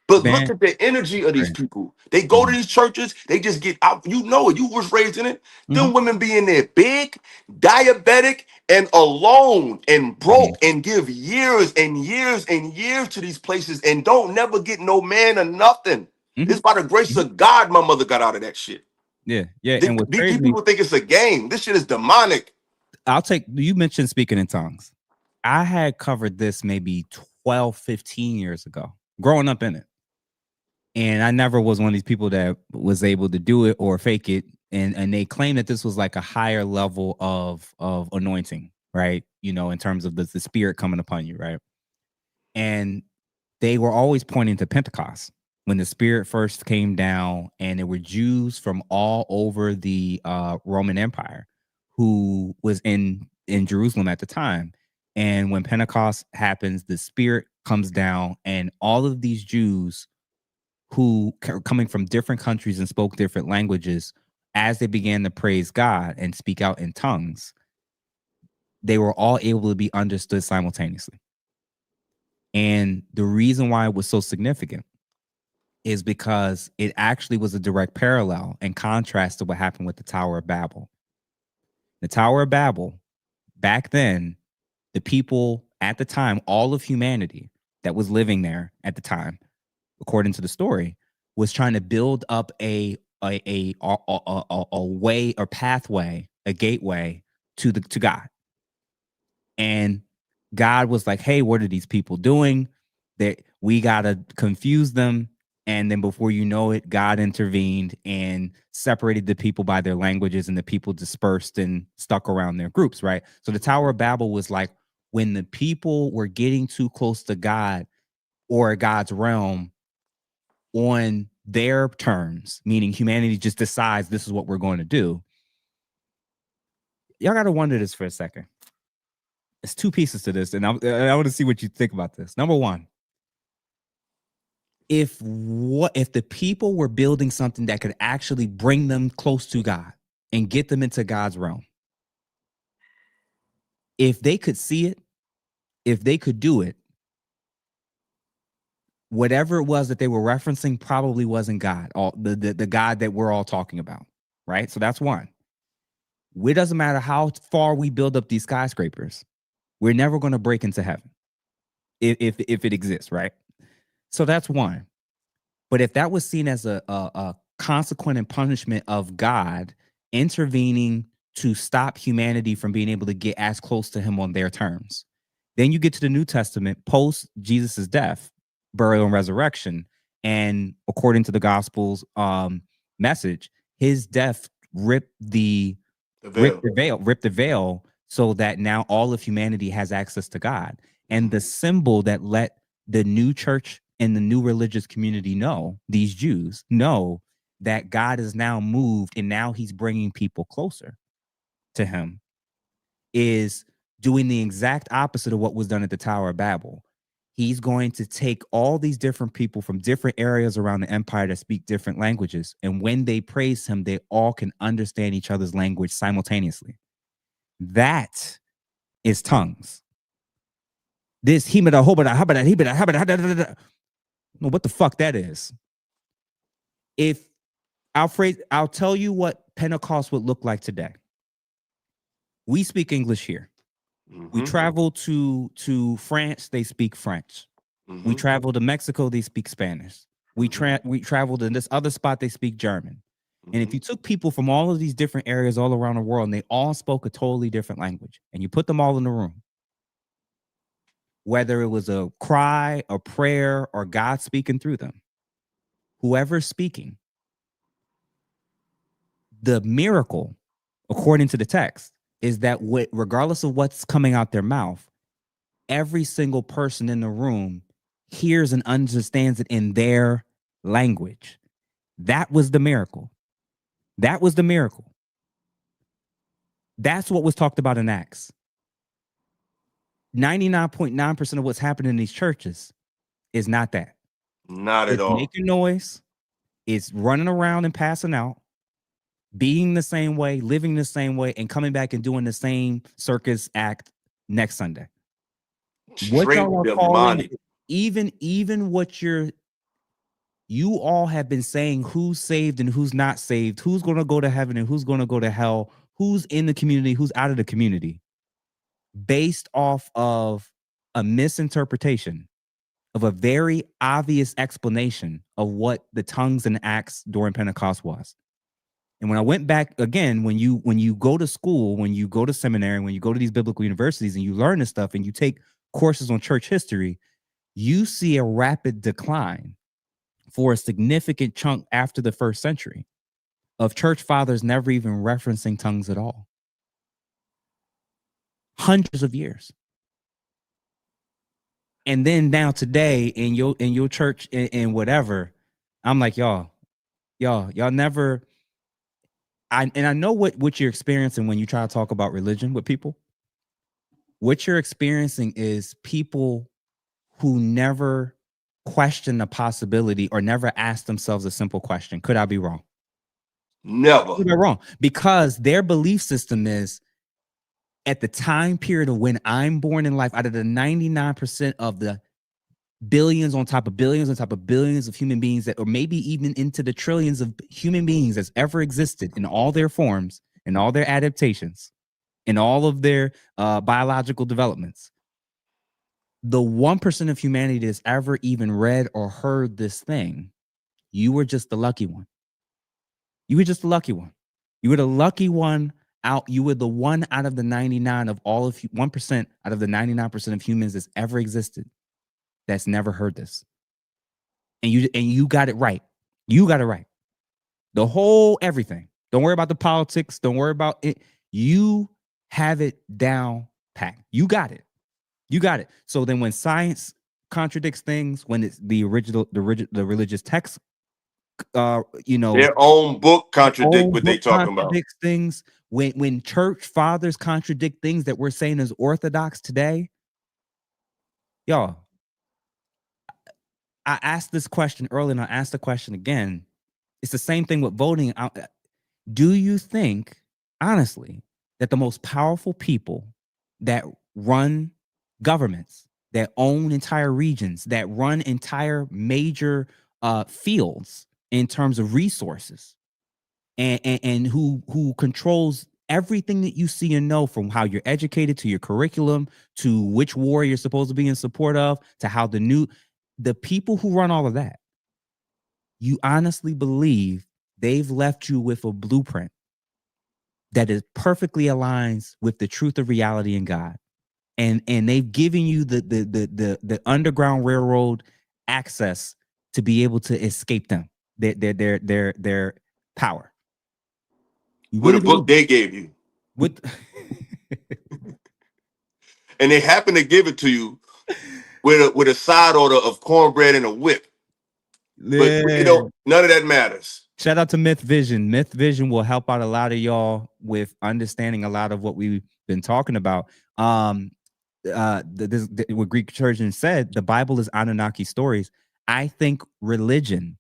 But look at the energy of these people. They go to these churches, they just get out. You know it. You was raised in it. Them women be in there big, diabetic, and alone and broke, and give years and years and years to these places and don't never get no man or nothing. It's by the grace of God my mother got out of that shit. Yeah. And These people think it's a game. This shit is demonic. You mentioned speaking in tongues. I had covered this maybe 12, 15 years ago, growing up in it. And I never was one of these people that was able to do it or fake it. And they claim that this was like a higher level of anointing, right? You know, in terms of the spirit coming upon you, right? And they were always pointing to Pentecost, when the spirit first came down, and there were Jews from all over the Roman Empire who was in Jerusalem at the time. And when Pentecost happens, the spirit comes down, and all of these Jews who coming from different countries and spoke different languages, as they began to praise God and speak out in tongues, they were all able to be understood simultaneously. And the reason why it was so significant is because it actually was a direct parallel and contrast to what happened with the Tower of Babel. The Tower of Babel, back then, the people at the time, all of humanity that was living there at the time, according to the story, was trying to build up a way or pathway, a gateway to God. And God was like, hey, what are these people doing? That we gotta confuse them. And then before you know it, God intervened and separated the people by their languages, and the people dispersed and stuck around their groups, right? So the Tower of Babel was like when the people were getting too close to God or God's realm on their terms, meaning humanity just decides this is what we're going to do. Y'all got to wonder this for a second. There's two pieces to this, and I want to see what you think about this. Number one, if the people were building something that could actually bring them close to God and get them into God's realm, if they could see it, if they could do it, whatever it was that they were referencing probably wasn't God, the God that we're all talking about, right? So that's one. It doesn't matter how far we build up these skyscrapers, we're never going to break into heaven if it exists, right? So that's one. But if that was seen as a consequent and punishment of God intervening to stop humanity from being able to get as close to him on their terms, then you get to the New Testament post Jesus's death, burial, and resurrection. And according to the Gospel's message, his death ripped the veil so that now all of humanity has access to God. And the symbol that let the new church and the new religious community know, these Jews know, that God is now moved and now he's bringing people closer to him, is doing the exact opposite of what was done at the Tower of Babel. He's going to take all these different people from different areas around the empire that speak different languages, and when they praise him, they all can understand each other's language simultaneously. That is tongues. This himada hobada habada hibada habada. No, what the fuck that is? If I'll tell you what Pentecost would look like today. We speak English here. We travel to France, they speak French. We travel to Mexico, they speak Spanish. We traveled in this other spot, they speak German. And if you took people from all of these different areas all around the world and they all spoke a totally different language and you put them all in the room, whether it was a cry, a prayer, or God speaking through them, whoever's speaking, the miracle, according to the text, is that regardless of what's coming out their mouth, every single person in the room hears and understands it in their language. That was the miracle. That was the miracle. That's what was talked about in Acts. 99.9% of what's happening in these churches is not that. Not at It's all. making noise. It's running around and passing out, being the same way, living the same way, and coming back and doing the same circus act next Sunday. What y'all are calling, even what you all have been saying, who's saved and who's not saved, who's going to go to heaven and who's going to go to hell, who's in the community, who's out of the community, based off of a misinterpretation of a very obvious explanation of what the tongues and Acts during Pentecost was. And when I went back again, when you go to school, when you go to seminary, when you go to these biblical universities and you learn this stuff and you take courses on church history, you see a rapid decline for a significant chunk after the first century of church fathers never even referencing tongues at all. Hundreds of years. And then now today in your church and whatever, I'm like, y'all never. I know what you're experiencing when you try to talk about religion with people. What you're experiencing is people who never question the possibility or never ask themselves a simple question. Could I be wrong? Never. Could I be wrong? Because their belief system is, at the time period of when I'm born in life, out of the 99% of the billions on top of billions on top of billions of human beings that, or maybe even into the trillions of human beings that's ever existed in all their forms, in all their adaptations, in all of their biological developments, the 1% of humanity that's ever even read or heard this thing, you were just the lucky one. You were just the lucky one. You were the lucky one out. You were the one out of the 99 of all of 1% out of the 99% of humans that's ever existed that's never heard this. And you got it right. You got it right. The whole everything. Don't worry about the politics. Don't worry about it. You have it down packed. You got it. You got it. So then when science contradicts things, when it's the religious text, their own book contradict what they talking about. Things. When church fathers contradict things that we're saying as orthodox today, y'all, I asked this question earlier and I asked the question again. It's the same thing with voting. Do you think, honestly, that the most powerful people that run governments, that own entire regions, that run entire major fields in terms of resources, and who controls everything that you see and know, from how you're educated to your curriculum to which war you're supposed to be in support of, to how the people who run all of that, you honestly believe they've left you with a blueprint that is perfectly aligns with the truth of reality in God, and they've given you the underground railroad access to be able to escape them, their power. With a book they gave you, with and they happen to give it to you with a side order of cornbread and a whip. But none of that matters. Shout out to Myth Vision. Myth Vision will help out a lot of y'all with understanding a lot of what we've been talking about. What Greek Surgeon said, the Bible is Anunnaki stories. I think religion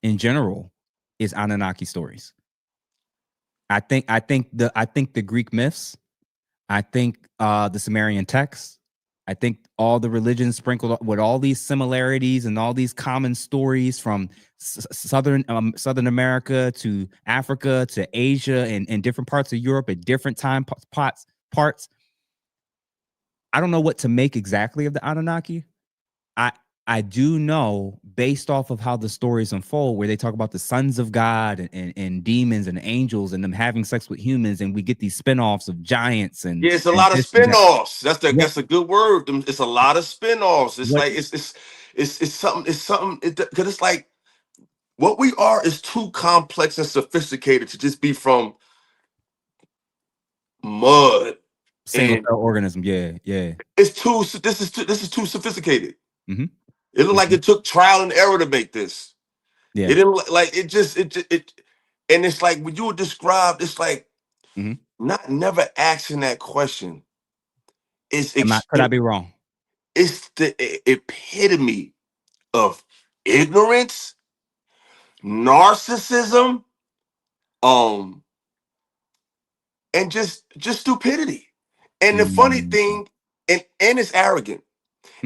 in general is Anunnaki stories. I think the Greek myths, I think the Sumerian texts, I think all the religions sprinkled with all these similarities and all these common stories from Southern America to Africa to Asia and different parts of Europe at different time parts. I don't know what to make exactly of the Anunnaki. I I do know, based off of how the stories unfold, where they talk about the sons of God and demons and angels and them having sex with humans, and we get these spinoffs of giants Yeah, it's a and lot of this and that. spin-offs. Yeah, That's a good word. It's a lot of spin-offs. It's what? like it's something because it's like what we are is too complex and sophisticated to just be from mud. Single And cell organism. Yeah, yeah. this is too sophisticated. Hmm. It looked like Hmm. it took trial and error to make this. It Yeah. didn't like it and it's like when you were described, it's like Hmm. not never asking that question. It's Could I be wrong? it's the epitome of ignorance, narcissism, um, and just stupidity. And the funny Mm-hmm. thing, and it's arrogant.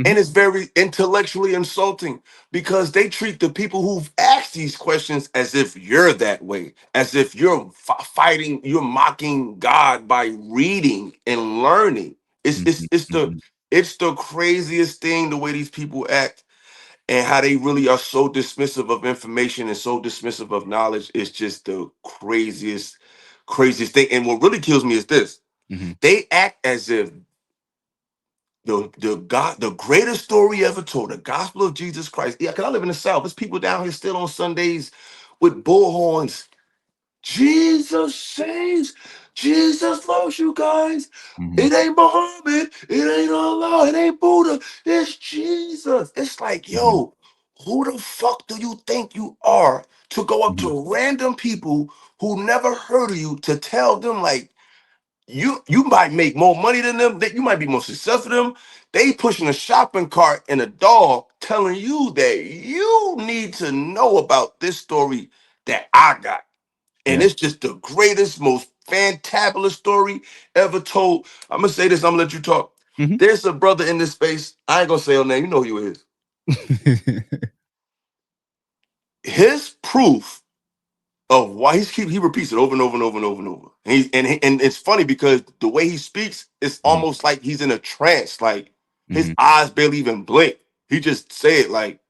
And it's very intellectually insulting because they treat the people who've asked these questions as if you're that way, as if you're fighting, you're mocking God by reading and learning. It's Hmm. it's it's the Hmm. it's the craziest thing the way these people act and how they really are so dismissive of information and so dismissive of knowledge. Is just the craziest thing. And what really kills me is this: Hmm. they act as if the greatest story ever told, the gospel of Jesus Christ. Yeah, because I live in the South. There's people down here still on Sundays with bullhorns. Jesus saves. Jesus loves you guys. Hmm. It ain't Muhammad. It ain't Allah. It ain't Buddha. It's Jesus. It's like, Hmm. yo, who the fuck do you think you are to go up Hmm. to random people who never heard of you to tell them like you might make more money than them, that you might be more successful than them. They pushing a shopping cart and a dog telling you that you need to know about this story that I got. And Yeah. it's just the greatest, most fantabulous story ever told. I'm gonna say this, I'm gonna let you talk. Hmm. There's a brother in this space. I ain't gonna say your name, you know who he is. His proof of why he repeats it over and over and over and over and over. And it's funny because the way he speaks, it's Hmm. almost like he's in a trance. Like his Hmm. eyes barely even blink. He just said like,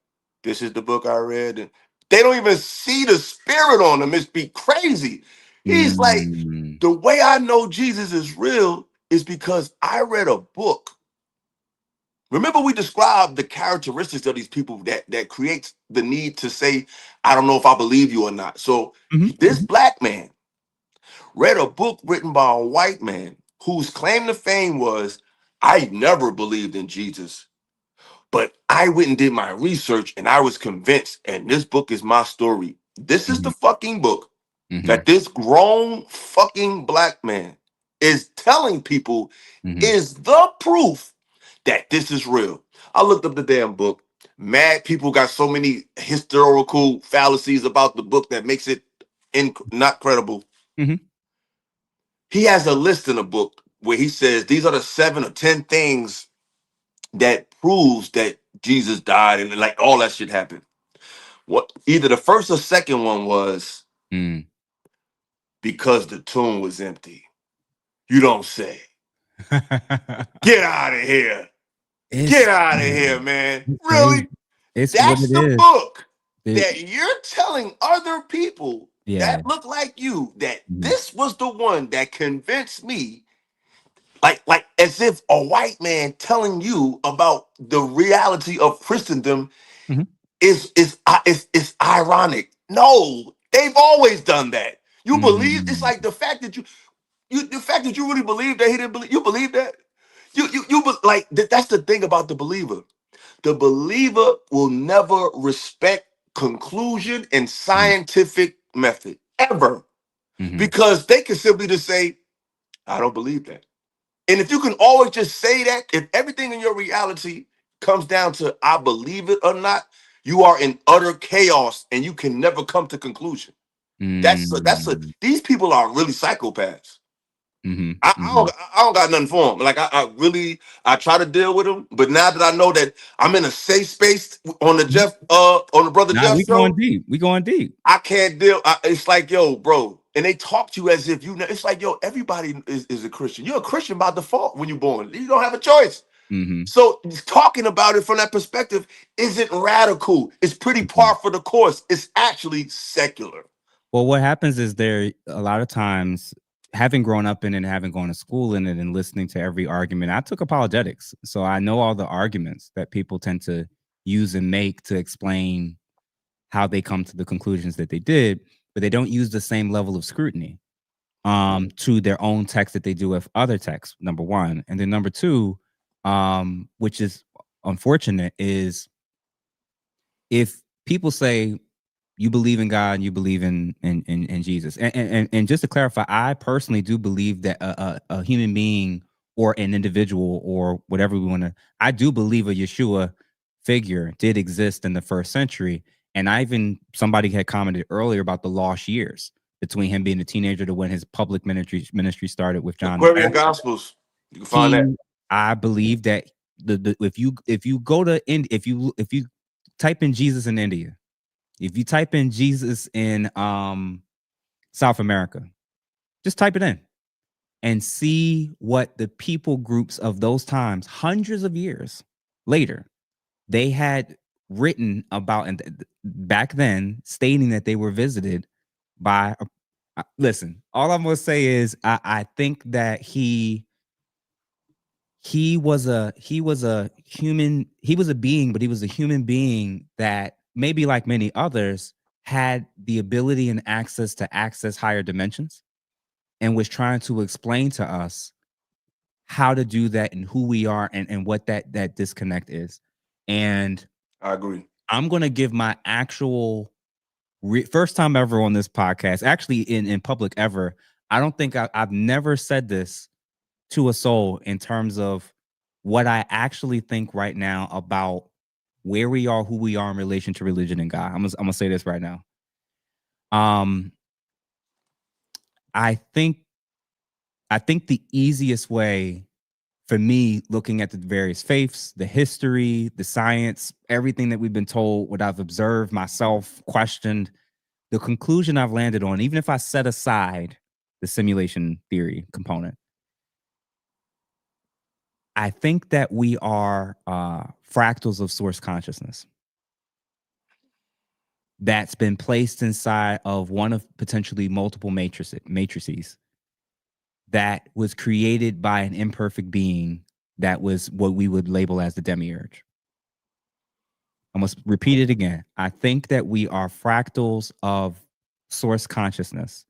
"This is the book I read," and they don't even see the spirit on him. It's be crazy. He's like, Mm. the way I know Jesus is real is because I read a book. Remember, we described the characteristics of these people that creates the need to say, "I don't know if I believe you or not." So Mhm, this mhm, black man read a book written by a white man whose claim to fame was, "I never believed in Jesus, but I went and did my research and I was convinced, and this book is my story." This is the mhm, fucking book mhm, that this grown fucking black man is telling people mhm, is the proof that this is real. I looked up the damn book. Mad people got so many historical fallacies about the book that makes it not credible. mhm, He has a list in a book where he says these are the 7 or 10 things that proves that Jesus died and like all that shit happened. What either the first or second one was mm. because the tomb was empty. You don't say. Get out of here. It's Get out of yeah, here, man. it's crazy. Really? It's what That's it the is. book It that you're telling other people yeah. that look like you that Mhm, this was the one that convinced me, like as if a white man telling you about the reality of Christendom mhm, is ironic. No, they've always done that. You believe it's mm, like the fact that the fact that you really believe that he didn't believe, you believe that like that's the thing about the believer. The believer will never respect conclusion and mm, scientific method ever mhm, because they can simply just say, "I don't believe that." And if you can always just say that, if everything in your reality comes down to "I believe it" or not, you are in utter chaos and you can never come to conclusion. That's a mm. these people are really psychopaths. Mm-hmm. I Mm-hmm. don't I don't got nothing for him. Like I really I try to deal with him, but now that I know that I'm in a safe space on the Jeff on the brother Nah, Jeff we going show, deep. We going deep. I can't deal. It's like, yo, bro, and they talk to you as if you know. It's like, yo, everybody is a Christian. You're a Christian by default when you're born. You don't have a choice. Mm-hmm. So talking about it from that perspective isn't radical. It's pretty Mm-hmm. par for the course. It's actually secular. Well, what happens is there a lot of times, having grown up in it and having gone to school in it and listening to every argument, I took apologetics. So I know all the arguments that people tend to use and make to explain how they come to the conclusions that they did, but they don't use the same level of scrutiny to their own text that they do with other texts, number one. And then number two, which is unfortunate, is if people say you believe in God and you believe in Jesus. And just to clarify, I personally do believe that a human being or an individual or whatever we want to, I do believe a Yeshua figure did exist in the first century. And somebody had commented earlier about the lost years between him being a teenager to when his public ministry started with John the Aquarian Baptist. Gospels. You can find that. I believe that the if you go to if you type in Jesus in India, if you type in Jesus in South America, just type it in and see what the people groups of those times, hundreds of years later, they had written about, and back then stating that they were visited by. Listen, all I'm gonna say is I think that he was a human, he was a being, but he was a human being that maybe like many others had the ability and access to access higher dimensions and was trying to explain to us how to do that and who we are and what that disconnect is. And I agree. I'm going to give my actual first time ever on this podcast, actually in public ever. I don't think I've never said this to a soul in terms of what I actually think right now about where we are, who we are in relation to religion and God. I'm gonna say this right now. Um, I think the easiest way for me, looking at the various faiths, the history, the science, everything that we've been told, what I've observed myself, questioned, the conclusion I've landed on, even if I set aside the simulation theory component, I think that we are fractals of source consciousness that's been placed inside of one of potentially multiple matrices that was created by an imperfect being that was what we would label as the demiurge. I must repeat it again. I think that we are fractals of source consciousness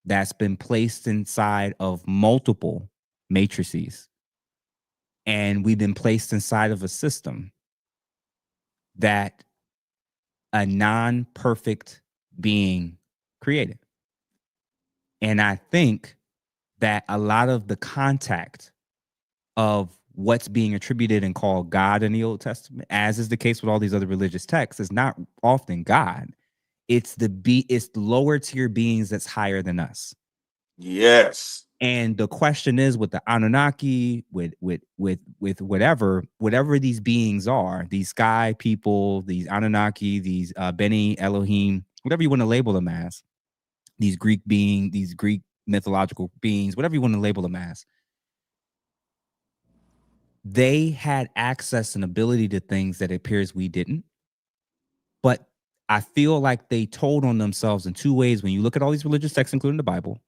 that's been placed inside of multiple matrices. And we've been placed inside of a system that a non-perfect being created. And I think that a lot of the contact of what's being attributed and called God in the Old Testament, as is the case with all these other religious texts, is not often God. It's the lower tier beings that's higher than us. Yes. And the question is, with the Anunnaki, with whatever these beings are, these sky people, these Anunnaki, these Beni Elohim, whatever you want to label them as, these Greek mythological beings, whatever you want to label them as, they had access and ability to things that it appears we didn't. But I feel like they told on themselves in two ways. When you look at all these religious texts, including the Bible,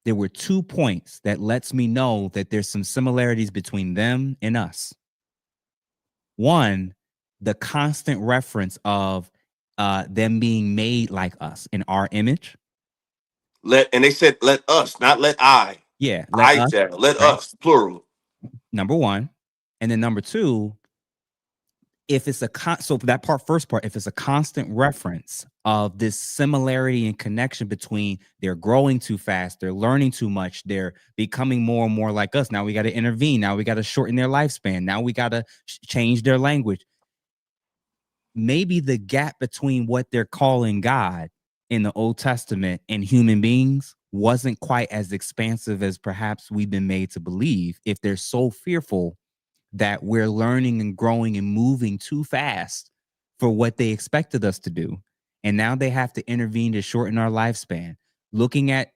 there were 2 points that lets me know that there's some similarities between them and us. One, the constant reference of them being made like us in our image. And they said let us, not let I. Yeah, let I us, said let right? us, plural. Number one. And then number two, if it's so for that first part, if it's a constant reference of this similarity and connection between they're growing too fast, they're learning too much, they're becoming more and more like us. Now we got to intervene. Now we got to shorten their lifespan. Now we got to change their language. Maybe the gap between what they're calling God in the Old Testament and human beings wasn't quite as expansive as perhaps we've been made to believe, if they're so fearful that we're learning and growing and moving too fast for what they expected us to do. And now they have to intervene to shorten our lifespan. Looking at,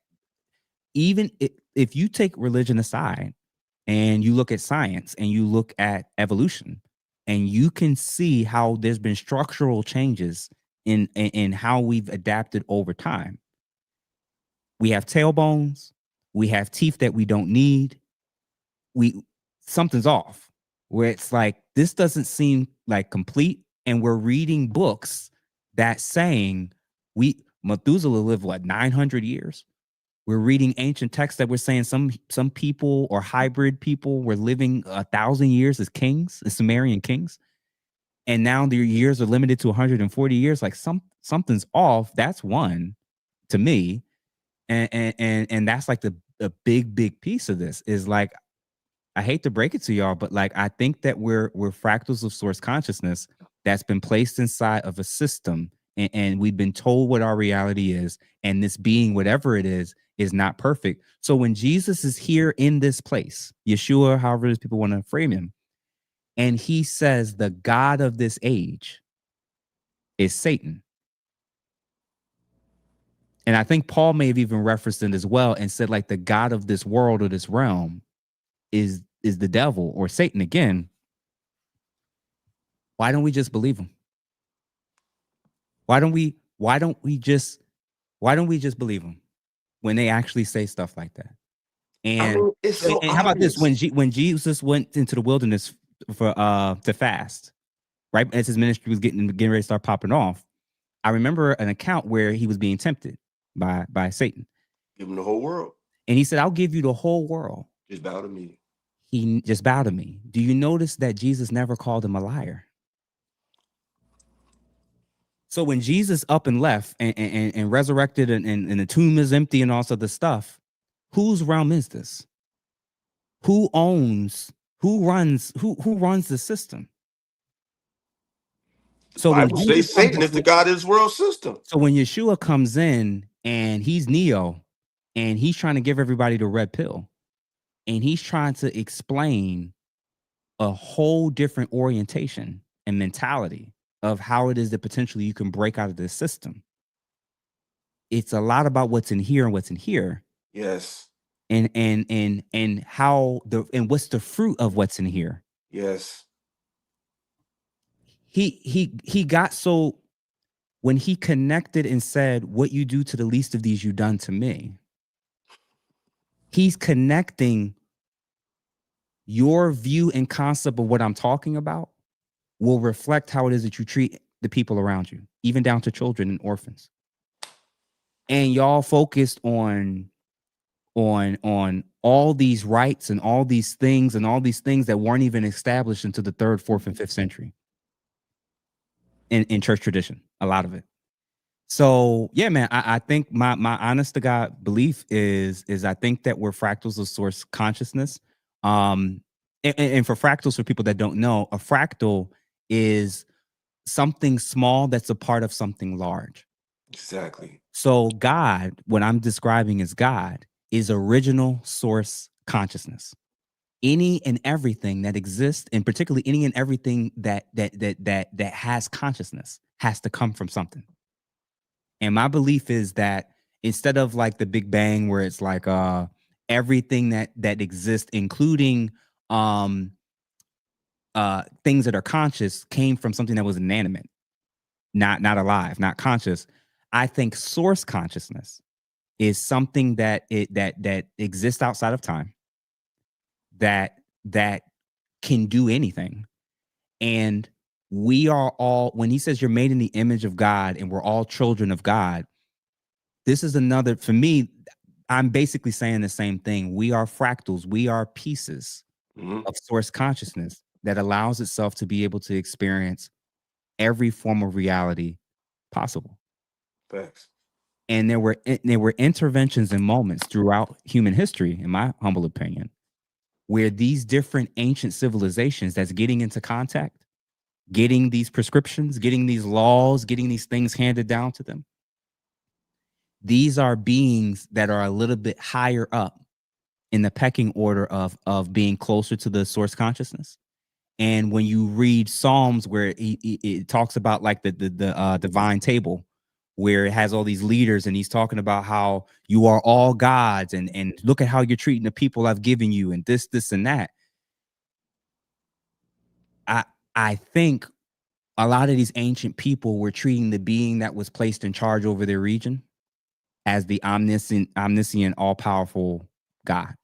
even if you take religion aside and you look at science and you look at evolution, and you can see how there's been structural changes in how we've adapted over time. We have tailbones, we have teeth that we don't need. Something's off, where it's like, this doesn't seem like complete. And we're reading books that saying Methuselah lived, what, 900 years? We're reading ancient texts that we're saying some people or hybrid people were living 1,000 years as kings, as Sumerian kings. And now their years are limited to 140 years. Like something's off. That's one to me. And that's like the big piece of this is like, I hate to break it to y'all, but like, I think that we're fractals of source consciousness that's been placed inside of a system, and we've been told what our reality is. And this being, whatever it is not perfect. So when Jesus is here in this place, Yeshua, however people want to frame him, and he says the God of this age is Satan. And I think Paul may have even referenced it as well and said like the God of this world or this realm is the devil or Satan again. Why don't we just believe him? Why don't we just believe them when they actually say stuff like that? And, I mean, it's so and how about this? When Jesus went into the wilderness for to fast, right as his ministry was getting ready to start popping off, I remember an account where he was being tempted by Satan. Give him the whole world. And he said, I'll give you the whole world. Just bow to me. He just bowed to me. Do you notice that Jesus never called him a liar? So when Jesus up and left and resurrected and the tomb is empty and all this other stuff, whose realm is this? Who runs the system? So when Satan is the God of this world system. So when Yeshua comes in and he's Neo and he's trying to give everybody the red pill and he's trying to explain a whole different orientation and mentality of how it is that potentially you can break out of this system. It's a lot about what's in here and what's in here. Yes. And how and what's the fruit of what's in here. Yes. He got so when he connected and said, what you do to the least of these, you done to me. He's connecting your view and concept of what I'm talking about will reflect how it is that you treat the people around you, even down to children and orphans. And y'all focused on all these rights and all these things that weren't even established until the 3rd, 4th, and 5th century in church tradition, a lot of it. So yeah, man, I think my honest to God belief is I think that we're fractals of source consciousness. And for fractals, for people that don't know, a fractal is something small that's a part of something large. Exactly. So God, what I'm describing as God, is original source consciousness. Any and everything that exists, and particularly any and everything that has consciousness, has to come from something. And my belief is that instead of like the Big Bang, where it's like everything that exists, including things that are conscious, came from something that was inanimate, not alive, not conscious. I think source consciousness is something that exists outside of time, that can do anything. And we are all, when he says you're made in the image of God and we're all children of God, this is another, for me, I'm basically saying the same thing. We are fractals. We are pieces of source consciousness that allows itself to be able to experience every form of reality possible. Thanks. And there were interventions and moments throughout human history, in my humble opinion, where these different ancient civilizations that's getting into contact, getting these prescriptions, getting these laws, getting these things handed down to them, these are beings that are a little bit higher up in the pecking order of being closer to the source consciousness. And when you read Psalms where it talks about like the divine table, where it has all these leaders, and he's talking about how you are all gods, and look at how you're treating the people I've given you, and this and that. I think a lot of these ancient people were treating the being that was placed in charge over their region as the omniscient, all-powerful God.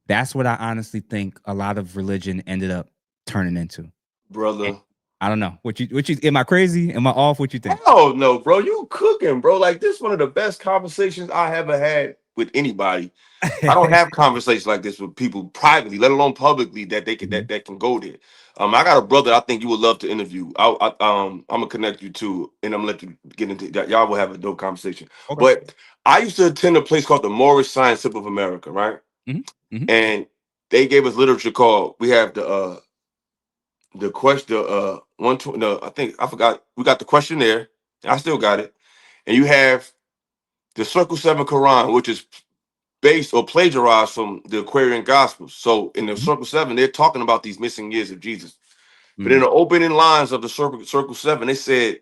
That's what I honestly think a lot of religion ended up turning into. brother. I don't know. What you am I crazy? Am I off? What you think? Hell no, bro. You cooking, bro. Like, this is one of the best conversations I ever had with anybody. I don't have conversations like this with people privately, let alone publicly, that they can that can go there. I got a brother I think you would love to interview. I'm gonna connect you to, and I'm gonna let you get into that. Y'all will have a dope conversation. Okay. But I used to attend a place called the Moorish Science Tip of America, right? And they gave us literature called. We have the question, no, I think I forgot. We got the questionnaire. I still got it, and you have the Circle 7 Quran, which is based or plagiarized from the Aquarian Gospels. So in the Circle 7, they're talking about these missing years of Jesus. But in the opening lines of the Circle 7, they said,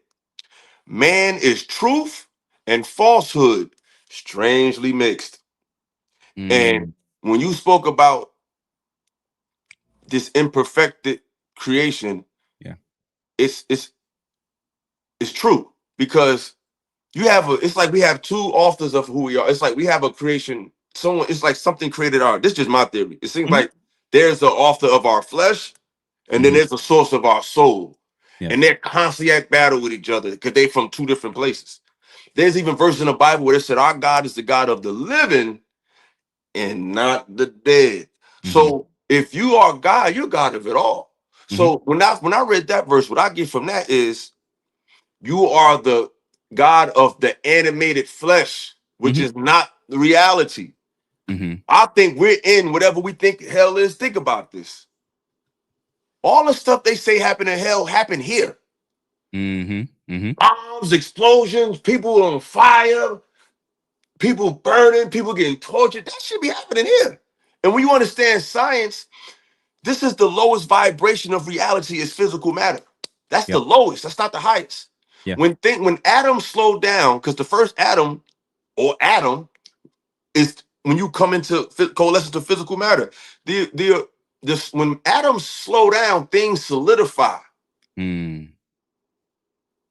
"Man is truth and falsehood, strangely mixed." And when you spoke about this imperfected creation, yeah, it's true, because you have it's like we have two authors of who we are. It's like we have a creation. Someone, it's like something created our. This is just my theory. It seems like there's the author of our flesh, and then there's the source of our soul, and they're constantly at battle with each other because they're from two different places. There's even verses in the Bible where it said our God is the God of the living and not the dead. So if you are God, you're God of it all. So when I read that verse, what I get from that is you are the God of the animated flesh, which is not the reality. I think we're in whatever we think hell is. Think about this. All the stuff they say happened in hell happened here. Bombs, explosions, people on fire, people burning, people getting tortured. That should be happening here. And when you understand science, this is the lowest vibration of reality is physical matter. That's the lowest. That's not the highest. When Adam slowed down, because the first Adam or atom is when you come into coalescence to physical matter. When atoms slow down, things solidify.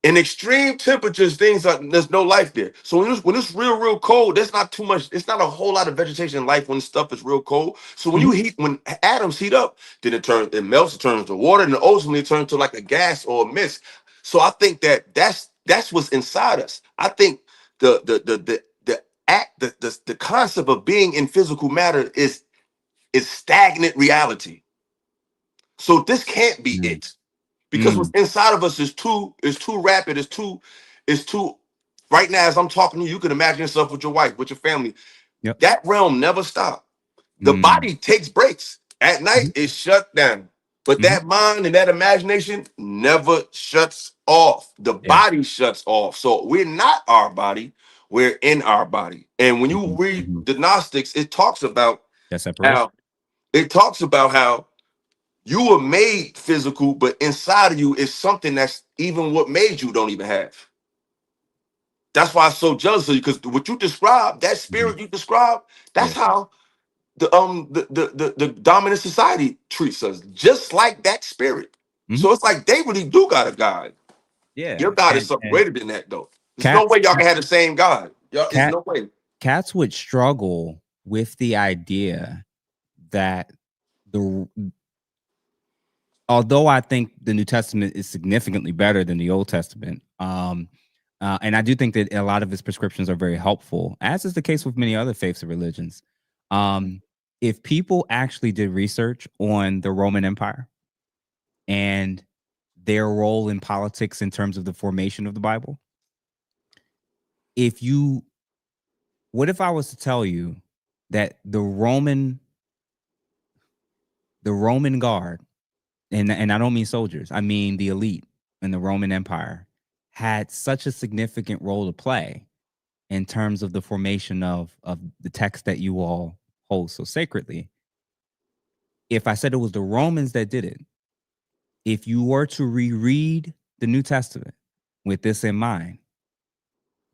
In extreme temperatures, there's no life there. So when it's real cold, there's not too much. It's not a whole lot of vegetation in life when stuff is real cold. So when atoms heat up, then it melts, it turns to water, and ultimately it turns to like a gas or a mist. So I think that's what's inside us. I think the concept of being in physical matter is stagnant reality. So this can't be it. Because what's inside of us is too rapid, is too right now. As I'm talking to you, you can imagine yourself with your wife, with your family. That realm never stops. The body takes breaks. At night, it's shut down. But that mind and that imagination never shuts off. The body shuts off. So we're not our body, we're in our body. And when you read the Gnostics, it talks about that separation. how you were made physical, but inside of you is something that's even what made you don't even have. That's why I'm so jealous of you, because what you described, that spirit you described, that's how the dominant society treats us, just like that spirit. So it's like they really do got a God. Your God is something greater than that, though. There's no way y'all can have the same God. There's no way. Cats would struggle with the idea that although I think the New Testament is significantly better than the Old Testament, and I do think that a lot of its prescriptions are very helpful, as is the case with many other faiths and religions. If people actually did research on the Roman Empire and their role in politics in terms of the formation of the Bible, what if I was to tell you that the Roman Guard, and I don't mean soldiers, I mean the elite in the Roman Empire, had such a significant role to play in terms of the formation of the text that you all hold so sacredly. If I said it was the Romans that did it, if you were to reread the New Testament with this in mind,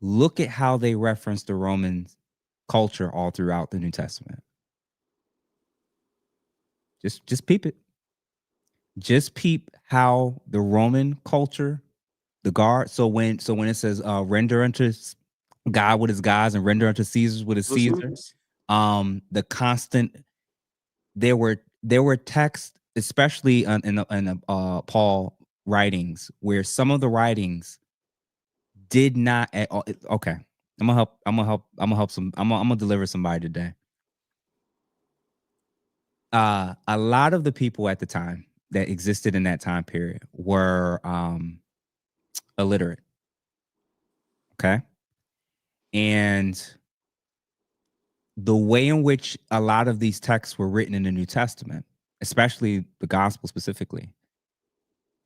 look at how they reference the Roman culture all throughout the New Testament. Just peep it. Just peep how the Roman culture, the guard. So when it says render unto God what is God's and render unto Caesar's what is Caesar, the constant there were texts, especially in Paul writings, where some of the writings did not at all. Okay, I'm gonna deliver somebody today. A lot of the people at the time that existed in that time period were illiterate. Okay. And the way in which a lot of these texts were written in the New Testament, especially the gospel specifically,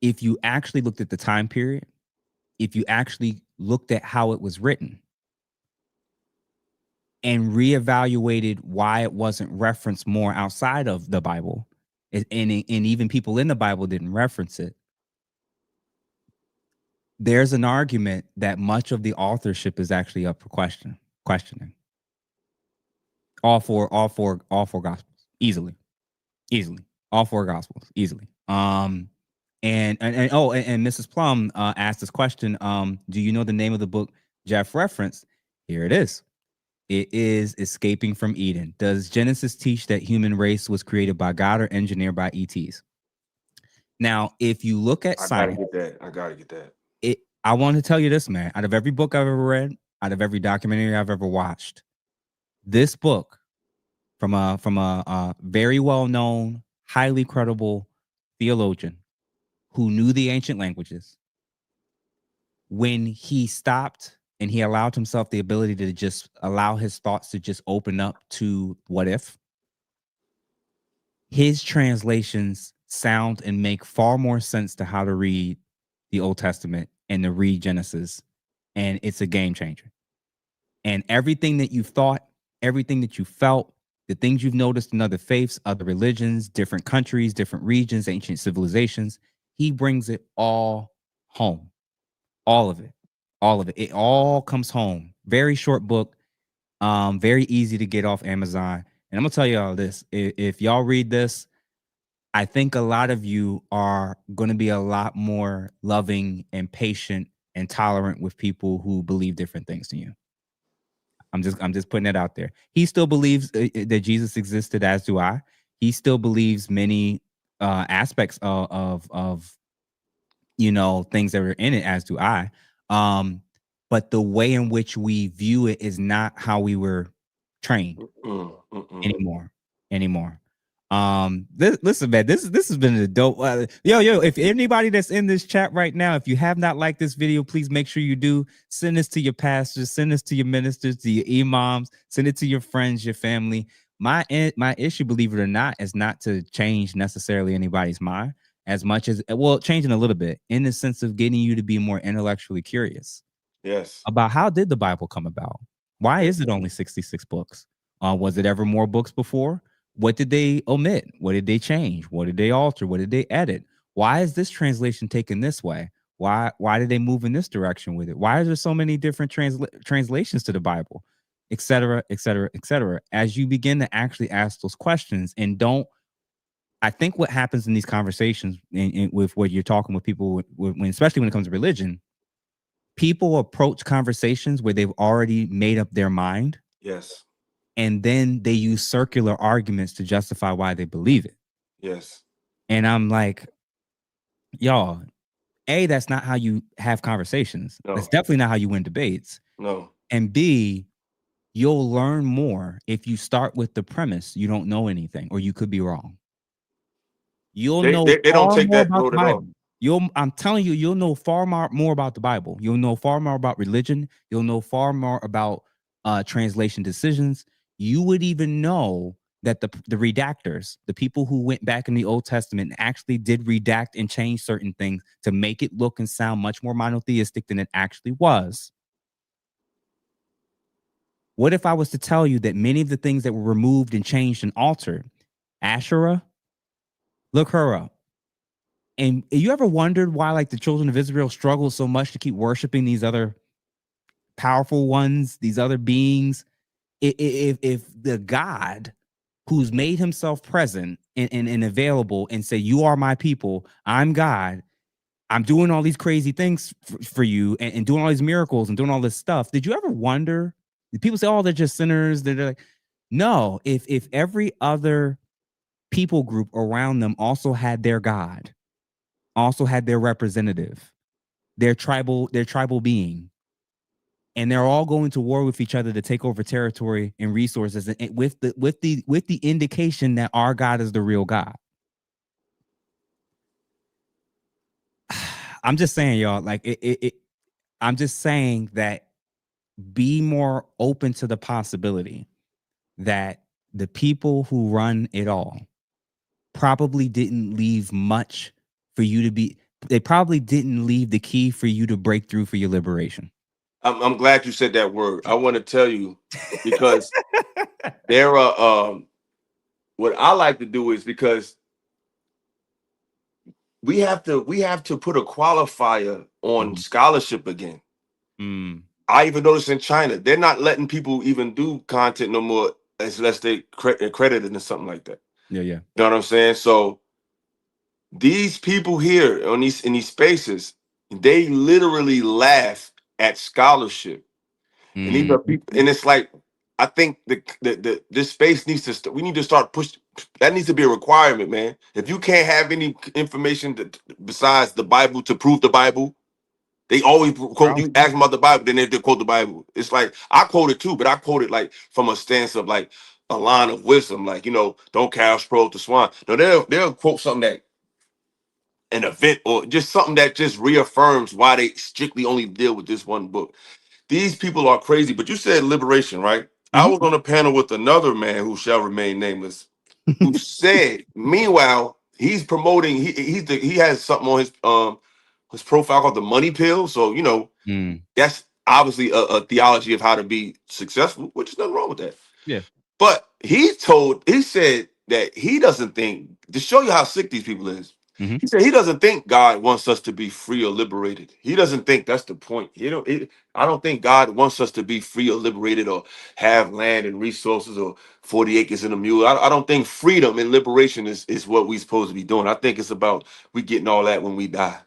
if you actually looked at the time period, if you actually looked at how it was written and reevaluated why it wasn't referenced more outside of the Bible, and even people in the Bible didn't reference it, there's an argument that much of the authorship is actually up for questioning. All four gospels easily, all four gospels easily. And Mrs. Plum asked this question. Do you know the name of the book Jeff referenced? Here it is. It is Escaping from Eden. Does Genesis teach that human race was created by God or engineered by ETs? Now, if you look at science, I gotta get that. I want to tell you this, man. Out of every book I've ever read, out of every documentary I've ever watched, this book from a very well-known, highly credible theologian who knew the ancient languages, when he stopped and he allowed himself the ability to just allow his thoughts to just open up to what if, his translations sound and make far more sense to how to read the Old Testament and to read Genesis. And it's a game changer. And everything that you've thought, everything that you felt, the things you've noticed in other faiths, other religions, different countries, different regions, ancient civilizations, he brings it all home. All of it. All of it. It all comes home. Very short book. Very easy to get off Amazon. And I'm gonna tell you all this. If y'all read this, I think a lot of you are gonna be a lot more loving and patient and tolerant with people who believe different things than you. I'm just putting it out there. He still believes that Jesus existed, as do I. He still believes many aspects of things that are in it, as do I. But the way in which we view it is not how we were trained anymore. Listen, man, this has been a dope. Yo, if anybody that's in this chat right now, if you have not liked this video, please make sure you do. Send this to your pastors, send this to your ministers, to your imams, send it to your friends, your family. My issue, believe it or not, is not to change necessarily anybody's mind as much as, well, changing a little bit in the sense of getting you to be more intellectually curious. Yes. About how did the Bible come about? Why is it only 66 books? Was it ever more books before? What did they omit? What did they change? What did they alter? What did they edit? Why is this translation taken this way? Why did they move in this direction with it? Why is there so many different translations to the Bible, et cetera, et cetera, et cetera? As you begin to actually ask those questions and don't, I think what happens in these conversations with what you're talking with people, especially when it comes to religion, people approach conversations where they've already made up their mind. Yes. And then they use circular arguments to justify why they believe it. Yes. And I'm like, y'all, A, that's not how you have conversations. No. That's definitely not how you win debates. No. And B, you'll learn more if you start with the premise you don't know anything or you could be wrong. You'll know they don't take that about road the at all. Bible. I'm telling you, you'll know far more about the Bible. You'll know far more about religion. You'll know far more about translation decisions. You would even know that the redactors, the people who went back in the Old Testament and actually did redact and change certain things to make it look and sound much more monotheistic than it actually was. What if I was to tell you that many of the things that were removed and changed and altered, Asherah, look her up. And you ever wondered why, like, the children of Israel struggled so much to keep worshiping these other powerful ones, these other beings? If the God who's made himself present and available and say, you are my people, I'm God, I'm doing all these crazy things for you and doing all these miracles and doing all this stuff. Did you ever wonder? People say, oh, they're just sinners. They're like, no, if every other people group around them also had their God, also had their representative, their tribal being, and they're all going to war with each other to take over territory and resources, and with the indication that our God is the real God. I'm just saying, y'all, like I'm just saying that be more open to the possibility that the people who run it all probably didn't leave much for you to be. They probably didn't leave the key for you to break through for your liberation. I'm glad you said that word. I want to tell you because there are what I like to do is because we have to put a qualifier on scholarship again. I even noticed in China, they're not letting people even do content no more unless they accredited or something like that. Yeah. You know what I'm saying? So these people here in these spaces, they literally laugh at scholarship. And these are people, and it's like, I think this space needs to we need to start push. That needs to be a requirement, man. If you can't have any information besides the Bible to prove the Bible, they always quote you. Ask them about the Bible, then they quote the Bible. It's like I quote it too, but I quote it like from a stance of like a line of wisdom, like, you know, don't cast pearls to swine. No, they'll quote something that an event or just something that just reaffirms why they strictly only deal with this one book. These people are crazy. But you said liberation, right? I was on a panel with another man who shall remain nameless, who said, meanwhile, he's promoting. He has something on his profile called the money pill. So, you know, that's obviously a theology of how to be successful, which is nothing wrong with that. Yeah. But he said that he doesn't think, to show you how sick these people is. He said he doesn't think God wants us to be free or liberated. He doesn't think that's the point. I don't think God wants us to be free or liberated or have land and resources or 40 acres and a mule. I don't think freedom and liberation is what we're supposed to be doing. I think it's about we getting all that when we die.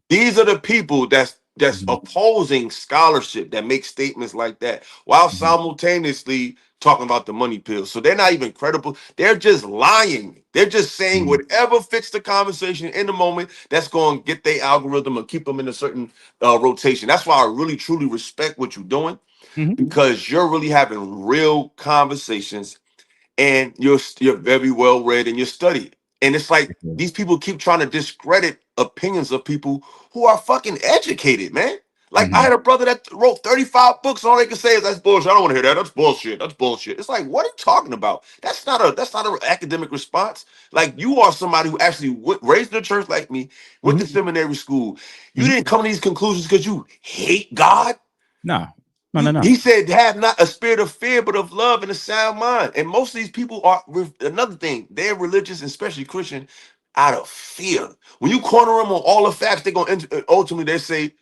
These are the people that's opposing scholarship that make statements like that while simultaneously talking about the money pills. So they're not even credible. They're just lying. They're just saying whatever fits the conversation in the moment that's going to get their algorithm and keep them in a certain rotation. That's why I really truly respect what you're doing, because you're really having real conversations and you're very well read and you're studied. And it's like these people keep trying to discredit opinions of people who are fucking educated, man. Like I had a brother that wrote 35 books, and all they can say is that's bullshit. I don't want to hear that. That's bullshit. That's bullshit. It's like, what are you talking about? That's not an academic response. Like, you are somebody who actually raised in the church like me, went to seminary school. You didn't come to these conclusions because you hate God. No. He said, have not a spirit of fear, but of love and a sound mind. And most of these people are, another thing, they're religious, especially Christian, out of fear. When you corner them on all the facts, they're going to ultimately they say,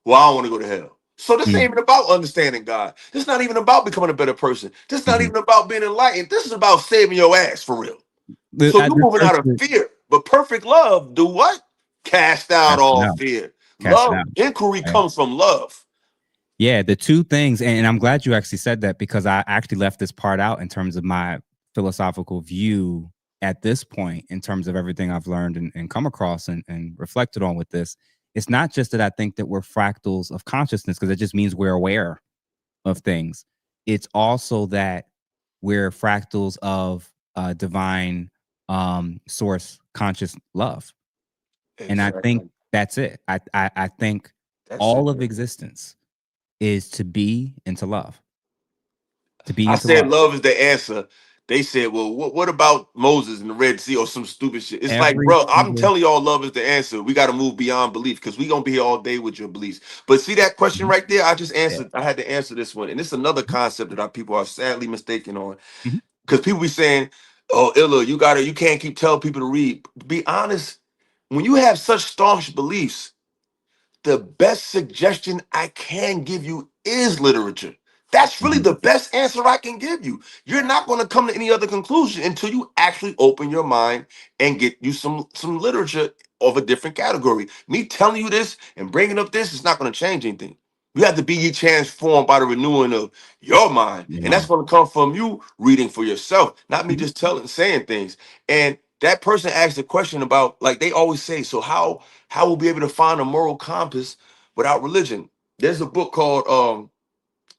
well, I don't want to go to hell. So this ain't even about understanding God. This is not even about becoming a better person. This is not even about being enlightened. This is about saving your ass for real. So you're moving out of fear. But perfect love, do what? Cast out all fear. Love, inquiry comes from love. Yeah, the two things, and I'm glad you actually said that, because I actually left this part out in terms of my philosophical view at this point, in terms of everything I've learned and come across and reflected on with this. It's not just that I think that we're fractals of consciousness, because it just means we're aware of things. It's also that we're fractals of divine source conscious love. Exactly. And I think that's it. I think that's all of existence is to be and to love. To be. I said love is the answer. they said, well, what about Moses and the Red Sea or some stupid shit? It's like, Every bro, I'm single. telling y'all, love is the answer. We got to move beyond belief because we gonna be here all day with your beliefs. But see that question Mhm. right there? I just Yeah. answered. I had to answer this one, and it's another concept that our people are sadly mistaken on Mhm. because people be saying, "Oh, Illa, you can't keep telling people to read." To be honest, when you have such staunch beliefs, the best suggestion I can give you is literature. That's really Mhm. the best answer I can give you. You're not going to come to any other conclusion until you actually open your mind and get you some literature of a different category. Me telling you this and bringing up this is not going to change anything. You have to be transformed by the renewing of your mind, Your and that's mind. going to come from you reading for yourself, not me Mhm. just telling saying things. And that person asked a question about, like they always say, so how we'll be able to find a moral compass without religion. There's a book called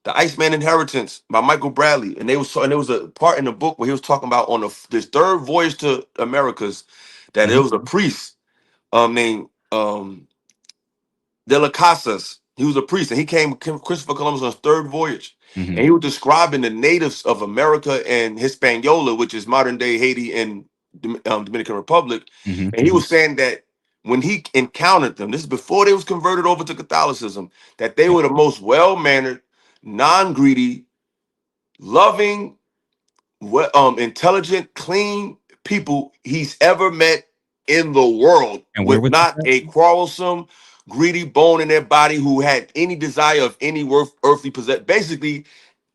The Iceman Inheritance by Michael Bradley, and there was a part in the book where he was talking about on this third voyage to Americas that there Mhm. was a priest named De La Casas. He was a priest, and he came Christopher Columbus on his third voyage, and Mhm. he was describing the natives of America and Hispaniola, which is modern day Haiti and Dominican Republic. Mhm. And he was saying that when he encountered them, this is before they was converted over to Catholicism, that they Yeah. were the most well mannered, non greedy, loving, intelligent, clean people he's ever met in the world, And where with was this not at? a quarrelsome, greedy bone in their body who had any desire of any earthly possession. Basically,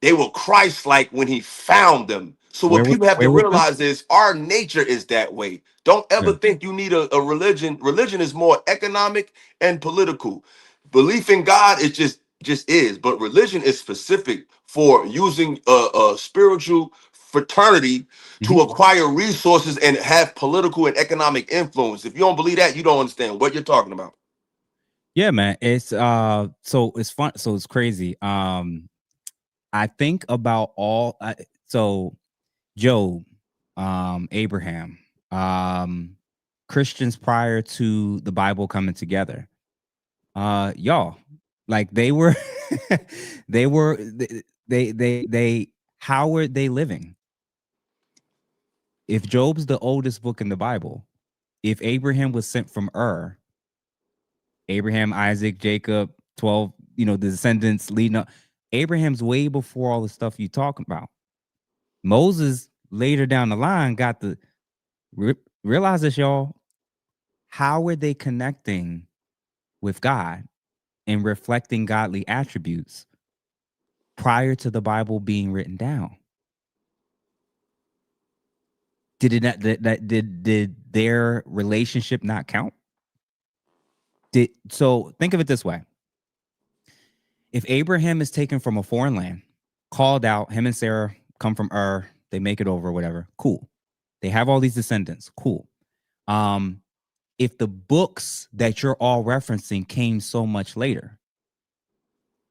they were Christ-like when he found them. So what people have to Where was this? realize is our nature is that way. Don't ever Sure. think you need a religion. Religion is more economic and political. Belief in God is just is, but religion is specific for using a spiritual fraternity to Mhm. acquire resources and have political and economic influence. If you don't believe that, you don't understand what you're talking about. Yeah, man. It's so it's fun. So it's crazy. I think about so Job, Abraham, Christians prior to the Bible coming together. Y'all, like they were, they were, they, how were they living? If Job's the oldest book in the Bible, if Abraham was sent from Abraham, Isaac, Jacob, 12, the descendants leading up, Abraham's way before all the stuff you talking about. Moses later down the line got the realize this, y'all. How are they connecting with God and reflecting godly attributes prior to the Bible being written down? Did it not did their relationship not count? So think of it this way. If Abraham is taken from a foreign land, called out, him and Sarah come from they make it over, whatever. Cool. They have all these descendants. Cool. Um, if the books that you're all referencing came so much later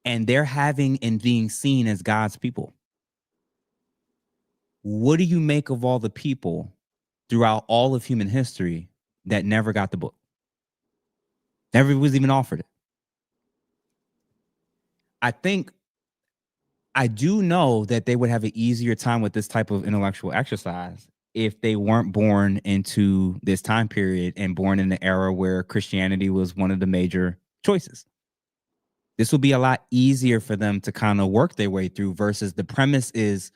and they're having and being seen as God's people, what do you make of all the people throughout all of human history that never got the book? Never was even offered it. I think I do know that they would have an easier time with this type of intellectual exercise if they weren't born into this time period and born in the era where Christianity was one of the major choices. This will be a lot easier for them to kind of work their way through versus the premise is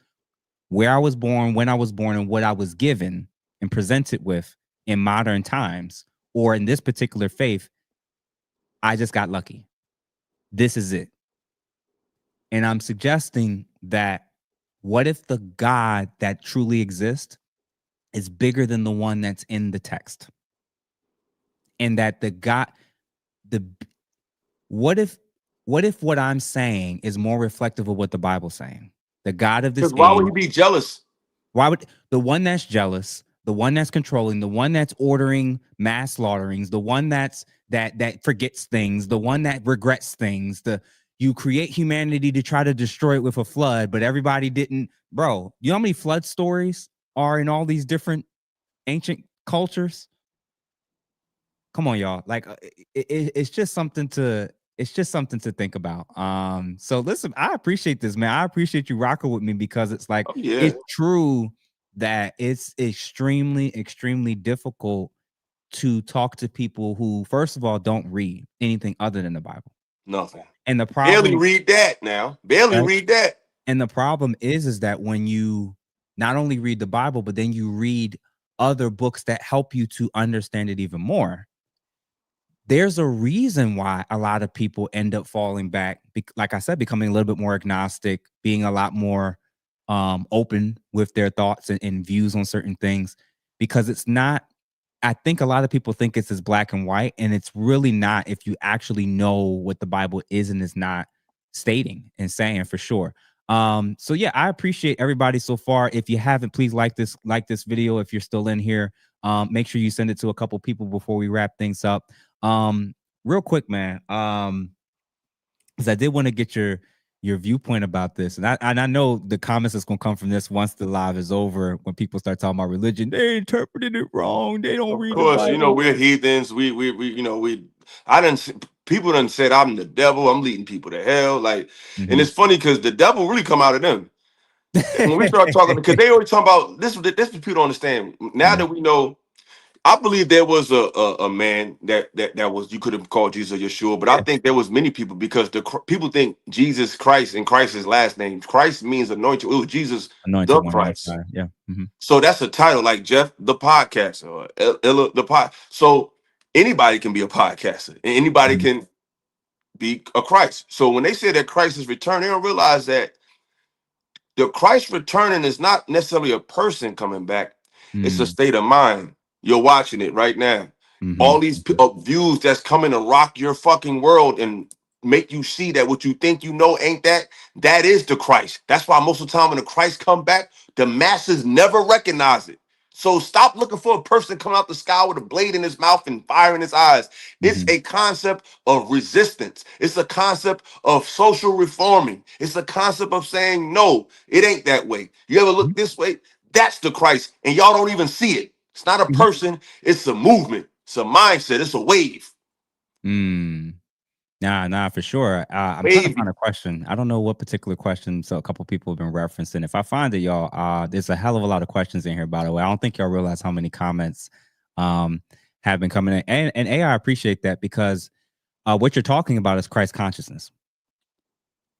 where I was born, when I was born, and what I was given and presented with in modern times, or in this particular faith, I just got lucky. This is it. And I'm suggesting that what if the God that truly exists is bigger than the one that's in the text? And that the God, the what if what I'm saying is more reflective of what the Bible's saying? The God of this Because why would age, he be jealous? why would the one that's jealous, the one that's controlling, the one that's ordering mass slaughterings, the one that forgets things, the one that regrets things, you create humanity to try to destroy it with a flood, but everybody didn't, bro. You know how many flood stories are in all these different ancient cultures? Come on, y'all. Like it's just something to think about. So listen, I appreciate this, man. I appreciate you rocking with me because it's like Oh yeah. it's true that it's extremely, extremely difficult to talk to people who, first of all, don't read anything other than the Bible. Nothing. And the Barely problem, read that now. Barely right? read that. And the problem is that when you not only read the Bible, but then you read other books that help you to understand it even more, there's a reason why a lot of people end up falling back, like I said, becoming a little bit more agnostic, being a lot more open with their thoughts and views on certain things, because it's not, I think a lot of people think it's as black and white, and it's really not if you actually know what the Bible is and is not stating and saying for sure. So yeah, I appreciate everybody so far. If you haven't, please like this video. If you're still in here, make sure you send it to a couple people before we wrap things up. Um, Real quick, man. Because I did want to get your viewpoint about this, and I know the comments that's gonna come from this once the live is over. When people start talking about religion, they interpreted it wrong. They don't Of read the course, you know, Bible. we're heathens. We you know, I didn't people done said I'm the devil, I'm leading people to hell. Like, and Mhm. it's funny because the devil really come out of them. When we start talking, because they always talking about this what people don't understand. Now Yeah. that we know, I believe there was a man that was, you could have called Jesus or Yeshua, but I Yeah. think there was many people because people think Jesus Christ and Christ's last name. Christ means anointed. It was Jesus Anointed the one, Most Christ. High. Yeah. Mhm. So that's a title like Jeff the podcaster or Ella the pod. So anybody can be a podcaster and anybody Mhm. can be a Christ. So when they say that Christ is returned, they don't realize that the Christ returning is not necessarily a person coming back. It's a Mm. state of mind. You're watching it right now. All Mhm. these Mhm. views that's coming to rock your fucking world and make you see that what you think you know ain't that is the Christ. That's why most of the time when the Christ come back, the masses never recognize it. So stop looking for a person coming out the sky with a blade in his mouth and fire in his eyes. It's Mhm. a concept of resistance. It's a concept of social reforming. It's a concept of saying, no, it ain't that way. You ever look Mhm. this way? That's the Christ. And y'all don't even see it. It's not a Mhm. person, it's a movement, it's a mindset, it's a wave. Mm. Nah, for sure. I'm trying to find Wavy. a question. I don't know what particular question. So a couple people have been referencing. If I find it, y'all, there's a hell of a lot of questions in here. By the way, I don't think y'all realize how many comments um have been coming in. And AI, I appreciate that because what you're talking about is Christ consciousness,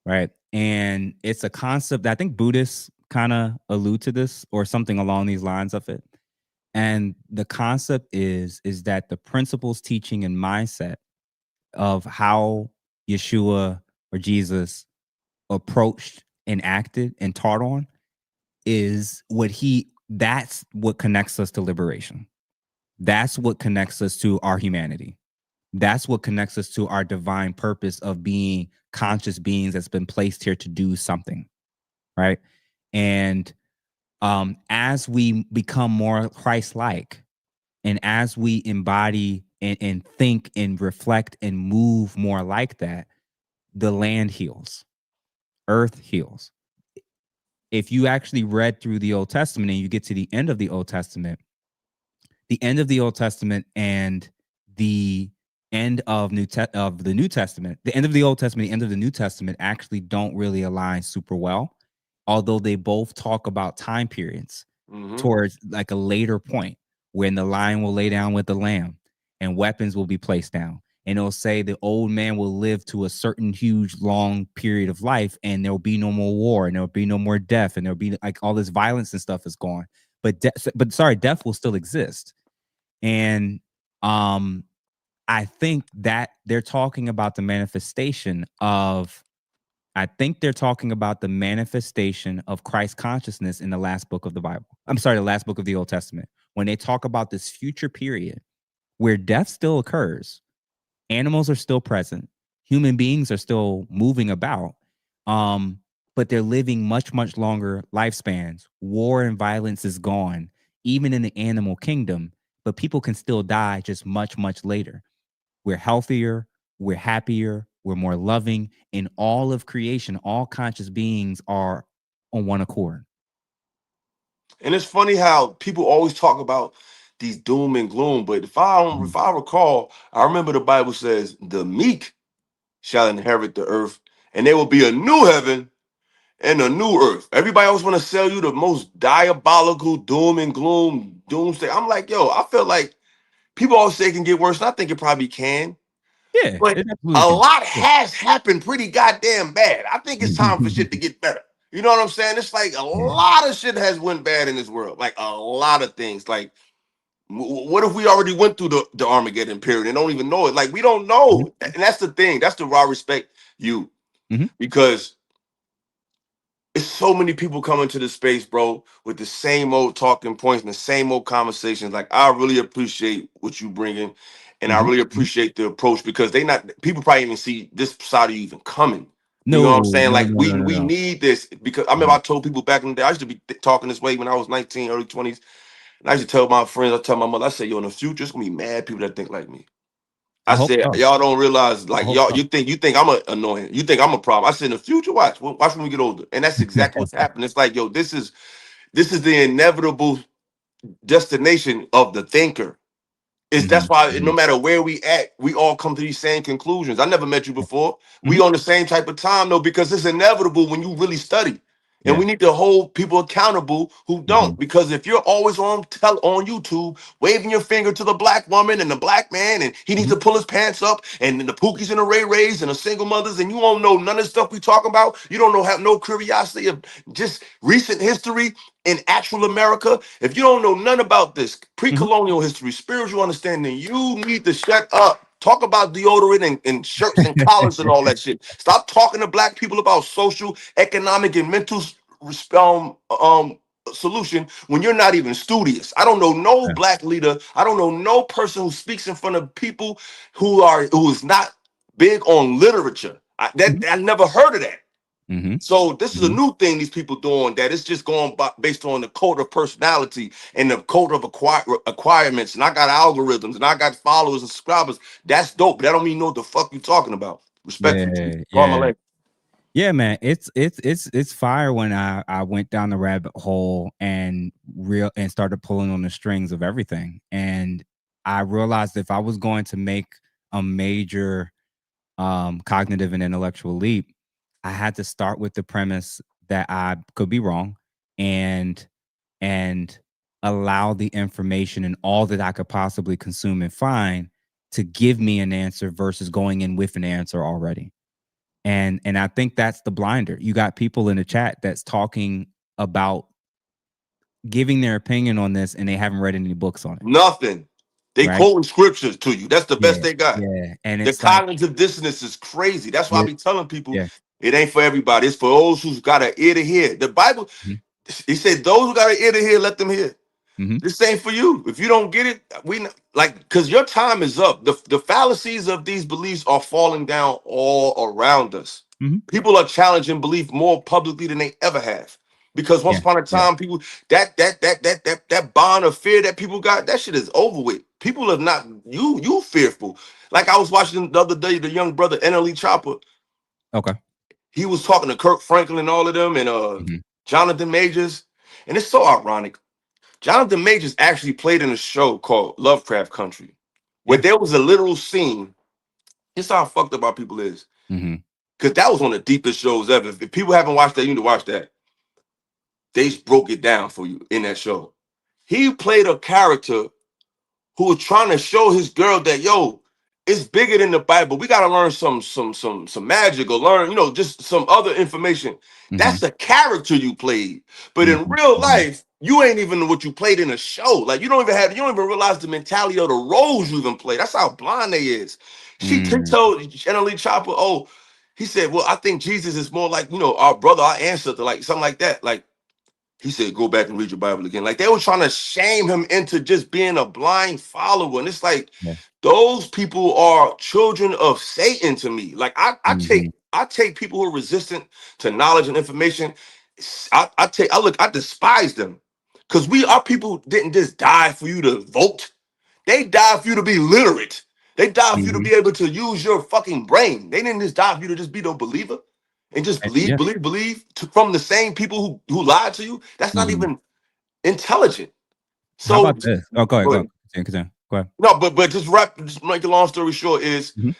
right? And it's a concept that I think Buddhists kind of allude to this or something along these lines of it. And the concept is that the principles, teaching, and mindset of how Yeshua or Jesus approached and acted and taught on is that's what connects us to liberation. That's what connects us to our humanity. That's what connects us to our divine purpose of being conscious beings that's been placed here to do something, right? And as we become more Christ-like, and as we embody and think and reflect and move more like that, the land heals, earth heals. If you actually read through the Old Testament and you get to the end of the Old Testament, the end of the Old Testament and the end of of the New Testament, the end of the Old Testament, the end of the New Testament actually don't really align super well, although they both talk about time periods Mm-hmm. towards like a later point when the lion will lay down with the lamb and weapons will be placed down. And it'll say the old man will live to a certain huge long period of life, and there'll be no more war, and there'll be no more death, and there'll be like all this violence and stuff is gone. But death will still exist. And um, I think that they're talking about the manifestation of, I think they're talking about the manifestation of Christ consciousness in the last book of the Bible. I'm sorry, the last book of the Old Testament. When they talk about this future period where death still occurs, animals are still present, human beings are still moving about, um, but they're living much, much longer lifespans. War and violence is gone, even in the animal kingdom, but people can still die just much, much later. We're healthier, we're happier, we're more loving. In all of creation, all conscious beings are on one accord. And it's funny how people always talk about these doom and gloom, but Mhm. if I recall, I remember the Bible says the meek shall inherit the earth, and there will be a new heaven and a new earth. Everybody else want to sell you the most diabolical doom and gloom doomsday. I'm like, yo, I feel like people always say it can get worse, and I think it probably can. Yeah, But it absolutely a can. lot Yeah. has happened pretty goddamn bad. I think it's time for shit to get better. You know what I'm saying? It's like a Yeah. lot of shit has went bad in this world. Like a lot of things. Like, what if we already went through the Armageddon period and don't even know it? Like, we don't know. And that's the thing. That's the raw respect you. Mhm. Because it's so many people coming to the space, bro, with the same old talking points and the same old conversations. Like, I really appreciate what you bringing, and I Mhm. really Mhm. appreciate the approach because they not people probably even see this side of you even coming. You know what I'm No, saying? no, Like, no, we no, no, we no. need this because I remember Mhm. I told people back in the day I used to be talking this way when I was 19, early 20s, and I used to tell my friends, I tell my mother, I say, yo, in the future, it's gonna be mad people that think like me. I I hope said, so. y'all don't realize, I like hope y'all, so. you think I'm a annoying, you think I'm a problem. I said, in the future, watch when we get older, and that's exactly what's happening. It's like, yo, this is the inevitable destination of the thinker. Is That's Mhm. why no Mhm. matter where we at, we all come to these same conclusions. I never met you before. We Mhm. on the same type of time though, because it's inevitable when you really study. And Yeah. we need to hold people accountable who don't. Mhm. Because if you're always on YouTube waving your finger to the black woman and the black man, and he needs Mhm. to pull his pants up, and the pookies and the Ray Rays and the single mothers, and you don't know none of the stuff we talk about, you don't know, have no curiosity of just recent history in actual America, if you don't know none about this Mhm. pre-colonial history, spiritual understanding, you need to shut up. Talk about deodorant and shirts and collars and all that shit. Stop talking to black people about social, economic, and mental solution when you're not even studious. I don't know no Yeah. black leader. I don't know no person who speaks in front of people who is not big on literature. Mhm. I never heard of that. Mhm. So this is a Mhm. new thing these people doing that it's just going based on the code of personality and the code of acquirements. And I got algorithms and I got followers and subscribers. That's dope. But that don't mean you know what the fuck you talking about. Respectfully, to you. Yeah. Call my Yeah. leg. Yeah, man, it's fire when I went down the rabbit hole and started pulling on the strings of everything, and I realized if I was going to make a major cognitive and intellectual leap, I had to start with the premise that I could be wrong, and and allow the information and all that I could possibly consume and find to give me an answer versus going in with an answer already. And I think that's the blinder. You got people in the chat that's talking about giving their opinion on this and they haven't read any books on it, Nothing. They right? quoting scriptures to you. That's the best Yeah, they got. yeah, and The it's like, cognitive dissonance is crazy. That's why I yeah, be telling people yeah, it ain't for everybody. It's for those who's got an ear to hear. The Bible, mhm, he said, those who got an ear to hear, let them hear. mhm, This ain't for you. If you don't get it, like because your time is up. The fallacies of these beliefs are falling down all around us. mhm, People are challenging belief more publicly than they ever have. Because once yeah, upon a yeah, time, people that bond of fear that people got, that shit is over with. People are not you fearful. Like I was watching the other day, the young brother NLE Chopper. okay, He was talking to Kirk Franklin and all of them, and mhm, Jonathan Majors, and it's so ironic. Jonathan Majors actually played in a show called Lovecraft Country, where yeah, there was a literal scene. This how fucked up our people is. mhm, Because that was one of the deepest shows ever. If people haven't watched that, you need to watch that. They broke it down for you in that show. He played a character who was trying to show his girl that, yo, it's bigger than the Bible. We gotta learn some magic or learn, just some other information. mhm, That's the character you played. But in mhm, real mhm, life, you ain't even what you played in a show. Like you don't even realize the mentality of the roles you even play. That's how blind they is. She mm, told Annalie Chopper, oh, he said, well, I think Jesus is more like, our brother, our ancestor, like something like that. Like he said, go back and read your Bible again. Like they were trying to shame him into just being a blind follower. And it's like yeah, those people are children of Satan to me. Like I mhm, take people who are resistant to knowledge and information. I despise them. Because our people didn't just die for you to vote. They died for you to be literate. They died for you to mhm, be able to use your fucking brain. They didn't just die for you to just be no believer and just believe, yeah, from the same people who lied to you. That's not mhm. even intelligent. How So about this? Oh, go ahead, go go ahead. ahead, continue, go ahead. No, but just make a long story short is Mhm,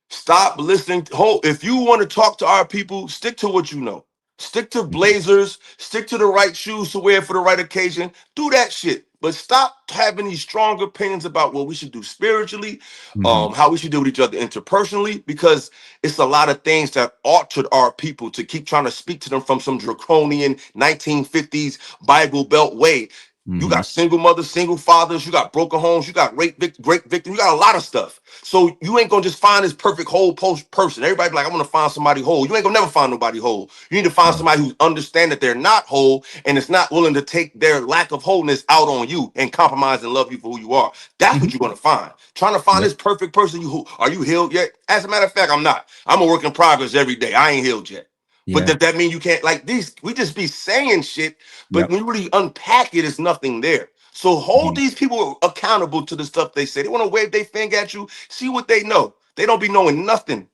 stop listening. If you want to talk to our people, stick to what you know. Stick to blazers, stick to the right shoes to wear for the right occasion. Do that shit. But stop having these strong opinions about what we should do spiritually, Mm-hmm. how we should deal with each other interpersonally, because it's a lot of things that altered our people to keep trying to speak to them from some draconian 1950s Bible Belt way. You Mm-hmm. got single mothers, single fathers, you got broken homes, you got great victims, you got a lot of stuff. So you ain't gonna just find this perfect whole person. Everybody be like, I want to find somebody whole. You ain't gonna never find nobody whole. You need to find Yeah. somebody who understand that they're not whole and is not willing to take their lack of wholeness out on you and compromise and love you for who you are. That's Mm-hmm. what you're gonna find. Trying to find Yep. this perfect person. Are you healed yet? As a matter of fact, I'm not. I'm a work in progress every day. I ain't healed yet. But Yeah. does that mean you can't like these? We just be saying shit, but Yep. when you really unpack it, it's nothing there. So hold Mhm. these people accountable to the stuff they say. They want to wave their finger at you. See what they know. They don't be knowing nothing.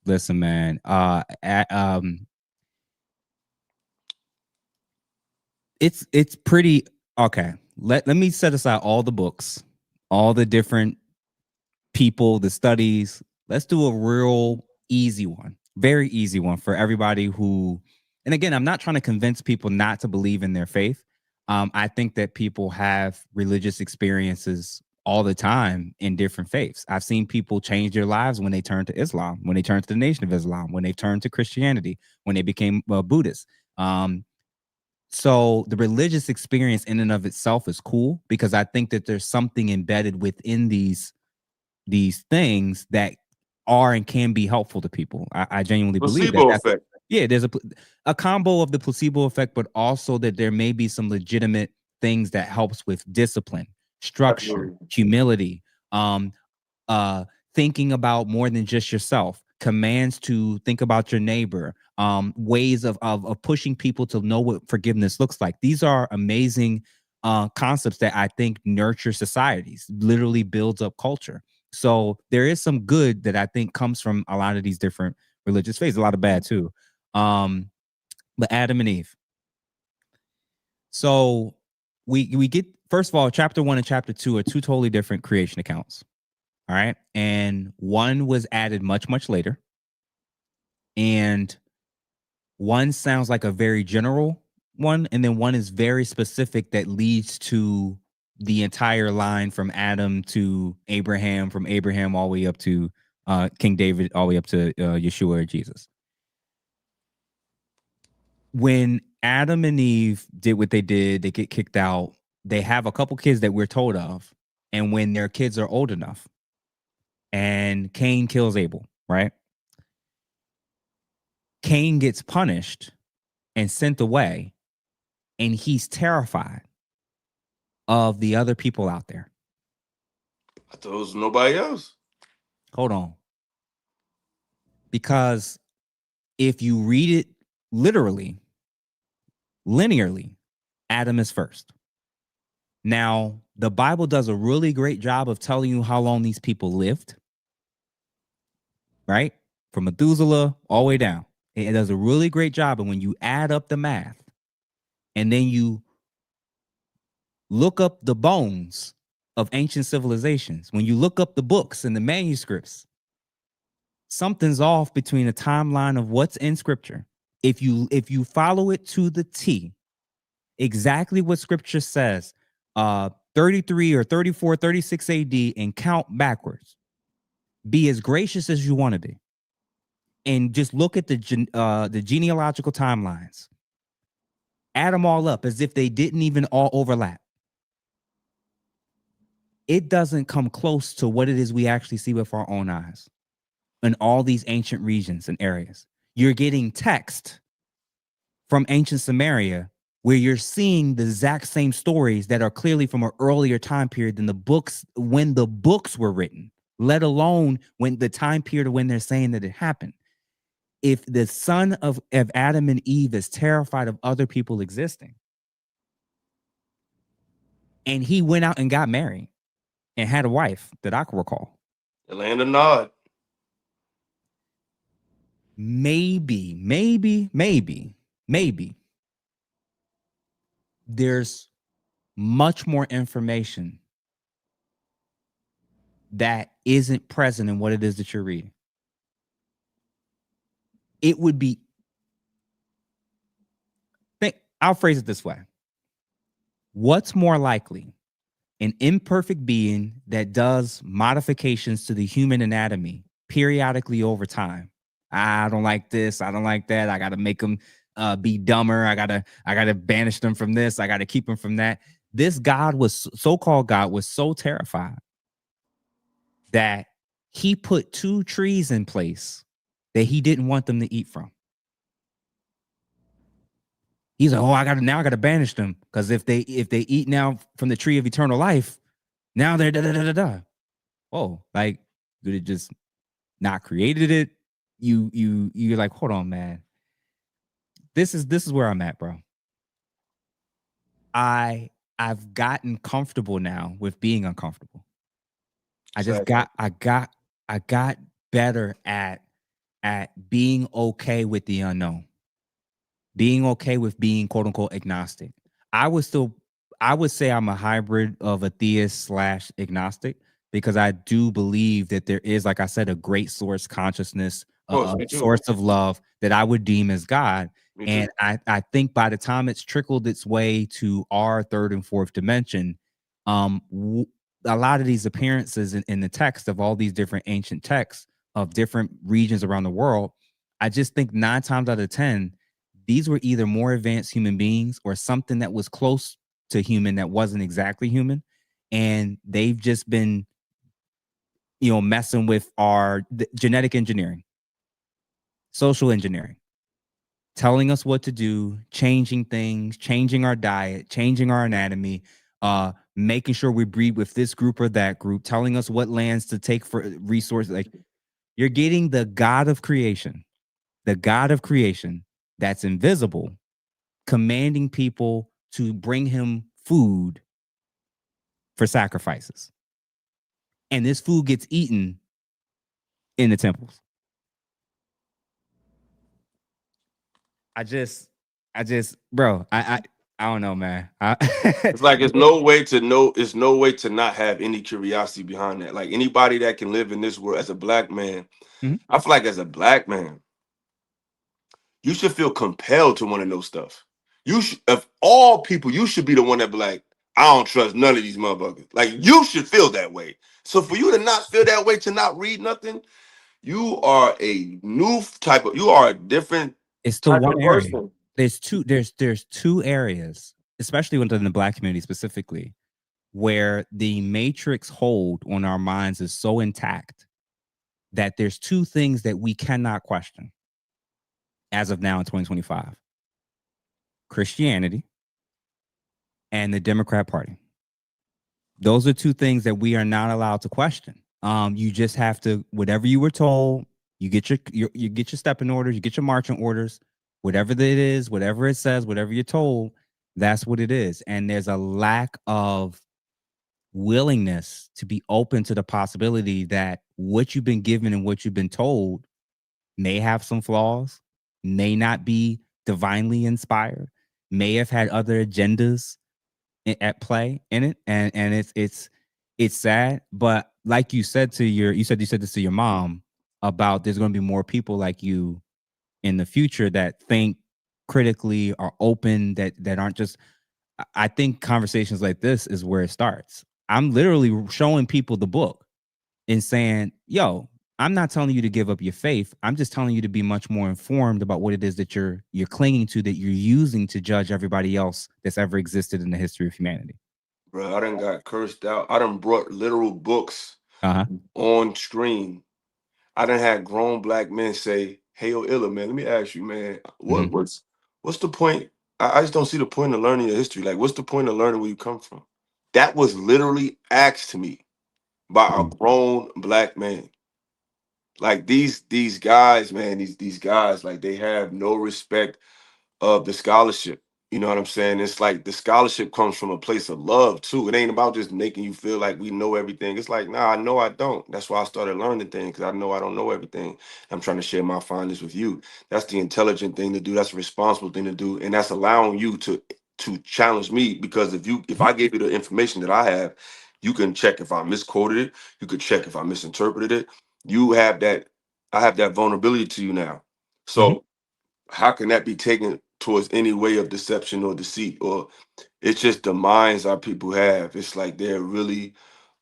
Listen, man. It's pretty okay. Let me set aside all the books, all the different people, the studies. Let's do a real easy one, very easy one for everybody who. And again, I'm not trying to convince people not to believe in their faith. I think that people have religious experiences all the time in different faiths. I've seen people change their lives when they turn to Islam, when they turn to the Nation of Islam, when they turned to Christianity, when they became Buddhists. So the religious experience in and of itself is cool because I think that there's something embedded within these things that are and can be helpful to people. I genuinely believe that. Placebo effect. Yeah, there's a combo of the placebo effect, but also that there may be some legitimate things that helps with discipline, structure, Absolutely. humility, um, thinking about more than just yourself, commands to think about your neighbor, ways of pushing people to know what forgiveness looks like. These are amazing concepts that I think nurture societies, literally builds up culture. So there is some good that I think comes from a lot of these different religious faiths, a lot of bad too. But Adam and Eve. So we get, first of all, chapter 1 and chapter 2 are two totally different creation accounts. All right. And one was added much, much later. And one sounds like a very general one. And then one is very specific that leads to the entire line from Adam to Abraham, from Abraham all the way up to King David, all the way up to Yeshua or Jesus. When Adam and Eve did what they did, they get kicked out. They have a couple kids that we're told of. And when their kids are old enough, and Cain kills Abel, right? Cain gets punished and sent away, and he's terrified of the other people out there. I thought it was nobody else. Hold on. Because if you read it literally, linearly, Adam is first. Now, the Bible does a really great job of telling you how long these people lived, right? From Methuselah all the way down. It does a really great job. And when you add up the math and then you look up the bones of ancient civilizations, when you look up the books and the manuscripts, something's off between the timeline of what's in scripture. If you follow it to the T, exactly what scripture says, 33 or 34, 36 AD, and count backwards. Be as gracious as you want to be. And just look at the genealogical timelines. Add them all up as if they didn't even all overlap. It doesn't come close to what it is we actually see with our own eyes in all these ancient regions and areas. You're getting text from ancient Samaria where you're seeing the exact same stories that are clearly from an earlier time period than the books, when the books were written, let alone when the time period when they're saying that it happened. If the son of Adam and Eve is terrified of other people existing, and he went out and got married and had a wife that I can recall, The land of Nod. maybe there's much more information that isn't present in what it is that you're reading. It would be I'll phrase it this way. What's more likely? An imperfect being that does modifications to the human anatomy periodically over time. I don't like this. I don't like that. I got to make them be dumber. I gotta banish them from this. I got to keep them from that. This God was so-called God was so terrified that he put 2 trees in place that he didn't want them to eat from. He's like, oh, I gotta banish them because if they eat now from the tree of eternal life, now they're da da da da da. Oh, like could it just not created it? You're like, hold on, man. This is where I'm at, bro. I've gotten comfortable now with being uncomfortable. Exactly. I got better at being okay with the unknown. Being okay with being quote unquote agnostic. I would say I'm a hybrid of a theist / agnostic because I do believe that there is, like I said, a great source consciousness, Of course, a me too. source of love that I would deem as God. Me And too. I think by the time it's trickled its way to our third and fourth dimension, a lot of these appearances in the text of all these different ancient texts of different regions around the world, I just think 9 times out of 10, these were either more advanced human beings or something that was close to human that wasn't exactly human. And they've just been, messing with our genetic engineering, social engineering, telling us what to do, changing things, changing our diet, changing our anatomy, making sure we breed with this group or that group, telling us what lands to take for resources. Like you're getting the God of creation that's invisible, commanding people to bring him food for sacrifices. And this food gets eaten in the temples. I just, bro, I don't know, man. It's like it's no way to know. It's no way to not have any curiosity behind that. Like anybody that can live in this world as a black man, Mhm. I feel like as a black man, you should feel compelled to want to know stuff. You should, of all people, you should be the one that be like, I don't trust none of these motherfuckers. Like you should feel that way. So for you to not feel that way, to not read nothing, you are a new type of. You are a different It's the type one of area. person. There's 2 areas, especially within the black community specifically, where the matrix hold on our minds is so intact that there's 2 things that we cannot question as of now in 2025. Christianity and the Democrat Party. Those are 2 things that we are not allowed to question. You just have to, whatever you were told, you get you get your stepping orders, you get your marching orders, whatever it is, whatever it says, whatever you're told, that's what it is. And there's a lack of willingness to be open to the possibility that what you've been given and what you've been told may have some flaws, may not be divinely inspired, may have had other agendas at play in it, and it's sad. But like you said you said this to your mom about there's going to be more people like you in the future that think critically, are open, that aren't just. I think conversations like this is where it starts. I'm literally showing people the book and saying, yo, I'm not telling you to give up your faith. I'm just telling you to be much more informed about what it is that you're clinging to, that you're using to judge everybody else that's ever existed in the history of humanity. Bro, I done got cursed out. I done brought literal books Uh-huh. on screen. I done had grown black men say, "Hey, yo, Illa, man, let me ask you, man, Mm-hmm. what's the point? I just don't see the point of learning your history. Like, what's the point of learning where you come from?" That was literally asked to me by a grown black man. Like these guys, man, these guys, like they have no respect of the scholarship. You know what I'm saying? It's like the scholarship comes from a place of love too. It ain't about just making you feel like we know everything. It's like, nah, I know I don't. That's why I started learning things, because I know I don't know everything. I'm trying to share my findings with you. That's the intelligent thing to do. That's the responsible thing to do, and that's allowing you to challenge me. Because if I gave you the information that I have, you can check if I misquoted it. You could check if I misinterpreted it. You have that. I have that vulnerability to you now. Mm-hmm. So how can that be taken towards any way of deception or deceit, or it's just the minds our people have. It's like they're really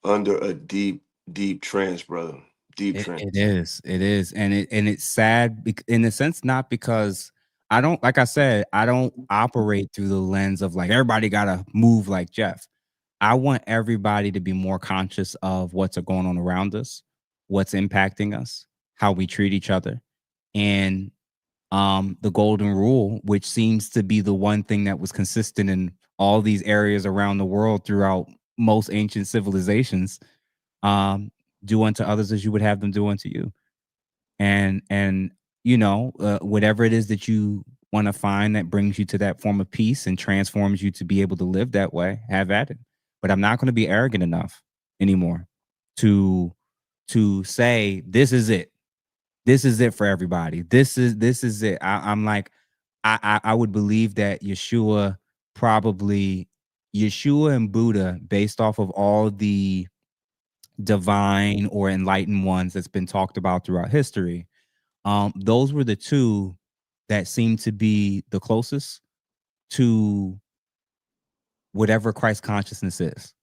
under a deep, deep trance, brother. Deep It trance. is. It is. And it's sad in a sense, not because I don't, like I said, I don't operate through the lens of like everybody gotta move like Jeff. I want everybody to be more conscious of what's going on around us, what's impacting us, how we treat each other, and the golden rule, which seems to be the one thing that was consistent in all these areas around the world throughout most ancient civilizations. Um, do unto others as you would have them do unto you. And whatever it is that you want to find that brings you to that form of peace and transforms you to be able to live that way, have at it. But I'm not going to be arrogant enough anymore to say this is it. This is it for everybody. This is it. I'm like, I would believe that Yeshua and Buddha, based off of all the divine or enlightened ones that's been talked about throughout history, those were the two that seem to be the closest to whatever Christ consciousness is,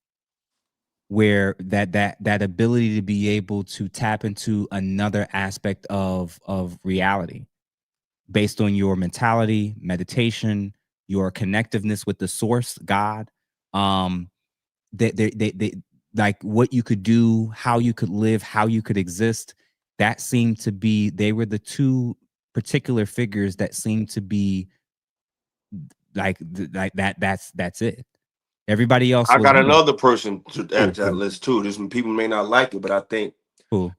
where that ability to be able to tap into another aspect of reality based on your mentality, meditation, your connectiveness with the source, God. They like what you could do, how you could live, how you could exist. That seemed to be, they were the two particular figures that seemed to be like that. That's it. Everybody else I was, got another person to add cool, to that list too. This people may not like it, but I think cool.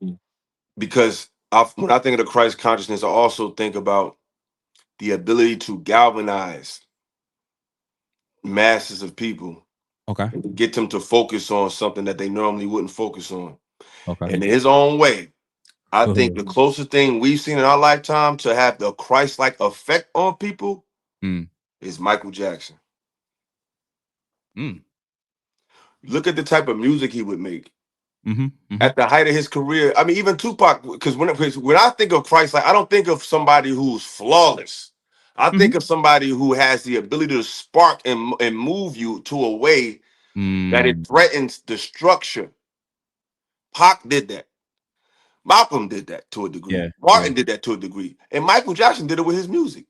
because when I think of the Christ consciousness, I also think about the ability to galvanize masses of people Okay. and get them to focus on something that they normally wouldn't focus on. Okay. And in his own way, I think Cool. the closest thing we've seen in our lifetime to have the Christ-like effect on people Mm. is Michael Jackson. Mm. Look at the type of music he would make. Mm-hmm. Mm-hmm. At the height of his career. I mean, even Tupac, because when I think of Christ, like I don't think of somebody who's flawless. I Mm-hmm. think of somebody who has the ability to spark and move you to a way that it Mm. threatens the structure. Pac did that. Malcolm did that to a degree. Yeah. Yeah. Martin did that to a degree. And Michael Jackson did it with his music.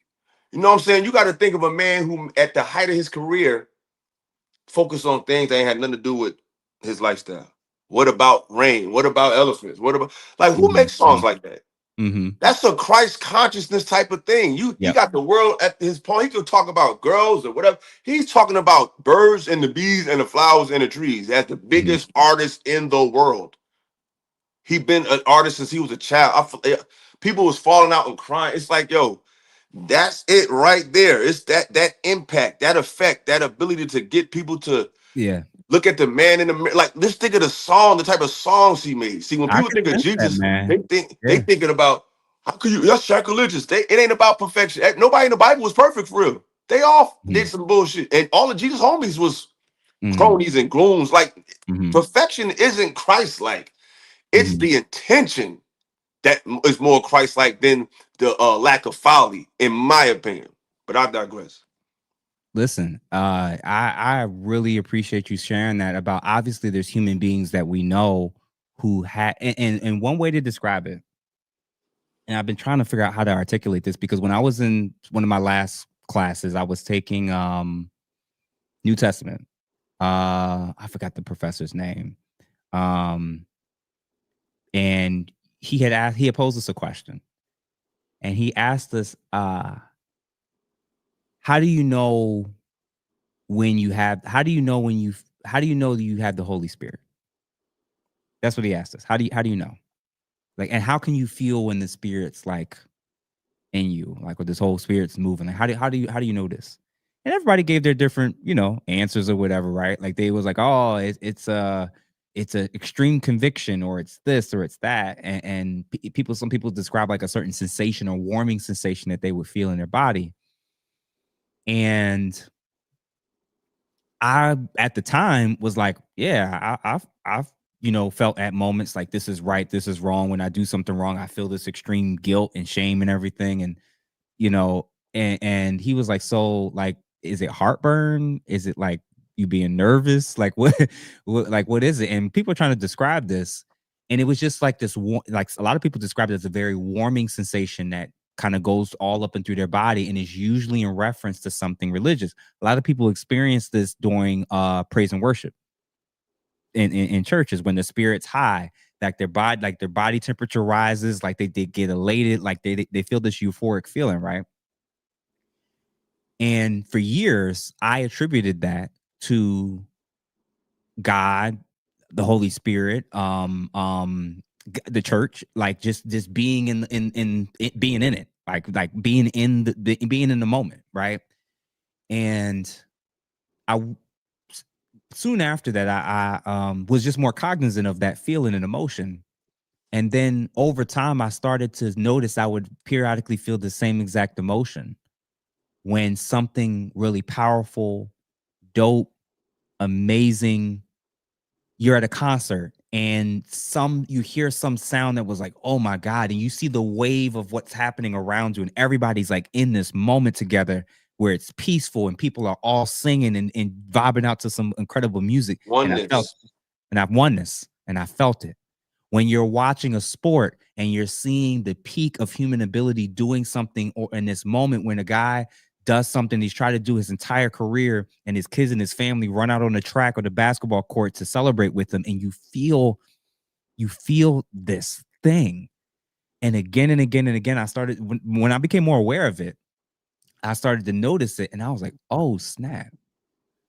You know what I'm saying? You got to think of a man who, at the height of his career, focused on things that ain't had nothing to do with his lifestyle. What about rain? What about elephants? What about like who makes songs Mm-hmm. like that? Mm-hmm. That's a Christ consciousness type of thing. He Yep. got the world at his point. He could talk about girls or whatever. He's talking about birds and the bees and the flowers and the trees as the Mm-hmm. biggest artist in the world. He been an artist since he was a child. People was falling out and crying. It's like, yo, that's it right there. It's that impact, that effect, that ability to get people to Yeah. look at the man in the mirror. Like, let's think of the song, the type of songs he made. See, when I people can think of sense that, Jesus, man. they Yeah. thinking about how could you? That's sacrilegious. It ain't about perfection. Nobody in the Bible was perfect for real. They all did Mm-hmm. some bullshit, and all of Jesus' homies was Mm-hmm. cronies and grooms. Like Mm-hmm. perfection isn't Christ-like. It's Mm-hmm. the intention that is more Christ-like than the lack of folly, in my opinion. But I digress. Listen, I really appreciate you sharing that about, obviously there's human beings that we know who had, and one way to describe it, and I've been trying to figure out how to articulate this, because when I was in one of my last classes, I was taking New Testament. I forgot the professor's name. Um and he had posed us a question, and he asked us, how do you know when you have how do you know when you how do you know that you have the Holy Spirit? That's what he asked us. How do you know? Like, and how can you feel when the spirit's like in you, like with this whole spirit's moving? Like, how do you know this? And everybody gave their different, answers or whatever, right? Like they was like, oh, it's a extreme conviction, or it's this, or it's that, and some people describe like a certain sensation or warming sensation that they would feel in their body. And I, at the time, was like, yeah, I've felt at moments like this is right, this is wrong. When I do something wrong, I feel this extreme guilt and shame and everything. And and he was like, so like, is it heartburn? Is it like you being nervous? Like what is it? And people are trying to describe this, and it was just like this, like a lot of people describe it as a very warming sensation that kind of goes all up and through their body, and is usually in reference to something religious. A lot of people experience this during praise and worship in churches when the spirit's high, like their body temperature rises, like they get elated, like they feel this euphoric feeling, right? And for years, I attributed that to God, the Holy Spirit, the church, like just being in it, being in it, like being in being in the moment, right? And I soon after that, I was just more cognizant of that feeling and emotion. And then over time, I started to notice I would periodically feel the same exact emotion when something really powerful, dope, amazing. You're at a concert and you hear some sound that was like, oh my God. And you see the wave of what's happening around you, and everybody's like in this moment together where it's peaceful and people are all singing and vibing out to some incredible music. And I felt, Oneness. and I've won this, and I felt it. When you're watching a sport and you're seeing the peak of human ability doing something, or in this moment when a guy does something he's tried to do his entire career, and his kids and his family run out on the track or the basketball court to celebrate with him, and you feel this thing. And again and again and again, I started, when I became more aware of it, I started to notice it, and I was like, oh snap.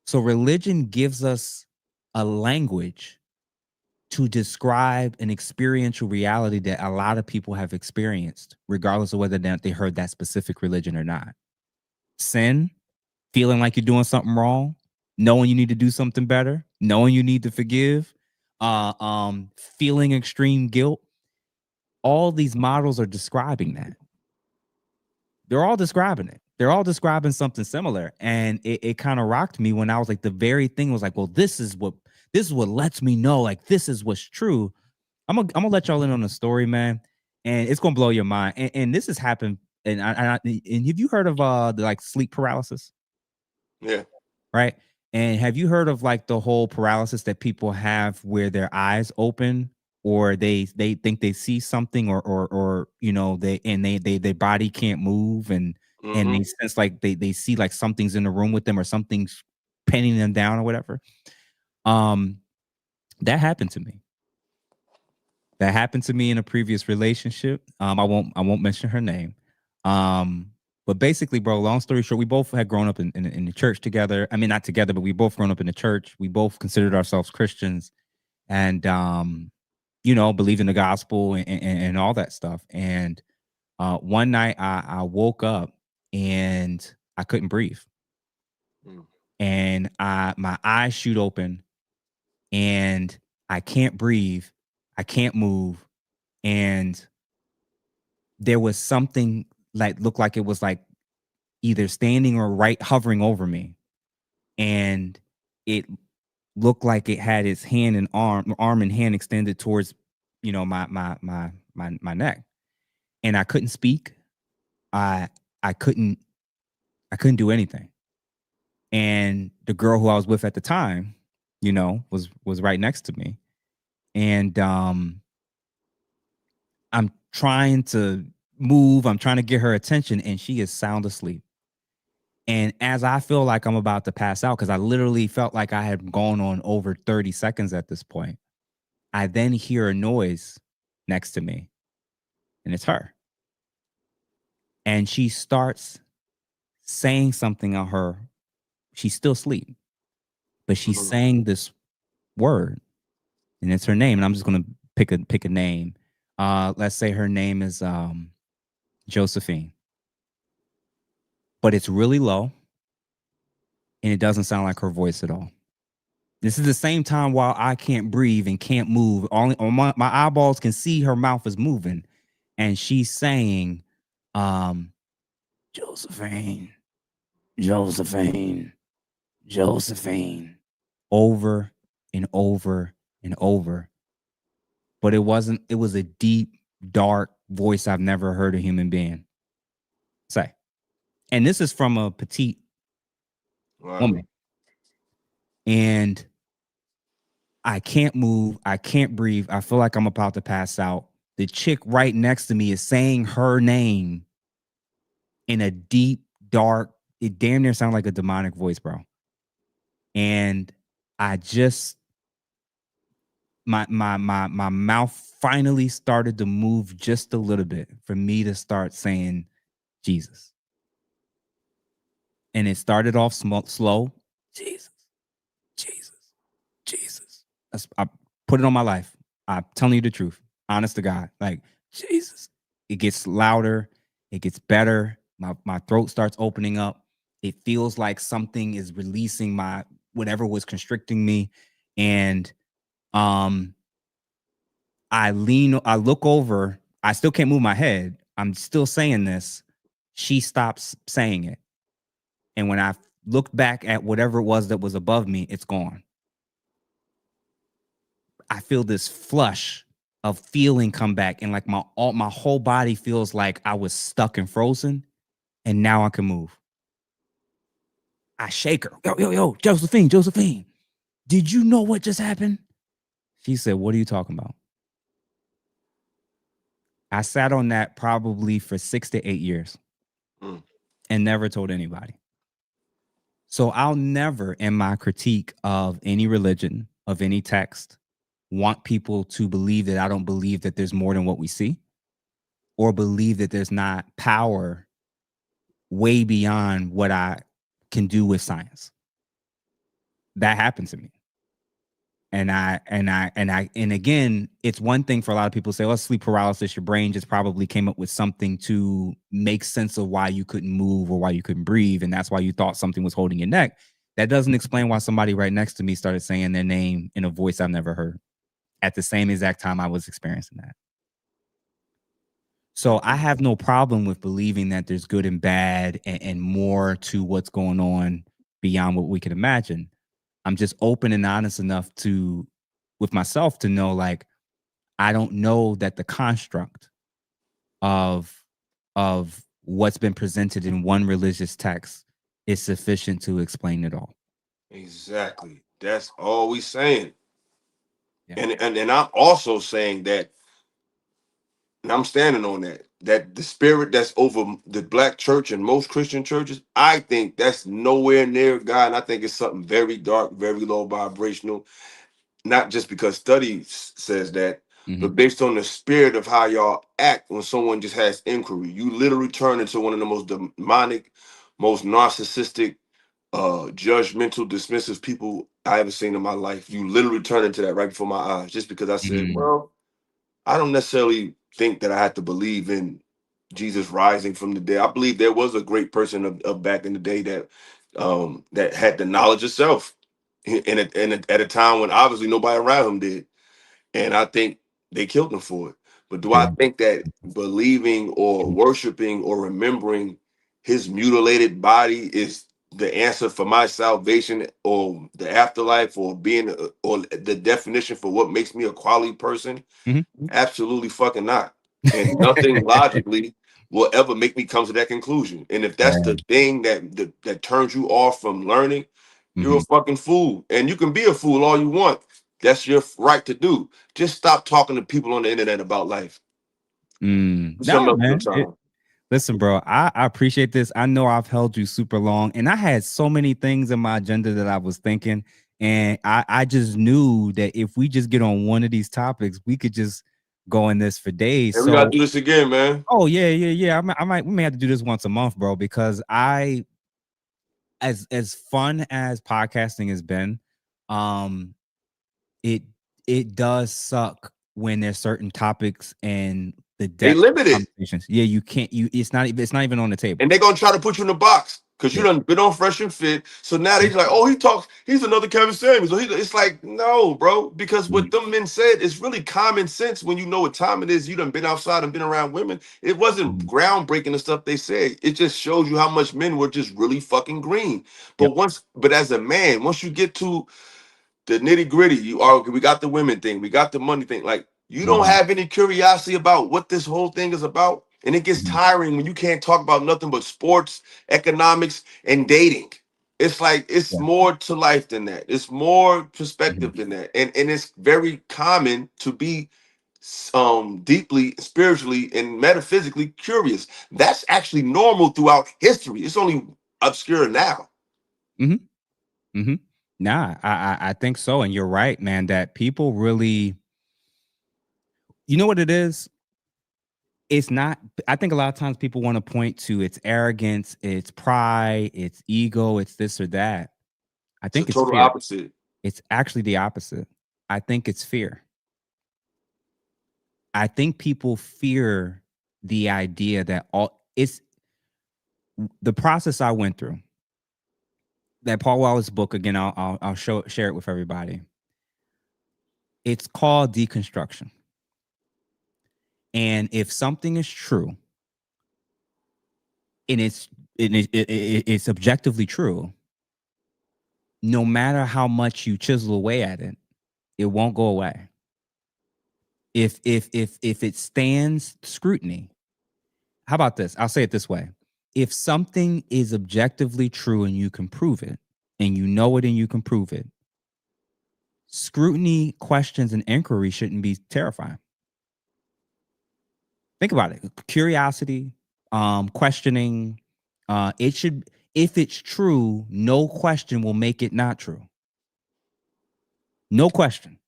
So religion gives us a language to describe an experiential reality that a lot of people have experienced, regardless of whether or not they heard that specific religion or not. Sin, feeling like you're doing something wrong, knowing you need to do something better, knowing you need to forgive, feeling extreme guilt. All these models are describing that. They're all describing it. They're all describing something similar. And it kind of rocked me when I was like, the very thing was like, well, this is what lets me know, like, this is what's true. I'm gonna let y'all in on a story, man, and it's gonna blow your mind. And this has happened. And have you heard of the like sleep paralysis? Yeah. Right. And have you heard of like the whole paralysis that people have where their eyes open, or they think they see something, or their body can't move, and Mm-hmm. they sense like they see like something's in the room with them, or something's pinning them down or whatever. Um, that happened to me. That happened to me in a previous relationship. I won't mention her name. But basically, bro, long story short, we both had grown up in the church together. I mean, not together, but we both grown up in the church. We both considered ourselves Christians, and believed in the gospel and all that stuff. And one night I woke up and I couldn't breathe. Mm. And my eyes shoot open, and I can't breathe. I can't move. And there was something like looked like it was like either standing or right hovering over me, and it looked like it had its hand and arm and hand extended towards my neck, and I couldn't speak. I i couldn't i couldn't do anything. And the girl who I was with at the time, was right next to me. And I'm trying to move, I'm trying to get her attention, and she is sound asleep. And as I feel like I'm about to pass out, because I literally felt like I had gone on over 30 seconds at this point, I then hear a noise next to me, and it's her. And she starts saying something on her. She's still asleep, but she's Mm-hmm. saying this word, and it's her name. And I'm just gonna pick a name. Let's say her name is Josephine, but it's really low, and it doesn't sound like her voice at all. This is the same time while I can't breathe and can't move. Only on my eyeballs can see her mouth is moving. And she's saying, um, Josephine, Josephine, Josephine, over and over and over. But it was a deep, dark voice I've never heard a human being say. And this is from a petite woman. And I can't move. I can't breathe. I feel like I'm about to pass out. The chick right next to me is saying her name in a deep, dark, it damn near sounds like a demonic voice, bro. And I just my mouth finally started to move just a little bit for me to start saying Jesus. And it started off slow. Jesus, Jesus, Jesus. I put it on my life. I'm telling you the truth. Honest to God. Like, Jesus. It gets louder. It gets better. My throat starts opening up. It feels like something is releasing my whatever was constricting me. And I look over. I still can't move my head. I'm still saying this. She stops saying it. And when I looked back at whatever it was that was above me, it's gone. I feel this flush of feeling come back, and like my whole body feels like I was stuck and frozen, and now I can move. I shake her. Yo, Josephine, did you know what just happened? She said, what are you talking about? I sat on that probably for 6 to 8 years and never told anybody. So I'll never, in my critique of any religion, of any text, want people to believe that I don't believe that there's more than what we see, or believe that there's not power way beyond what I can do with science. That happened to me. And again, it's one thing for a lot of people to say, oh, sleep paralysis, your brain just probably came up with something to make sense of why you couldn't move or why you couldn't breathe. And that's why you thought something was holding your neck. That doesn't explain why somebody right next to me started saying their name in a voice I've never heard at the same exact time I was experiencing that. So I have no problem with believing that there's good and bad and more to what's going on beyond what we can imagine. I'm just open and honest enough with myself to know, like, I don't know that the construct of what's been presented in one religious text is sufficient to explain it all. Exactly. That's all we saying. Yeah. And I'm also saying that, and I'm standing on that the spirit that's over the black church and most Christian churches, I think that's nowhere near God. And I think it's something very dark, very low vibrational, not just because study says that, but based on the spirit of how y'all act when someone just has inquiry. You literally turn into one of the most demonic, most narcissistic, judgmental, dismissive people I ever seen in my life. You literally turn into that right before my eyes, just because I said, well, I don't necessarily think that I have to believe in Jesus rising from the dead. I believe there was a great person of back in the day that had the knowledge of self, at a time when obviously nobody around him did, and I think they killed him for it. But do I think that believing or worshiping or remembering his mutilated body is the answer for my salvation or the afterlife or being or the definition for what makes me a quality person? Absolutely fucking not. And nothing logically will ever make me come to that conclusion. And if that's the thing that turns you off from learning, you're a fucking fool. And you can be a fool all you want. That's your right to do. Just stop talking to people on the internet about life. No, man. Listen, bro, I appreciate this. I know I've held you super long, and I had so many things in my agenda that I was thinking, and I just knew that if we just get on one of these topics, we could just go in this for days. And we gotta do this again, man. Oh yeah. We may have to do this once a month, bro, because as fun as podcasting has been, it does suck when there's certain topics and the depth limited conversations. Yeah, you can't. It's not even on the table. And they're gonna try to put you in the box because you done been on Fresh and Fit. So now they're like, oh, he's another Kevin Samuels. It's like, no, bro, because what them men said is really common sense when you know what time it is. You done been outside and been around women. It wasn't groundbreaking the stuff they said. It just shows you how much men were just really fucking green. But but as a man, once you get to the nitty gritty, we got the women thing, we got the money thing. Like, you don't have any curiosity about what this whole thing is about. And it gets Mhm. tiring when you can't talk about nothing but sports, economics, and dating. It's like it's Yeah. more to life than that. It's more Mhm. perspective than that. And it's very common to be deeply spiritually and metaphysically curious. That's actually normal throughout history. It's only obscure now. Mhm. Mhm. Nah, I think so, and you're right, man. That people really, you know what it is. It's not. I think a lot of times people want to point to its arrogance, its pride, its ego, it's this or that. I It's a think it's total fear. opposite. It's actually the opposite. I think it's fear. I think people fear the idea that all it's the process I went through. That Paul Wallace book again. I'll share it with everybody. It's called deconstruction. And if something is true, and it's objectively true, no matter how much you chisel away at it, it won't go away. If it stands scrutiny, how about this? I'll say it this way. If something is objectively true and you can prove it, and you know it and you can prove it, scrutiny, questions, and inquiry shouldn't be terrifying. Think about it. Curiosity, questioning, it should, if it's true, no question will make it not true. No question.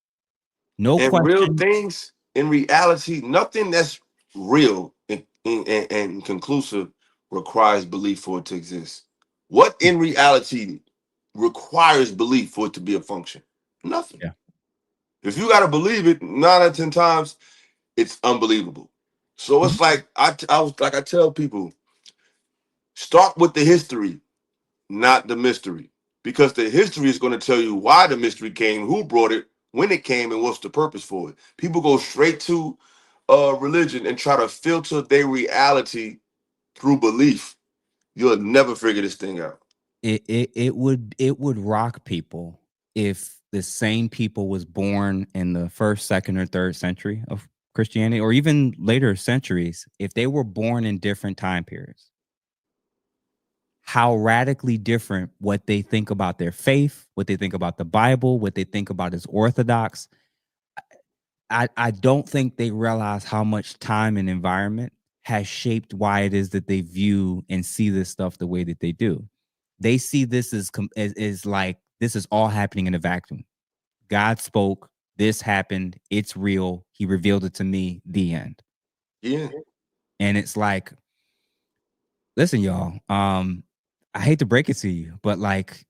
No And real question. things, in reality, nothing that's real and conclusive requires belief for it to exist. What in reality requires belief for it to be a function? Nothing. Yeah. If you got to believe it, 9 out of 10 times, it's unbelievable. So Mhm. it's like I was like I tell people, start with the history, not the mystery, because the history is going to tell you why the mystery came, who brought it, when it came, and what's the purpose for it. People go straight to religion and try to filter their reality through belief. You'll never figure this thing out. It would rock people if the same people was born in the first, second, or third century of Christianity, or even later centuries, if they were born in different time periods, how radically different what they think about their faith, what they think about the Bible, what they think about as orthodox. I don't think they realize how much time and environment has shaped why it is that they view and see this stuff the way that they do. They see this as like this is all happening in a vacuum. God spoke, this happened, it's real. He revealed it to me, the end. Yeah. And it's like, listen, y'all, I hate to break it to you, but like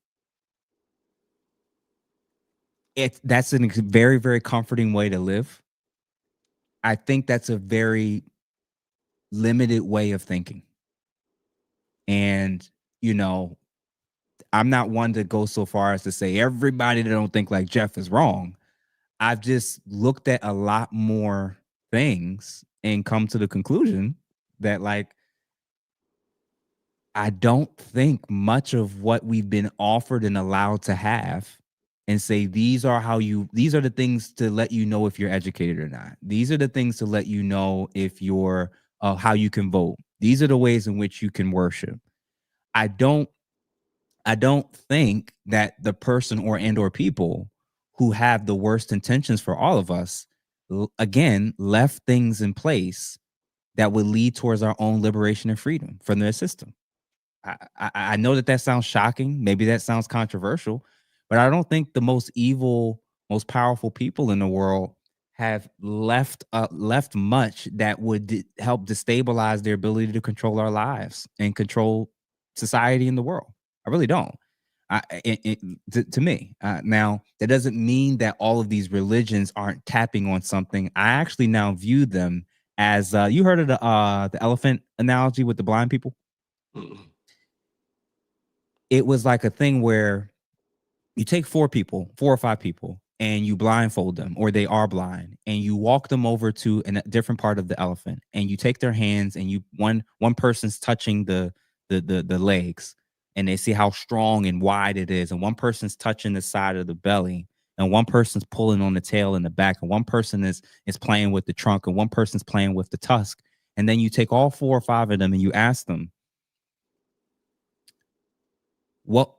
that's a very, very comforting way to live. I think that's a very limited way of thinking. And, you know, I'm not one to go so far as to say everybody that don't think like Jeff is wrong. I've just looked at a lot more things and come to the conclusion that like I don't think much of what we've been offered and allowed to have and say these are the things to let you know if you're educated or not. These are the things to let you know if you're how you can vote. These are the ways in which you can worship. I don't I don't think that the person or people who have the worst intentions for all of us again left things in place that would lead towards our own liberation and freedom from their system. I know that sounds shocking. Maybe that sounds controversial, but I don't think the most evil, most powerful people in the world have left much that would help destabilize their ability to control our lives and control society in the world. I really don't. To me, now that doesn't mean that all of these religions aren't tapping on something. I actually now view them as you heard of the elephant analogy with the blind people. Mm-mm. It was like a thing where you take four or five people, and you blindfold them, or they are blind, and you walk them over to a different part of the elephant, and you take their hands, and you one person's touching the legs, and they see how strong and wide it is, and one person's touching the side of the belly, and one person's pulling on the tail in the back, and one person is playing with the trunk, and one person's playing with the tusk, And then you take all 4 or 5 of them and you ask them, what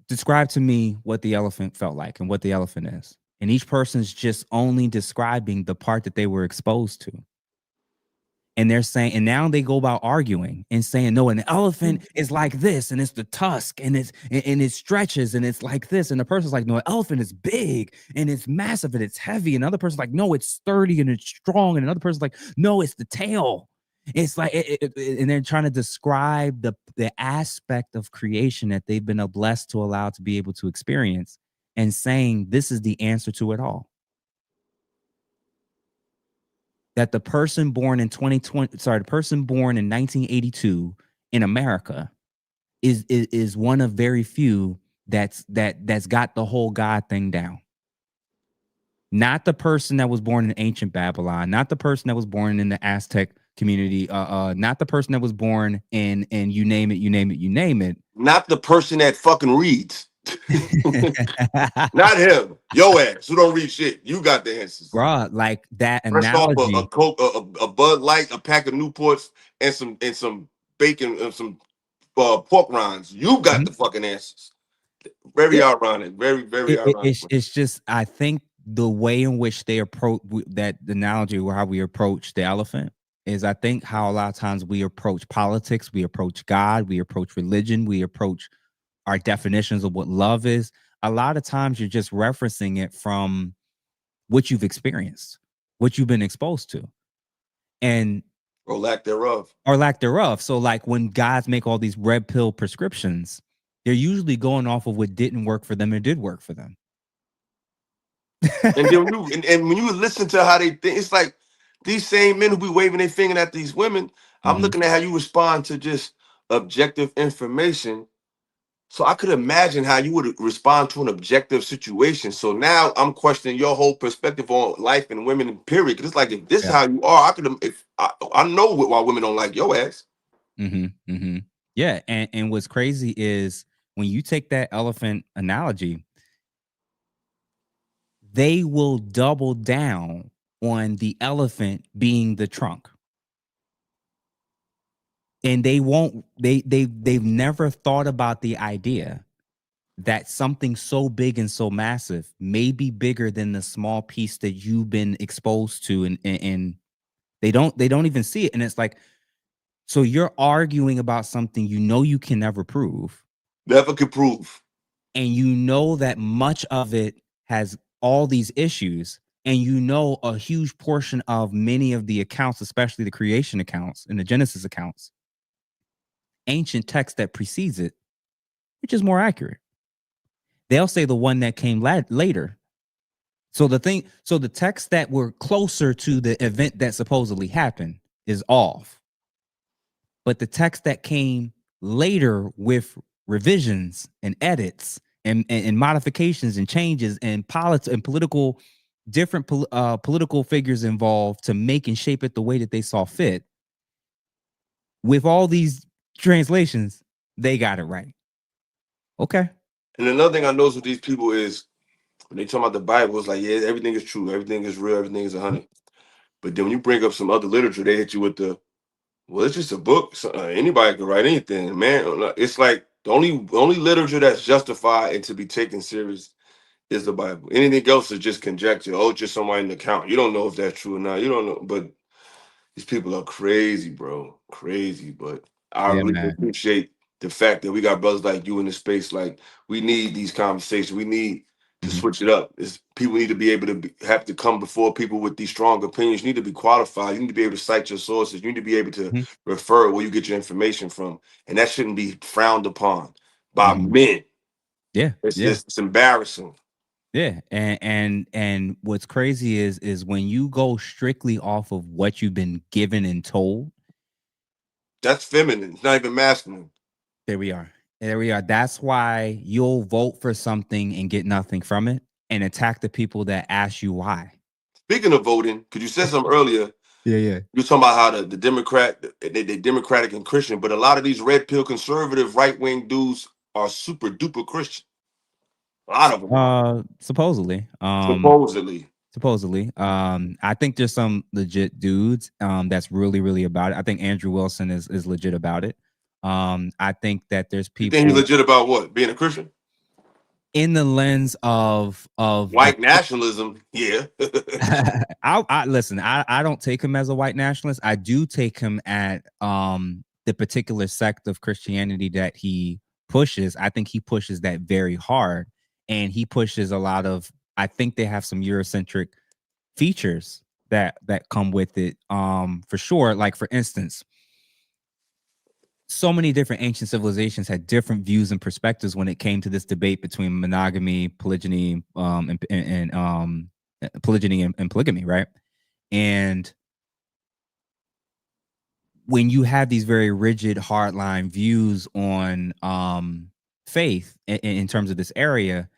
describe to me what the elephant felt like and what the elephant is. And each person's just only describing the part that they were exposed to. And they're saying, and now they go about arguing and saying, no, an elephant is like this, and it's the tusk, and it stretches, and it's like this. And the person's like, no, an elephant is big and it's massive and it's heavy. And another person's like, no, it's sturdy and it's strong. And another person's like, no, it's the tail. It's like, and they're trying to describe the aspect of creation that they've been blessed to allow to be able to experience, and saying this is the answer to it all. That the person born in 1982 in America is one of very few that's got the whole God thing down. Not the person that was born in ancient Babylon, not the person that was born in the Aztec community, not the person that was born in you name it. Not the person that fucking reads. Not him. Yo ass who don't read shit. You got the answers, bruh. Like that First analogy. off, a Coke, a Bud Light, a pack of Newports, and some bacon and some pork rinds. You got the fucking answers. Very ironic. Very ironic. It's just, I think the way in which they approach that analogy, or how we approach the elephant, is I think how a lot of times we approach politics, we approach God, we approach religion, we approach our definitions of what love is. A lot of times you're just referencing it from what you've experienced, what you've been exposed to, and or lack thereof. So like when guys make all these red pill prescriptions, they're usually going off of what didn't work for them and did work for them. And then when you listen to how they think, it's like these same men who be waving their finger at these women. I'm looking at how you respond to just objective information. So I could imagine how you would respond to an objective situation. So now I'm questioning your whole perspective on life and women, period. Because it's like, if this is how you are, I know why women don't like your ass. Yeah, and what's crazy is when you take that elephant analogy, they will double down on the elephant being the trunk. And they've never thought about the idea that something so big and so massive may be bigger than the small piece that you've been exposed to, and they don't even see it. And it's like, so you're arguing about something you can never prove. Never could prove. And you know that much of it has all these issues, and a huge portion of many of the accounts, especially the creation accounts and the Genesis accounts, ancient text that precedes it, which is more accurate. They'll say the one that came later. So the texts that were closer to the event that supposedly happened is off. But the text that came later with revisions and edits and modifications and changes and political different political figures involved to make and shape it the way that they saw fit. With all these translations, they got it right. Okay. And another thing I noticed with these people is when they talk about the Bible, it's like, yeah, everything is true, everything is real, everything is 100. But then when you bring up some other literature, they hit you with well, it's just a book. So, anybody can write anything, man. It's like the only literature that's justified and to be taken serious is the Bible. Anything else is just conjecture. Oh, just somebody in the account. You don't know if that's true or not. You don't know. But these people are crazy, bro. Crazy. But I really appreciate the fact that we got brothers like you in the space. Like, we need these conversations. We need to switch it up. People need to be able to have to come before people with these strong opinions. You need to be qualified. You need to be able to cite your sources. You need to be able to refer where you get your information from. And that shouldn't be frowned upon by men. Yeah. It's embarrassing. Yeah. And what's crazy is when you go strictly off of what you've been given and told. That's feminine. It's not even masculine. There we are. That's why you'll vote for something and get nothing from it and attack the people that ask you why. Speaking of voting, because you said something earlier. Yeah. You're talking about how the Democrat, they're Democratic and Christian, but a lot of these red pill conservative right-wing dudes are super duper Christian. A lot of them. Supposedly. supposedly. I think there's some legit dudes that's really, really about it. I think Andrew Wilson is legit about it. I think that there's You think he's people legit about what? Being a Christian? in the lens of the White nationalism, yeah. I listen, I don't take him as a white nationalist. I do take him at the particular sect of Christianity that he pushes. I think he pushes that very hard, and he pushes a lot of, I think they have some Eurocentric features that come with it. For sure. Like for instance, so many different ancient civilizations had different views and perspectives when it came to this debate between monogamy, polygyny, and polygyny and polygamy, right? And when you have these very rigid, hardline views on faith in terms of this area,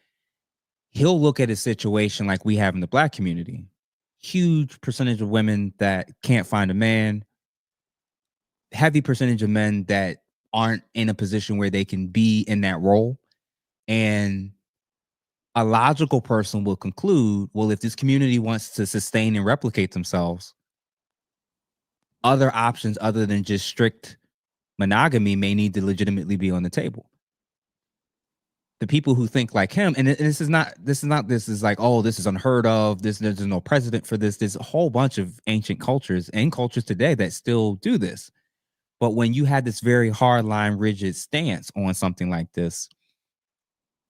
he'll look at a situation like we have in the Black community. Huge percentage of women that can't find a man, heavy percentage of men that aren't in a position where they can be in that role. And a logical person will conclude, well, if this community wants to sustain and replicate themselves, other options other than just strict monogamy may need to legitimately be on the table. The people who think like him, and this is like, oh, this is unheard of. There's no precedent for this. There's a whole bunch of ancient cultures and cultures today that still do this. But when you had this very hardline, rigid stance on something like this,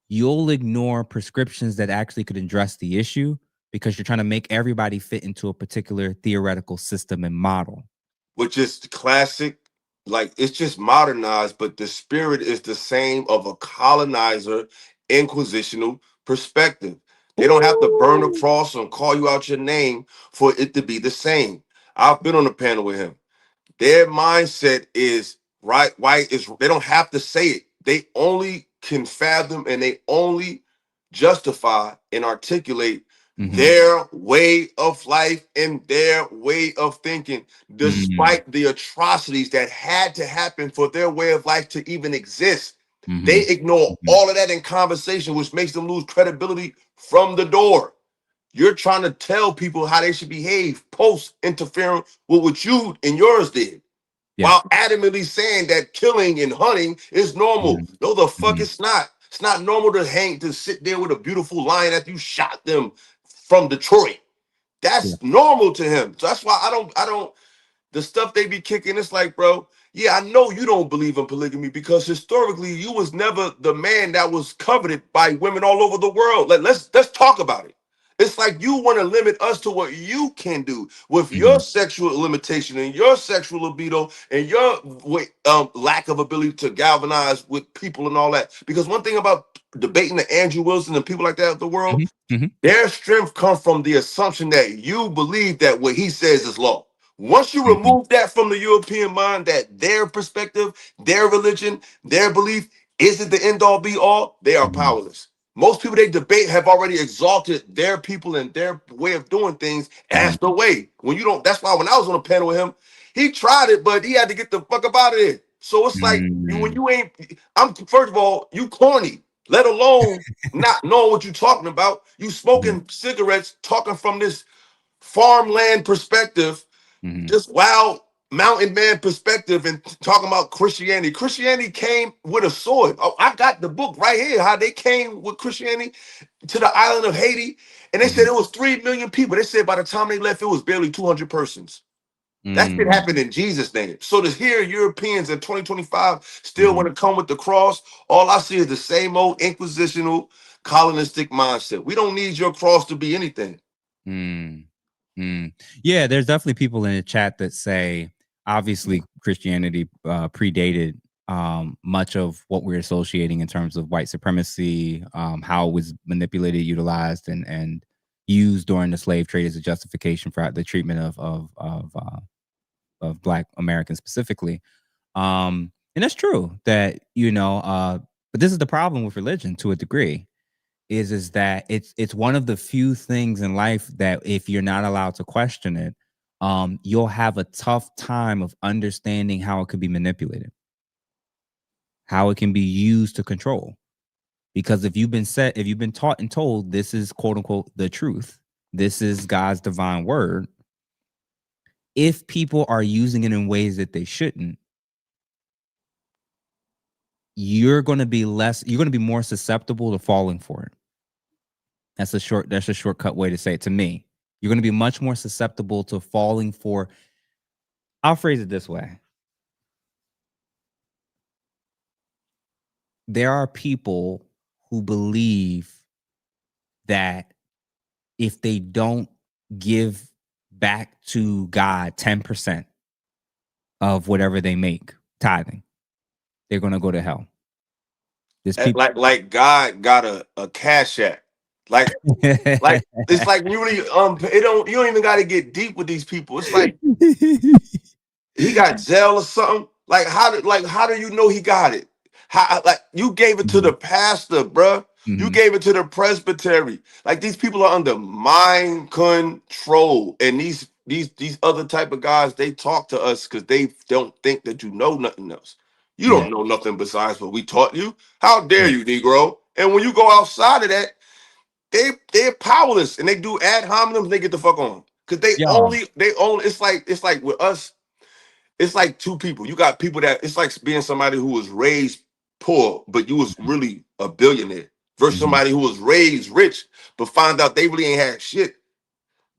you'll ignore prescriptions that actually could address the issue because you're trying to make everybody fit into a particular theoretical system and model. Which is classic. Like it's just modernized, but the spirit is the same of a colonizer, inquisitional perspective. They don't have to burn a cross and call you out your name for it to be the same. I've been on a panel with him. Their mindset is right, white is, they don't have to say it. They only can fathom and they only justify and articulate their way of life and their way of thinking, despite the atrocities that had to happen for their way of life to even exist. They ignore all of that in conversation, which makes them lose credibility from the door. You're trying to tell people how they should behave post interfering with what you and yours did, while adamantly saying that killing and hunting is normal. No, the fuck it's not. It's not normal to sit there with a beautiful lion after you shot them from Detroit. That's normal to him. So that's why I don't the stuff they be kicking. It's like, bro, yeah, I know you don't believe in polygamy because historically you was never the man that was coveted by women all over the world. Let's talk about it. It's like you want to limit us to what you can do with your sexual limitation and your sexual libido and your lack of ability to galvanize with people and all that. Because one thing about debating the Andrew Wilson and people like that of the world, their strength comes from the assumption that you believe that what he says is law. Once you remove that from the European mind, that their perspective, their religion, their belief isn't the end all be all, they are powerless. Most people they debate have already exalted their people and their way of doing things as the way. When you don't, that's why when I was on a panel with him, he tried it, but he had to get the fuck up out of there. So it's like when you ain't, I'm first of all, you corny, let alone not knowing what you're talking about. You smoking cigarettes, talking from this farmland perspective, just wild mountain man perspective, and talking about Christianity. Christianity came with a sword. Oh, I got the book right here, how they came with Christianity to the island of Haiti. And they said it was 3 million people. They said by the time they left, it was barely 200 persons. That shit happened in Jesus' name. So to hear Europeans in 2025 still want to come with the cross, all I see is the same old inquisitional colonistic mindset. We don't need your cross to be anything. Yeah, there's definitely people in the chat that say, obviously, Christianity predated much of what we're associating in terms of white supremacy, how it was manipulated, utilized, and used during the slave trade as a justification for the treatment of Black Americans specifically. And that's true that, but this is the problem with religion to a degree. Is that it's one of the few things in life that if you're not allowed to question it, you'll have a tough time of understanding how it could be manipulated, how it can be used to control. Because if you've been taught and told this is quote unquote the truth, This is God's divine word. If people are using it in ways that they shouldn't, you're going to be more susceptible to falling for it. That's a shortcut way to say it to me. You're going to be much more susceptible to falling for. I'll phrase it this way. There are people who believe that if they don't give back to God 10% of whatever they make, tithing, they're going to go to hell. Like God got a cash app. Like it's like really you don't even got to get deep with these people. It's like he got jail or something. Like how do you know he got it? How, like, you gave it to the pastor, bruh. You gave it to the presbytery. Like, these people are under mind control, and these other type of guys, they talk to us because they don't think that you know nothing else. You don't know nothing besides what we taught you. How dare you, Negro? And when you go outside of that, they're powerless, and they do ad hominems. They get the fuck on because they only. It's like with us. It's like two people. You got people that it's like being somebody who was raised poor, but you was really a billionaire, versus somebody who was raised rich, but find out they really ain't had shit.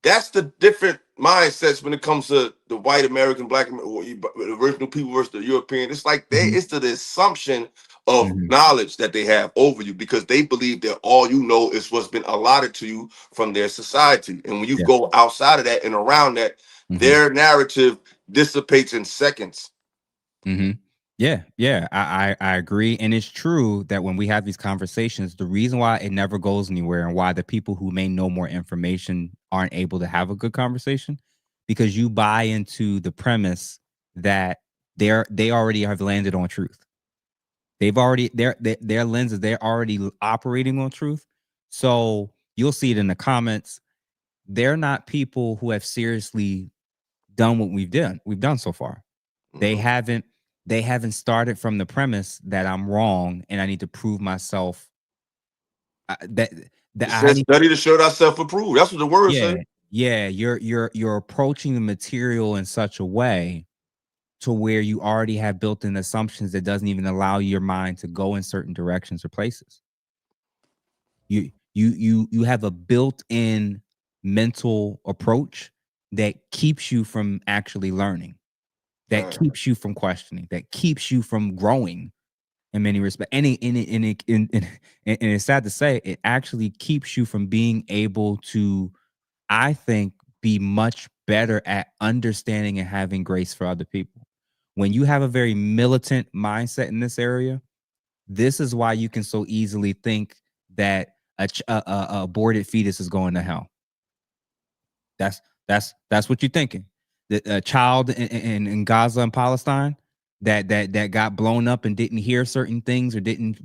That's the different mindsets when it comes to the white American, black, or the original people versus the European. It's like it's the assumption of knowledge that they have over you because they believe that all you know is what's been allotted to you from their society. And when you go outside of that and around that, their narrative dissipates in seconds. Yeah, I agree, and it's true that when we have these conversations, the reason why it never goes anywhere and why the people who may know more information aren't able to have a good conversation, because you buy into the premise that they already have landed on truth. They've already their lenses, they're already operating on truth. So you'll see it in the comments. They're not people who have seriously done what we've done so far. They haven't started from the premise that I'm wrong and I need to prove myself. That I study to show thyself approved. That's what the word says. Yeah, you're approaching the material in such a way to where you already have built-in assumptions that doesn't even allow your mind to go in certain directions or places. You have a built-in mental approach that keeps you from actually learning, that keeps you from questioning, that keeps you from growing in many respects. And it's sad to say, it actually keeps you from being able to, I think, be much better at understanding and having grace for other people. When you have a very militant mindset in this area, this is why you can so easily think that a aborted fetus is going to hell. That's what you're thinking. The child in Gaza and Palestine that got blown up and didn't hear certain things or didn't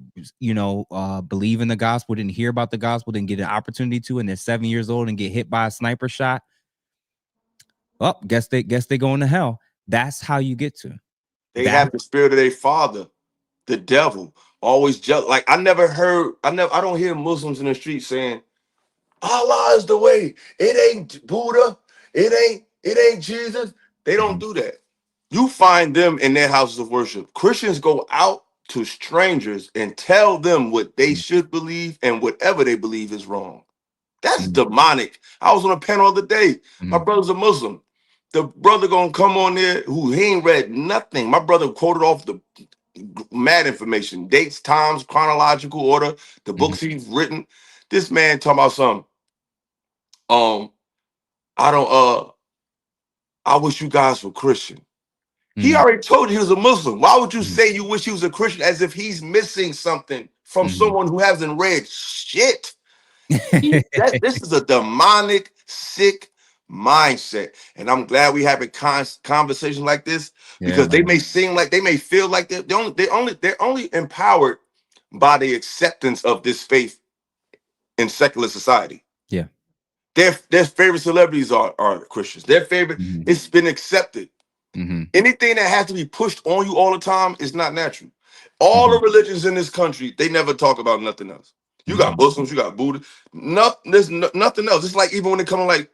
believe in the gospel, didn't hear about the gospel, didn't get an opportunity to, and they're 7 years old and get hit by a sniper shot. Well, guess they going to hell. That's how you get to. They have the spirit of their father, the devil, always jealous. Like I don't hear Muslims in the street saying Allah is the way. It ain't Buddha. It ain't Jesus. They don't do that. You find them in their houses of worship. Christians go out to strangers and tell them what they should believe, and whatever they believe is wrong. That's demonic. I was on a panel the other day. My brother's a Muslim. The brother gonna come on there who he ain't read nothing. My brother quoted off the mad information, dates, times, chronological order, the books he's written. This man talking about something. I wish you guys were Christian. He already told you he was a Muslim. Why would you say you wish he was a Christian as if he's missing something from someone who hasn't read shit? This is a demonic, sick mindset. And I'm glad we having conversations like this because they may seem like, they may feel like they're only empowered by the acceptance of this faith in secular society. Yeah. Their favorite celebrities are Christians. Their favorite, it's been accepted. Anything that has to be pushed on you all the time is not natural. All the religions in this country, they never talk about nothing else. You got Muslims, you got Buddha. Nothing. There's nothing else. It's like even when it comes to like,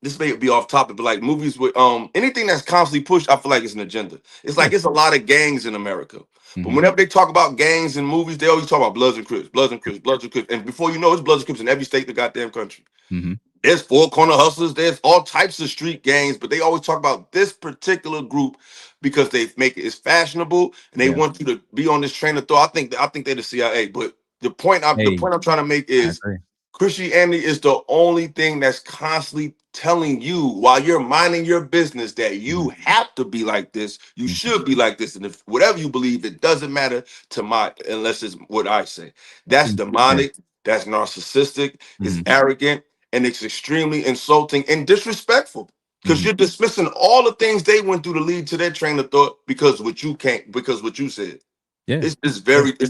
this may be off topic, but like movies with anything that's constantly pushed, I feel like it's an agenda. It's Yeah. like it's a lot of gangs in America. But Mm-hmm. whenever they talk about gangs in movies, they always talk about Bloods and Crips, Bloods and Crips, Bloods and Crips. And before you know, it's Bloods and Crips in every state in the goddamn country. Mm-hmm. There's four corner hustlers, there's all types of street gangs, but they always talk about this particular group because they make it's fashionable and they Yeah. want you to be on this train of thought. I think they're the CIA. But the Hey, point I'm trying to make I is agree. Christianity is the only thing that's constantly telling you while you're minding your business that you have to be like this, you Mm-hmm. should be like this. And if whatever you believe, it doesn't matter to my unless it's what I say. That's Yeah. demonic, that's narcissistic, it's Mm-hmm. arrogant, and it's extremely insulting and disrespectful. Because Mm-hmm. you're dismissing all the things they went through to lead to their train of thought because what you said. Yeah. It's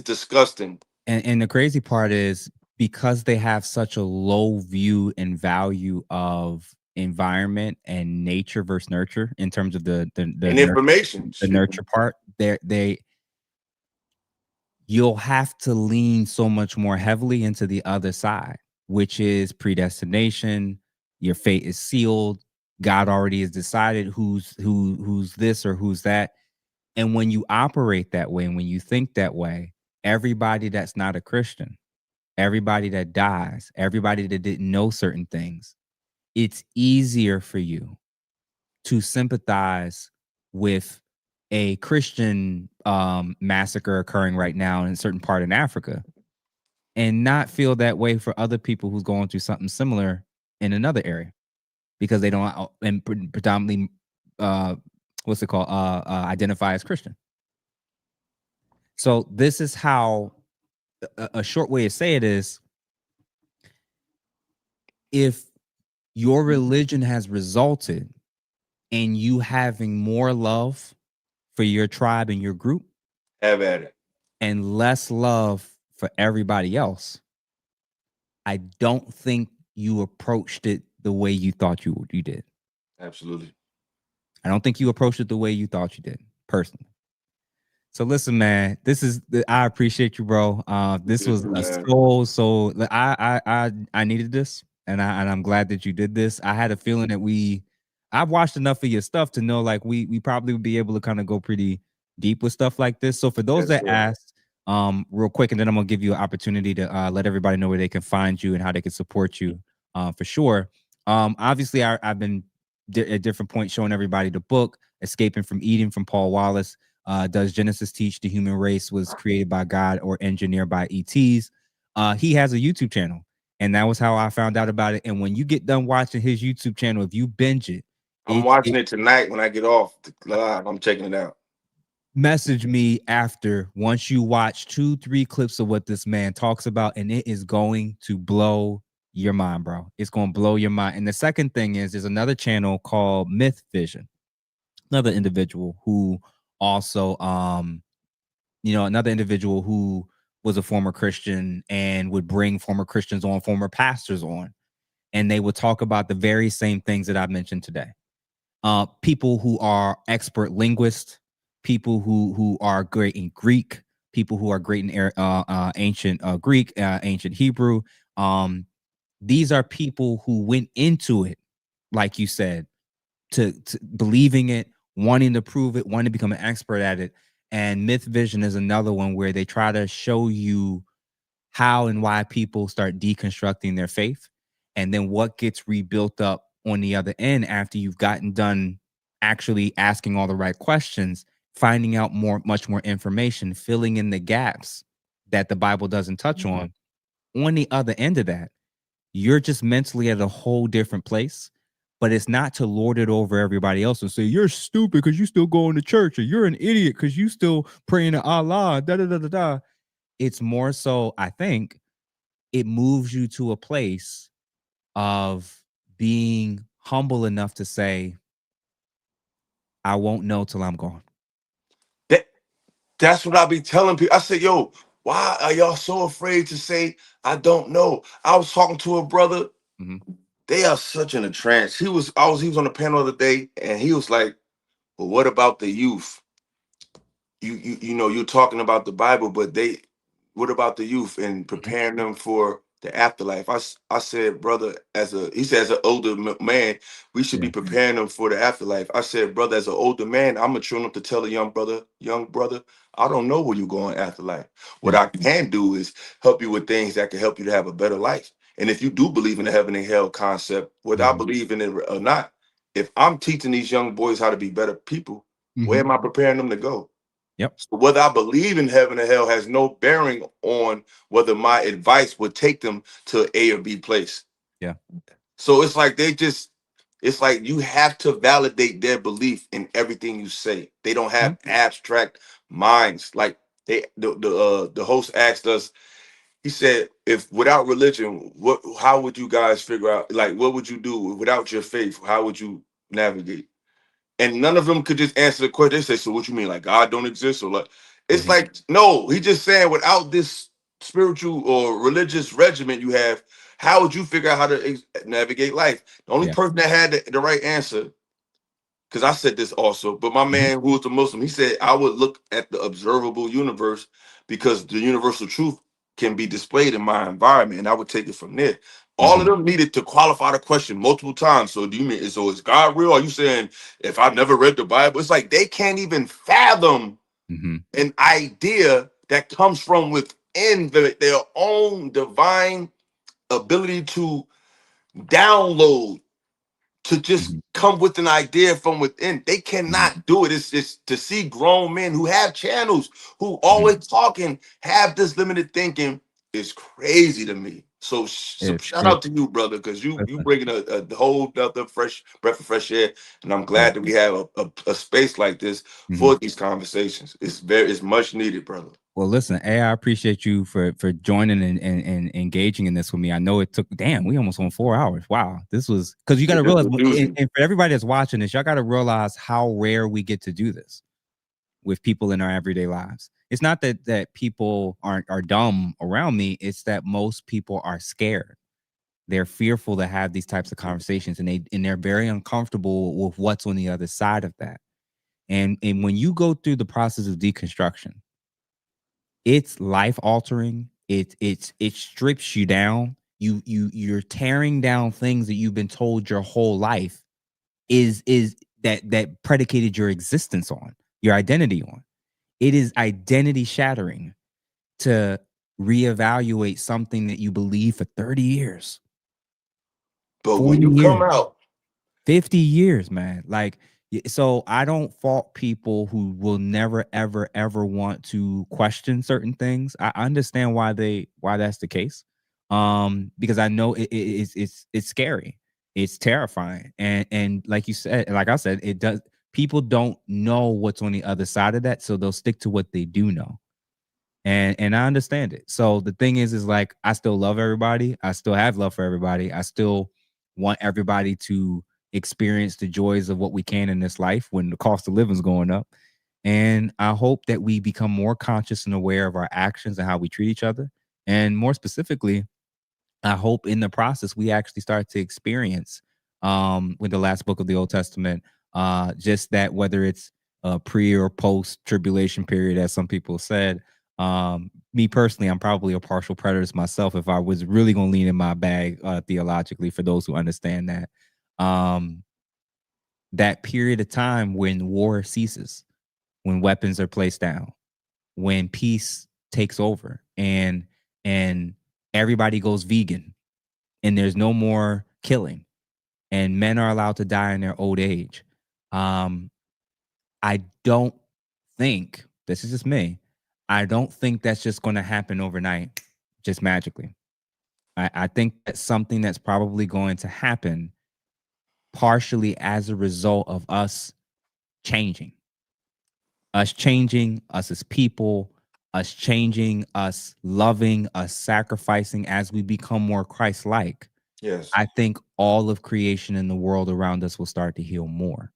disgusting. And the crazy part is because they have such a low view and value of environment and nature versus nurture in terms of And information. the nurture part, they you'll have to lean so much more heavily into the other side, which is predestination. Your fate is sealed. God already has decided who's this or who's that. And when you operate that way and when you think that way, everybody that's not a Christian, everybody that dies, everybody that didn't know certain things, it's easier for you to sympathize with a Christian massacre occurring right now in a certain part in Africa and not feel that way for other people who's going through something similar in another area because they don't and predominantly what's it called identify as Christian. So this is how a short way to say it is if your religion has resulted in you having more love for your tribe and your group Have at it. and less love for everybody else, I don't think you approached it the way you thought you did. Absolutely. I don't think you approached it the way you thought you did, personally. So listen, man, I appreciate you, bro. This was a Man. so I needed this, and I'm glad that you did this. I had a feeling that I've watched enough of your stuff to know like we probably would be able to kind of go pretty deep with stuff like this. So for those Yes, that sir. asked, real quick, and then I'm gonna give you an opportunity to let everybody know where they can find you and how they can support you, for sure. Obviously, I've been at different points showing everybody the book "Escaping from Eden" from Paul Wallace. Does Genesis teach the human race was created by God or engineered by ETs? He has a YouTube channel, and that was how I found out about it. And when you get done watching his YouTube channel, if you binge it, I'm watching it tonight when I get off the live. I'm checking it out. message me after once you watch 2-3 clips of what this man talks about, and it is going to blow your mind, bro. It's going to blow your mind. And the second thing is, there's another channel called Myth Vision, another individual who also another individual who was a former Christian and would bring former Christians on, former pastors on, and they would talk about the very same things that I mentioned today. People who are expert linguists, people who are great in Greek, people who are great in ancient Greek, ancient Hebrew. These are people who went into it, like you said, to believing it, wanting to prove it, wanting to become an expert at it. And Myth Vision is another one where they try to show you how and why people start deconstructing their faith and then what gets rebuilt up on the other end after you've gotten done actually asking all the right questions, finding out much more information, filling in the gaps that the Bible doesn't touch on. On the other end of that, you're just mentally at a whole different place. But it's not to lord it over everybody else and say you're stupid because you still going to church, or you're an idiot because you still praying to Allah. Da da da da da. It's more so, I think, it moves you to a place of being humble enough to say, I won't know till I'm gone. That that's what I be telling people. I say, yo, why are y'all so afraid to say I don't know? I was talking to a brother. Mhm. They are such in a trance. He was on the panel the other day, and he was like, well, what about the youth? You know, you're talking about the Bible, but what about the youth and preparing them for the afterlife? I said, brother, he said, as an older man, we should be Yeah. preparing them for the afterlife. I said, brother, as an older man, I'm mature enough to tell a young brother, I don't know where you're going afterlife. What Yeah. I can do is help you with things that can help you to have a better life. And if you do believe in the heaven and hell concept, whether I Mhm. believe in it or not, if I'm teaching these young boys how to be better people, where Mhm. am I preparing them to go? Yep. So whether I believe in heaven or hell has no bearing on whether my advice would take them to A or B place. Yeah. So it's like it's like you have to validate their belief in everything you say. They don't Yeah. have abstract minds. Like the host asked us, he said, if without religion, how would you guys figure out, like, what would you do without your faith? How would you navigate? And none of them could just answer the question. They say, "So what you mean? Like God don't exist?" Or like, it's Mhm. like, no, he just saying without this spiritual or religious regimen you have, how would you figure out how to navigate life? The only Yeah. person that had the right answer, because I said this also, but my Mhm. man who was a Muslim, he said I would look at the observable universe because the universal truth can be displayed in my environment, and I would take it from there. All of Mhm. them needed to qualify the question multiple times. So do you mean so is God real? Are you saying if I've never read the Bible? It's like they can't even fathom Mhm. an idea that comes from within their own divine ability to download, to just Mhm. come with an idea from within. They Mhm. cannot do it. It's just to see grown men who have channels, who Mhm. always talking, have this limited thinking is crazy to me. So, so It shout it out to you, brother, because you listen. bringing a whole other fresh breath of fresh air, and I'm Yeah. glad that we have a space like this Mhm. for these conversations. It's much needed, brother. Well, listen, I appreciate you for joining and engaging in this with me. I know it took, damn, we almost on 4 hours. Wow. This was, because you got Yeah, to this realize, was juicy. and for everybody that's watching this, y'all got to realize how rare we get to do this with people in our everyday lives. It's not that people are dumb around me. It's that most people are scared. They're fearful to have these types of conversations, and they're very uncomfortable with what's on the other side of that. And when you go through the process of deconstruction, it's life altering. It strips you down. You're tearing down things that you've been told your whole life is that predicated your existence on, your identity on. It is identity shattering to reevaluate something that you believe for 30 years, But when 40 you come years, out, 50 years, man. Like, so I don't fault people who will never, ever, ever want to question certain things. I understand why that's the case. Because I know it's scary. It's terrifying. And like you said, like I said, it does, people don't know what's on the other side of that. So they'll stick to what they do know. And I understand it. So the thing is like, I still love everybody. I still have love for everybody. I still want everybody to experience the joys of what we can in this life when the cost of living is going up. And I hope that we become more conscious and aware of our actions and how we treat each other. And more specifically, I hope in the process we actually start to experience with the last book of the Old Testament, just that, whether it's pre or post tribulation period, as some people said. Me personally, I'm probably a partial preterist myself if I was really going to lean in my bag theologically, for those who understand that. Um, that period of time when war ceases, when weapons are placed down, when peace takes over, and everybody goes vegan, and there's no more killing, and men are allowed to die in their old age. Um, I don't think, this is just me, I don't think that's just going to happen overnight, just magically. I think that's something that's probably going to happen partially as a result of changing, us changing, us as people, us changing, us loving, us sacrificing as we become more Christ-like. yes. I think all of creation in the world around us will start to heal more.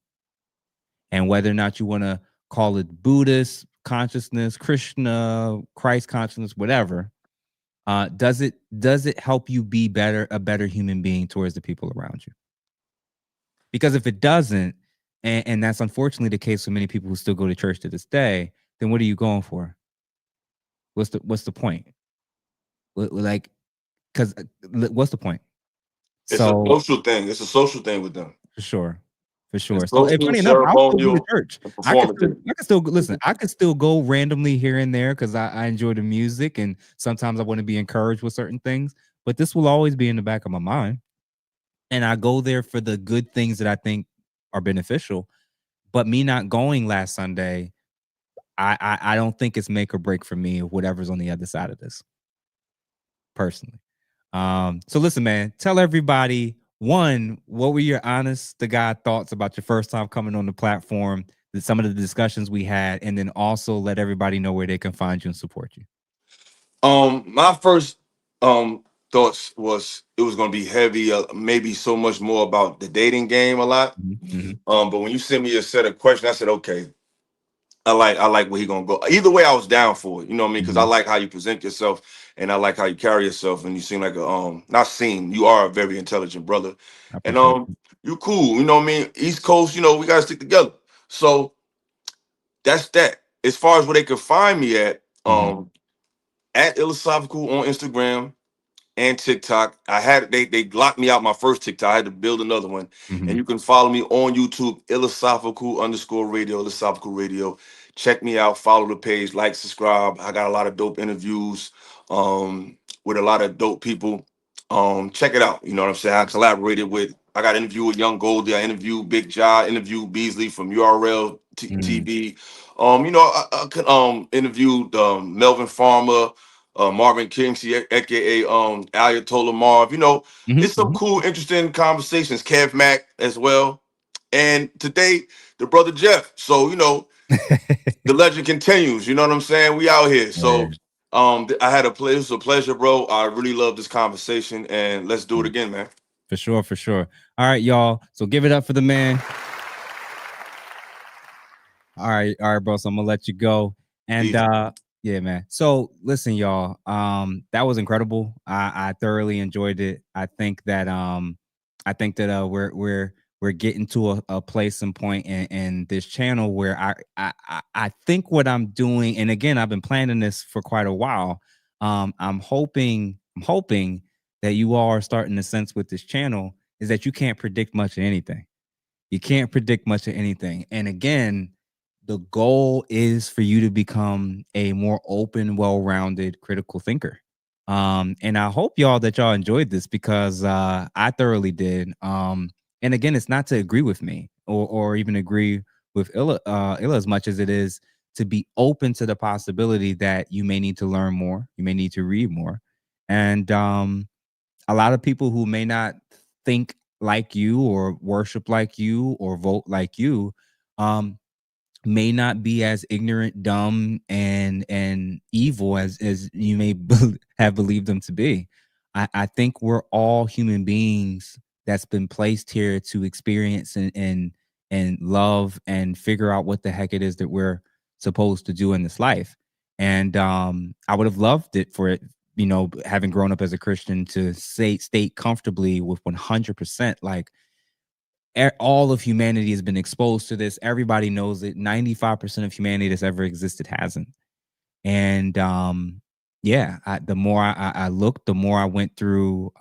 And whether or not you want to call it Buddhist consciousness, Krishna, Christ consciousness, whatever, does it help you be a better human being towards the people around you? Because if it doesn't, and that's unfortunately the case for many people who still go to church to this day, then what are you going for? what's the point? Like, because what's the point? It's a So social thing. It's a social thing with them. for sure. For It's sure. So, and social, funny enough, I'll still go to ceremonial, church. and performative. I could still listen. I could still go randomly here and there because I enjoy the music, and sometimes I want to be encouraged with certain things. But this will always be in the back of my mind, and I go there for the good things that I think are beneficial. But me not going last Sunday, I don't think it's make or break for me or whatever's on the other side of this, personally. So listen, man, tell everybody, one, what were your honest to God thoughts about your first time coming on the platform, some of the discussions we had, and then also let everybody know where they can find you and support you. My first thoughts was it was gonna be heavy, maybe so much more about the dating game a lot. Mm-hmm. But when you sent me a set of questions, I said, okay, I like where he gonna go. Either way, I was down for it. You know what I mean? Because I Mm-hmm. like how you present yourself, and I like how you carry yourself, and you seem like a not seem, you are a very intelligent brother, I and appreciate it. you cool. You know what I mean? East Coast, we gotta stick together. So that's that. As far as where they could find me Mm-hmm. at Illasophical on Instagram and TikTok. I had they locked me out my first TikTok. I had to build another one. Mm-hmm. And you can follow me on YouTube, Illasophical Radio. Check me out, follow the page, like, subscribe. I got a lot of dope interviews with a lot of dope people. Check it out. You know what I'm saying? I got an interview with Young Goldie, I interviewed Big Ja, interviewed Beasley from URL Mm-hmm. TV. I could interviewed Melvin Farmer, Marvin Kingsley, aka Ayatollah Marv. It's some Mm-hmm. cool, interesting conversations. Kev Mack as well, and today the brother Jeff. So the legend continues. You know what I'm saying? We out here. So Man, I had a pleasure. It was a pleasure, bro. I really love this conversation, and let's do it man. again, man. For sure, for sure. All right, y'all. So give it up for the man. All right, bro. So I'm gonna let you go. And Peace. yeah, man. So listen, y'all. That was incredible. I thoroughly enjoyed it. I think that we're getting to a place and point in this channel where I think what I'm doing, and again, I've been planning this for quite a while. I'm hoping that you all are starting to sense with this channel is that you can't predict much of anything. You can't predict much of anything. And again, the goal is for you to become a more open, well-rounded critical thinker. And I hope y'all enjoyed this because I thoroughly did. And again, it's not to agree with me or even agree with Illa as much as it is to be open to the possibility that you may need to learn more, you may need to read more. And a lot of people who may not think like you or worship like you or vote like you um may not be as ignorant, dumb, and evil as you may have believed them to be. I think we're all human beings that's been placed here to experience and love and figure out what the heck it is that we're supposed to do in this life. And I would have loved it for it, having grown up as a Christian, to state comfortably with 100%, like all of humanity has been exposed to this. Everybody knows it. 95% of humanity that's ever existed hasn't. And yeah, the more I looked, the more I went through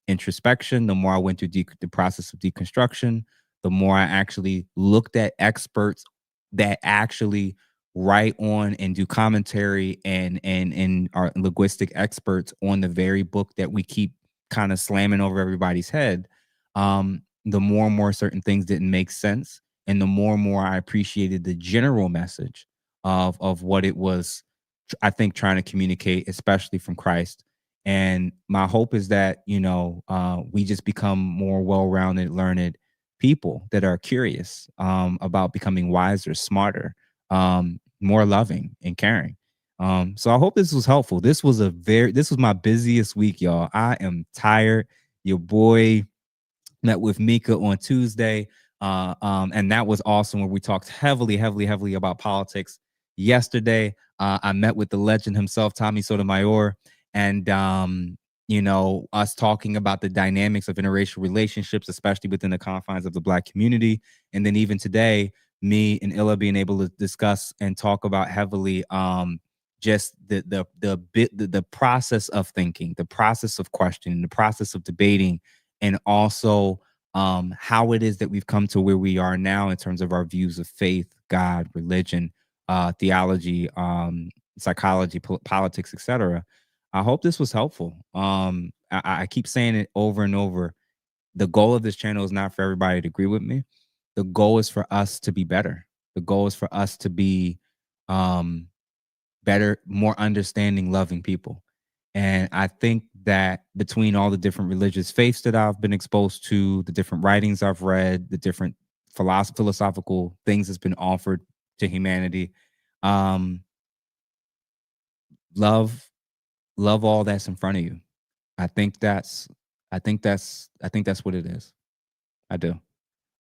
introspection, the more I went through the process of deconstruction, the more I actually looked at experts that actually write on and do commentary and are linguistic experts on the very book that we keep kind of slamming over everybody's head. The more and more certain things didn't make sense, and the more I appreciated the general message of what it was, I think, trying to communicate, especially from Christ. And my hope is that we just become more well-rounded, learned people that are curious about becoming wiser, smarter, more loving and caring. So I hope this was helpful. This was my busiest week, y'all. I am tired. Your boy met with Mika on Tuesday. And that was awesome, where we talked heavily about politics. Yesterday, I met with the legend himself, Tommy Sotomayor, and us talking about the dynamics of interracial relationships, especially within the confines of the Black community. And then even today, me and Illa being able to discuss and talk about heavily just the process of thinking, the process of questioning, the process of debating, and also how it is that we've come to where we are now in terms of our views of faith, God, religion, theology, psychology, politics, etc. I hope this was helpful. I keep saying it over and over. The goal of this channel is not for everybody to agree with me. The goal is for us to be better. The goal is for us to be um, better, more understanding, loving people. And I think that between all the different religious faiths that I've been exposed to, the different writings I've read, the different philosophical things that's been offered to humanity, um, love, love all that's in front of you. I think that's, I think that's what it is. I do.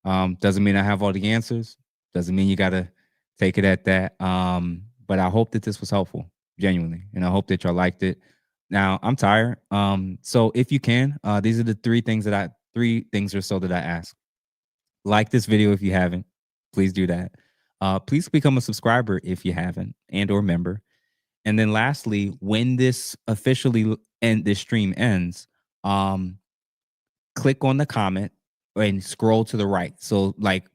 Doesn't mean I have all the answers. Doesn't mean you gotta take it at that. But I hope that this was helpful, genuinely, and I hope that y'all liked it. Now I'm tired. So if you can, these are the three things or so that I ask. Like this video if you haven't, please do that. Please become a subscriber if you haven't, and or member. And then lastly, when this officially end this stream ends, click on the comment and scroll to the right. So like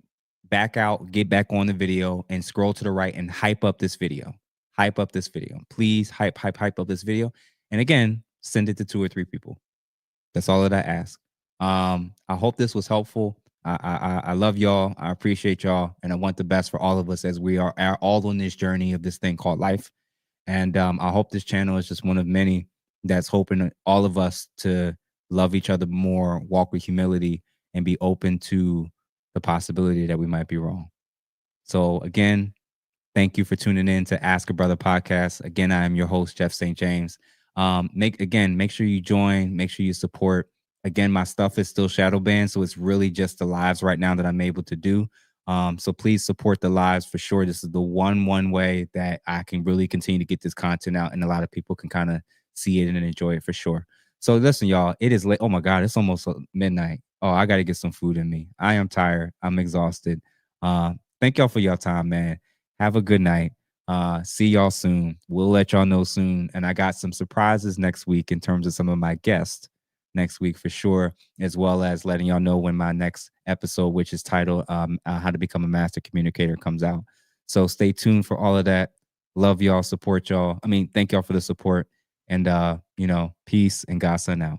back out, get back on the video and scroll to the right and hype up this video. Hype up this video. Please hype up this video. And again, send it to 2 or 3 people. That's all that I ask. I hope this was helpful. I love y'all. I appreciate y'all. And I want the best for all of us as we are all on this journey of this thing called life. And I hope this channel is just one of many that's hoping all of us to love each other more, walk with humility, and be open to the possibility that we might be wrong. So again, thank you for tuning in to Ask a Brother podcast. Again, I am your host, Jeff St. James. Make sure you join, make sure you support. Again, my stuff is still shadow banned, so it's really just the lives right now that I'm able to do. So please support the lives for sure. This is the one way that I can really continue to get this content out, and a lot of people can kind of see it and enjoy it for sure. So listen, y'all, it is late. Oh my God, it's almost midnight. Oh, I got to get some food in me. I am tired. I'm exhausted. Thank y'all for your time, man. Have a good night. See y'all soon. We'll let y'all know soon. And I got some surprises next week in terms of some of my guests next week for sure, as well as letting y'all know when my next episode, which is titled How to Become a Master Communicator, comes out. So stay tuned for all of that. Love y'all, support y'all. I mean, thank y'all for the support. And, peace and God send out.